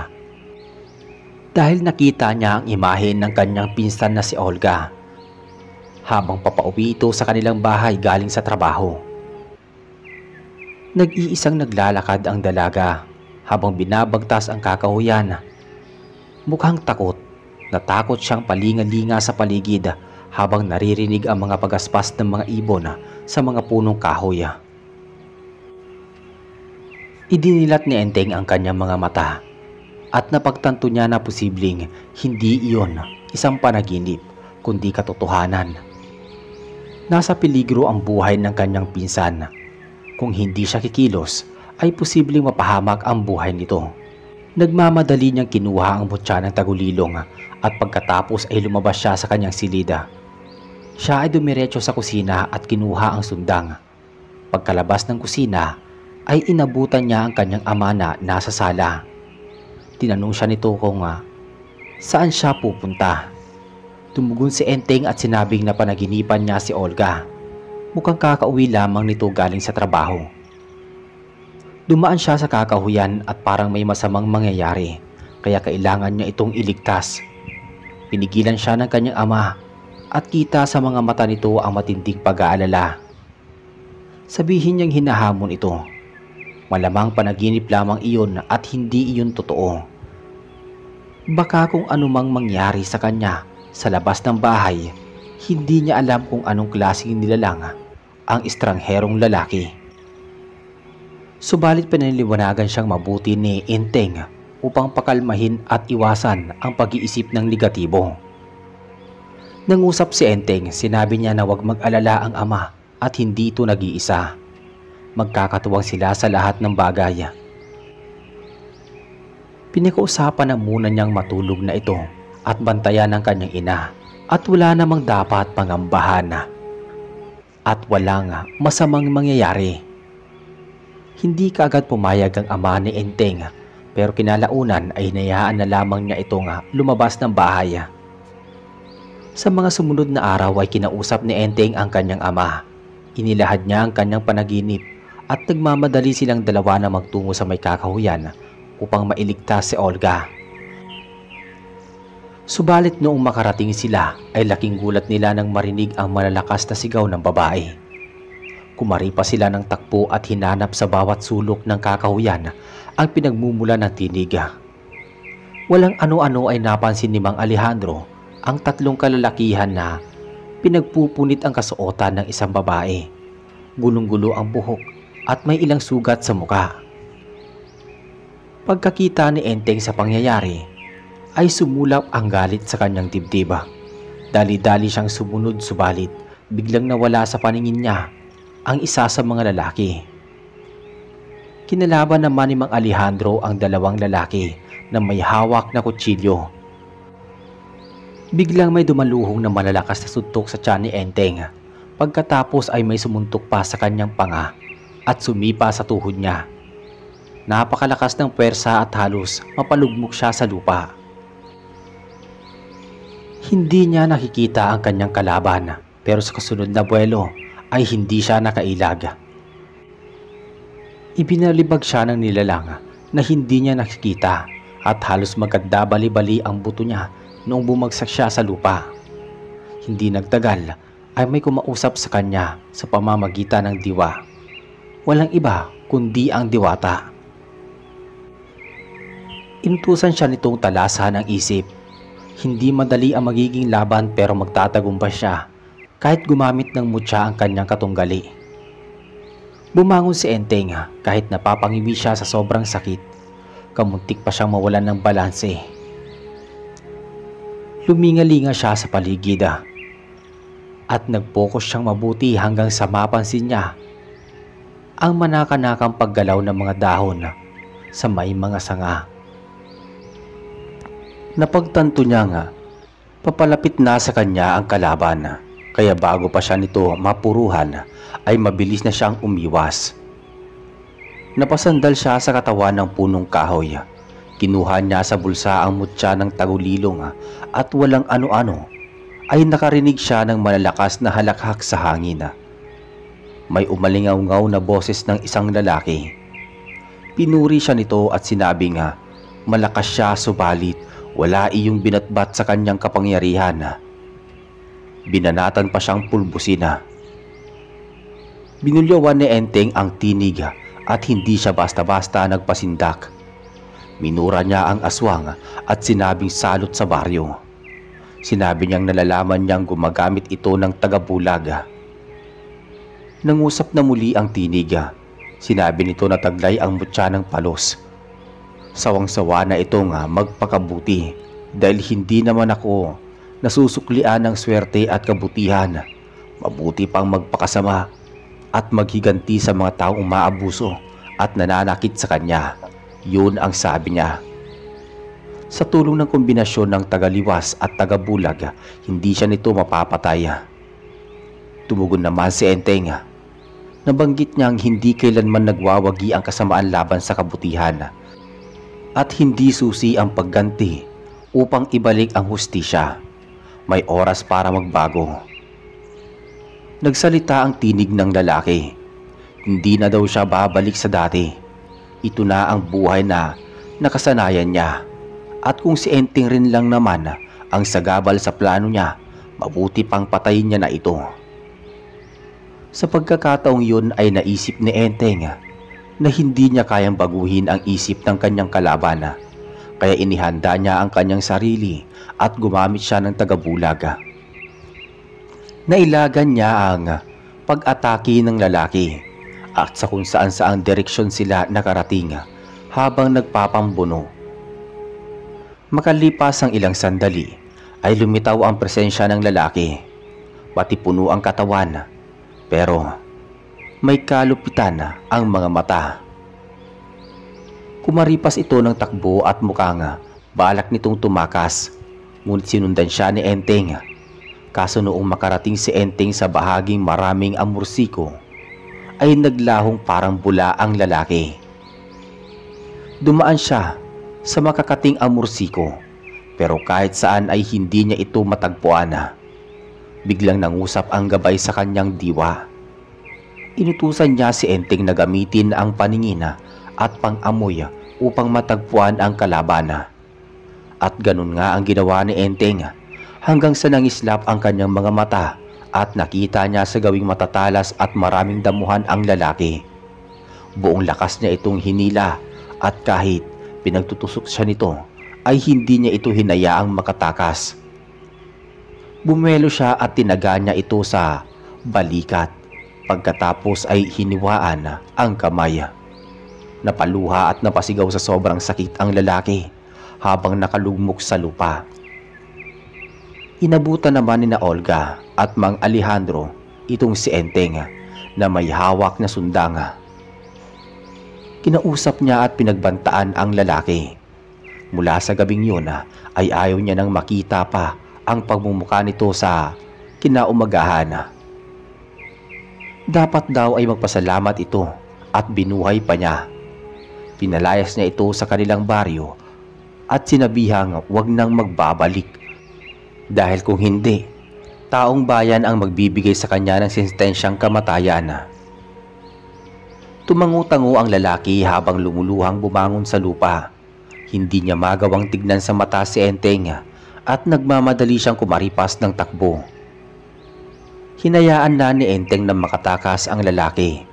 Dahil nakita niya ang imahe ng kanyang pinsan na si Olga habang papauwi ito sa kanilang bahay galing sa trabaho. Nag-iisang naglalakad ang dalaga habang binabagtas ang kakahuyan. Mukhang takot. Natakot siyang palingalinga sa paligid habang naririnig ang mga pagaspas ng mga ibon sa mga punong kahoy. Idinilat ni Enteng ang kanyang mga mata at napagtanto niya na posibleng hindi iyon isang panaginip kundi katotohanan. Nasa peligro ang buhay ng kanyang pinsan. Kung hindi siya kikilos, ay posibleng mapahamak ang buhay nito. Nagmamadali niyang kinuha ang mutya ng tagulilong at pagkatapos ay lumabas siya sa kanyang silida. Siya ay dumiretso sa kusina at kinuha ang sundang. Pagkalabas ng kusina, ay inabutan niya ang kanyang ama na nasa sala. Tinanong siya nito kung saan siya pupunta. Tumugon si Enteng at sinabing na panaginipan niya si Olga. Mukhang kakauwi lamang nito galing sa trabaho. Dumaan siya sa kakahuyan at parang may masamang mangyayari, kaya kailangan niya itong iligtas. Pinigilan siya ng kanyang ama at kita sa mga mata nito ang matinding pag-aalala. Sabihin niyang hinahamon ito. Malamang panaginip lamang iyon at hindi iyon totoo. Baka kung anumang mangyari sa kanya sa labas ng bahay, hindi niya alam kung anong klaseng nilalang ang estrangherong lalaki. Subalit pinaniliwanagan siyang mabuti ni Enteng upang pakalmahin at iwasan ang pag-iisip ng negatibo. Nangusap si Enteng, sinabi niya na huwag mag-alala ang ama at hindi ito nag-iisa. Magkakatuwang sila sa lahat ng bagay. Pinakausapan na muna niyang matulog na ito at bantayan ng kanyang ina at wala namang dapat pangambahan at walang masamang mangyayari. Hindi kaagad pumayag ang ama ni Enteng pero kinalaunan ay hinayaan na lamang niya itong lumabas ng bahay. Sa mga sumunod na araw ay kinausap ni Enteng ang kanyang ama. Inilahad niya ang kanyang panaginip at nagmamadali silang dalawa na magtungo sa may kakahuyan upang mailigtas si Olga. Subalit noong makarating sila ay laking gulat nila nang marinig ang malalakas na sigaw ng babae. Kumari pa sila ng takbo at hinanap sa bawat sulok ng kakahuyan ang pinagmumula ng tinig. Walang ano-ano ay napansin ni Mang Alejandro ang tatlong kalalakihan na pinagpupunit ang kasuotan ng isang babae. Gulong-gulo ang buhok at may ilang sugat sa muka. Pagkakita ni Enteng sa pangyayari, ay sumulap ang galit sa kanyang dibdib. Dali-dali siyang sumunod subalit biglang nawala sa paningin niya ang isa sa mga lalaki. Kinalaban naman ni Mang Alejandro ang dalawang lalaki na may hawak na kutsilyo. Biglang may dumaluhong na malalakas na suntok sa tiyan ni Enteng. Pagkatapos ay may sumuntok pa sa kanyang panga at sumipa sa tuhod niya. Napakalakas ng pwersa at halos mapalugmok siya sa lupa. Hindi niya nakikita ang kanyang kalaban pero sa kasunod na buwelo ay hindi siya nakailag. Ibinalibag siya ng nilalang na hindi niya nakikita at halos maganda bali-bali ang buto niya noong bumagsak siya sa lupa. Hindi nagtagal ay may kumausap sa kanya sa pamamagitan ng diwa. Walang iba kundi ang diwata. Inutusan siya nitong talasan ang isip. Hindi madali ang magiging laban pero magtatagumpay siya kahit gumamit ng mutya ang kanyang katunggali. Bumangon si Enteng kahit napapangiwi siya sa sobrang sakit. Kamuntik pa siyang mawalan ng balanse. Lumingalinga siya sa paligid at nag-focus siyang mabuti hanggang sa mapansin niya ang manaka-nakang paggalaw ng mga dahon sa may mga sanga. Napagtanto niya nga, papalapit na sa kanya ang kalaban, kaya bago pa siya nito mapuruhan, ay mabilis na siyang umiwas. Napasandal siya sa katawan ng punong kahoy. Kinuha niya sa bulsa ang mutya ng tagulilong at walang ano-ano, ay nakarinig siya ng malalakas na halakhak sa hangin. May umalingaw-ngaw na boses ng isang lalaki. Pinuri siya nito at sinabi nga, malakas siya subalit wala iyong binatbat sa kanyang kapangyarihan. Binanatan pa siyang pulbusin. Binulyawan ni Enteng ang tinig at hindi siya basta-basta nagpasindak. Minura niya ang aswang at sinabing salot sa baryo. Sinabi niyang nalalaman niyang gumagamit ito ng tagabulag. Nangusap na muli ang tinig. Sinabi nito na taglay ang mutya ng palos. Sawang-sawa na itong magpakabuti dahil hindi naman ako nasusuklian ng swerte at kabutihan. Mabuti pang magpakasama at maghiganti sa mga taong umaabuso at nananakit sa kanya. Yun ang sabi niya. Sa tulong ng kombinasyon ng tagaliwas at tagabulag, hindi siya nito mapapatay. Tumugon naman si Enteng. Nabanggit niyang hindi kailanman nagwawagi ang kasamaan laban sa kabutihan at hindi susi ang pagganti upang ibalik ang hustisya. May oras para magbago. Nagsalita ang tinig ng lalaki. Hindi na daw siya babalik sa dati. Ito na ang buhay na nakasanayan niya. At kung si Enteng rin lang naman ang sagabal sa plano niya, mabuti pang patayin niya na ito. Sa pagkakataong yun ay naisip ni Enteng na hindi niya kayang baguhin ang isip ng kanyang kalaban. Kaya inihanda niya ang kanyang sarili at gumamit siya ng tagabulag. Nailagan niya ang pag-atake ng lalaki at sa kung saan saang direksyon sila nakarating habang nagpapambuno. Makalipas ang ilang sandali ay lumitaw ang presensya ng lalaki. Pati puno ang katawan. Pero may kalupitan ang mga mata. Kumaripas ito ng takbo at mukhang balak nitong tumakas. Ngunit sinundan siya ni Enteng. Kaso noong makarating si Enteng sa bahaging maraming amursiko, ay naglahong parang bula ang lalaki. Dumaan siya sa makakating amursiko, pero kahit saan ay hindi niya ito matagpuan. Biglang nangusap ang gabay sa kanyang diwa. Inutusan niya si Enteng na gamitin ang paningin at pang-amoy upang matagpuan ang kalaban. At ganun nga ang ginawa ni Enteng hanggang sa nangislap ang kanyang mga mata at nakita niya sa gawing matatalas at maraming damuhan ang lalaki. Buong lakas niya itong hinila at kahit pinagtutusok siya nito ay hindi niya ito hinayaang makatakas. Bumelo siya at tinaga niya ito sa balikat. Pagkatapos ay hiniwaan ang kamay. Napaluha at napasigaw sa sobrang sakit ang lalaki habang nakalugmok sa lupa. Inabutan naman ni na Olga at Mang Alejandro itong si Enteng na may hawak na sundanga. Kinausap niya at pinagbantaan ang lalaki. Mula sa gabing yun ay ayaw niya nang makita pa ang pagmumukha nito sa kinaumagahan. Dapat daw ay magpasalamat ito at binuhay pa niya. Pinalayas niya ito sa kanilang baryo at sinabihang wag nang magbabalik. Dahil kung hindi, taong bayan ang magbibigay sa kanya ng sentensyang kamatayan. Tumangu-tango ang lalaki habang lumuluhang bumangon sa lupa. Hindi niya magawang tignan sa mata si Enteng at nagmamadali siyang kumaripas ng takbo. Hinayaan na ni Enteng na makatakas ang lalaki.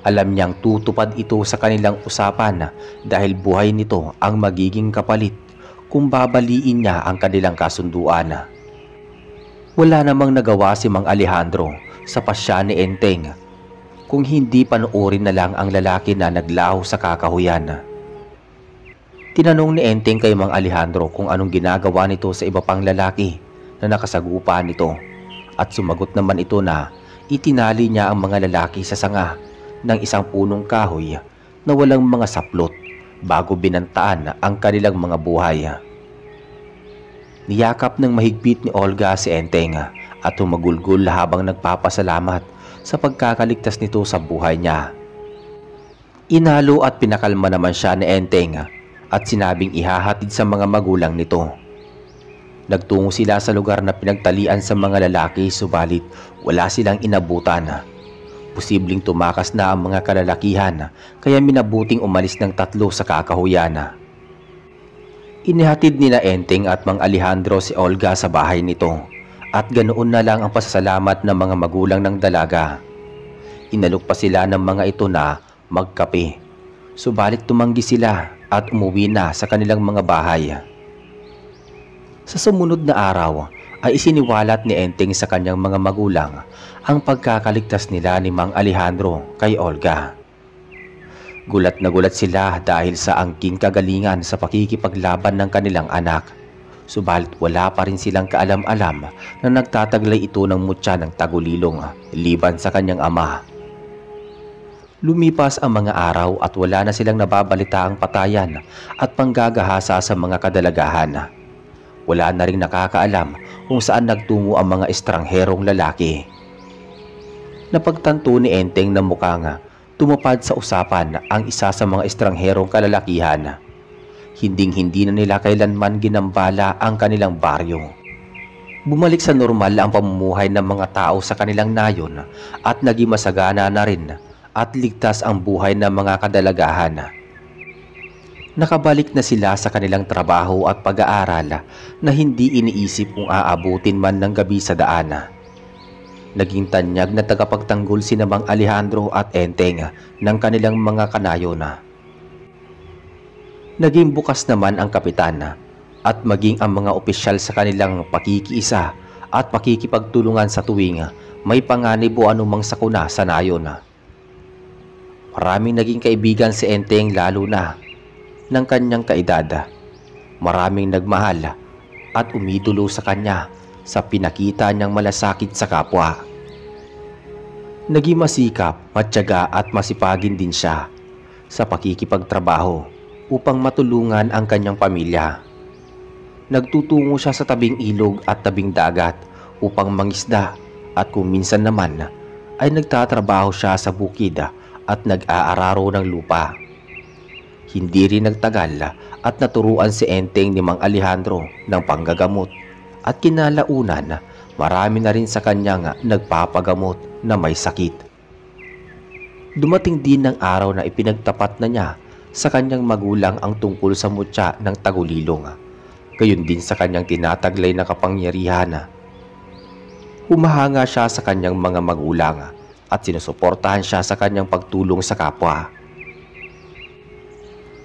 Alam niyang tutupad ito sa kanilang usapan dahil buhay nito ang magiging kapalit kung babaliin niya ang kanilang kasunduan. Wala namang nagawa si Mang Alejandro sa pasya ni Enteng kung hindi panoorin na lang ang lalaki na naglaho sa kakahuyan. Tinanong ni Enteng kay Mang Alejandro kung anong ginagawa nito sa iba pang lalaki na nakasagupa nito. At sumagot naman ito na itinali niya ang mga lalaki sa sanga ng isang punong kahoy na walang mga saplot bago binantaan ang kanilang mga buhay. Niyakap ng mahigpit ni Olga si Enteng at humagulgol habang nagpapasalamat sa pagkakaligtas nito sa buhay niya. Inalo at pinakalma naman siya ni Enteng at sinabing ihahatid sa mga magulang nito. Nagtungo sila sa lugar na pinagtalian sa mga lalaki subalit wala silang inabutan. Posibleng tumakas na ang mga kalalakihan kaya minabuting umalis ng 3 sa kakahuyan. Inihatid nila Enteng at Mang Alejandro si Olga sa bahay nito at ganoon na lang ang pasasalamat ng mga magulang ng dalaga. Inalok pa sila ng mga ito na magkape. Subalit tumanggi sila at umuwi na sa kanilang mga bahay. Sa sumunod na araw ay isiniwalat ni Enteng sa kanyang mga magulang ang pagkakaligtas nila ni Mang Alejandro kay Olga. Gulat na gulat sila dahil sa angking kagalingan sa pakikipaglaban ng kanilang anak. Subalit wala pa rin silang kaalam-alam na nagtataglay ito ng mutya ng tagulilong liban sa kanyang ama. Lumipas ang mga araw at wala na silang nababalitaang patayan at panggagahasa sa mga kadalagahan. Wala na ring nakakaalam kung saan nagtungo ang mga estrangherong lalaki. Napagtanto ni Enteng na mukhang tumapad sa usapan ang isa sa mga estrangherong kalalakihan. Hinding-hindi na nila kailanman ginambala ang kanilang baryo. Bumalik sa normal ang pamumuhay ng mga tao sa kanilang nayon at naging masagana na rin at ligtas ang buhay ng mga kadalagahan. Nakabalik na sila sa kanilang trabaho at pag-aaral na hindi iniisip kung aabutin man ng gabi sa daan. Naging tanyag na tagapagtanggol sina Mang Alejandro at Enteng ng kanilang mga kanayon. Naging bukas naman ang kapitan at maging ang mga opisyal sa kanilang pakikiisa at pakikipagtulungan sa tuwing may panganib o anumang sakuna sa nayon. Maraming naging kaibigan si Enteng lalo na ng kanyang kaedad. Maraming nagmahal at umidolo sa kanya sa pinakita niyang malasakit sa kapwa. Naging masikap, matyaga at masipagin din siya sa pakikipagtrabaho upang matulungan ang kanyang pamilya. Nagtutungo siya sa tabing ilog at tabing dagat upang mangisda at kung minsan naman ay nagtatrabaho siya sa bukid at nag-aararo ng lupa. Hindi rin nagtagal at naturuan si Enteng ni Mang Alejandro ng panggagamot at kinalaunan marami na rin sa kanyang nagpapagamot na may sakit. Dumating din ng araw na ipinagtapat na niya sa kanyang magulang ang tungkol sa mutya ng tagulilong, gayon din sa kanyang tinataglay na kapangyarihan. Humahanga siya sa kanyang mga magulang at sinusuportahan siya sa kanyang pagtulong sa kapwa.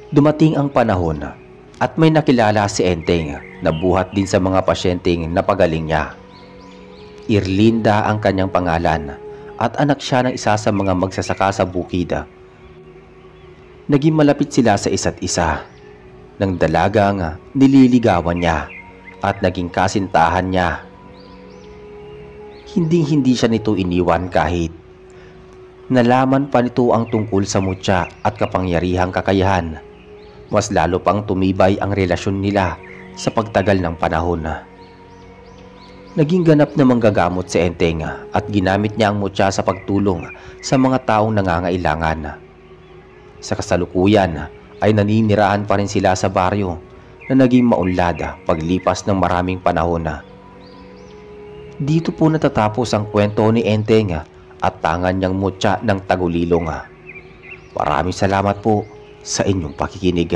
Dumating ang panahon at may nakilala si Enteng na buhat din sa mga pasyenteng napagaling niya. Irlinda ang kanyang pangalan at anak siya ng isa sa mga magsasaka sa bukid. Naging malapit sila sa isa't isa. Nang dalagang nililigawan niya at naging kasintahan niya. Hindi siya nito iniwan kahit nalaman pa nito ang tungkol sa mutya at kapangyarihang kakayahan. Mas lalo pang tumibay ang relasyon nila sa pagtagal ng panahon. Naging ganap na manggagamot si Enteng at ginamit niya ang mutya sa pagtulong sa mga taong nangangailangan. Sa kasalukuyan ay naninirahan pa rin sila sa baryo na naging maunlad paglipas ng maraming panahon. Dito po natatapos ang kwento ni Enteng at tangan niyang mutya ng tagulilong. Maraming salamat po sa inyong pakikinig.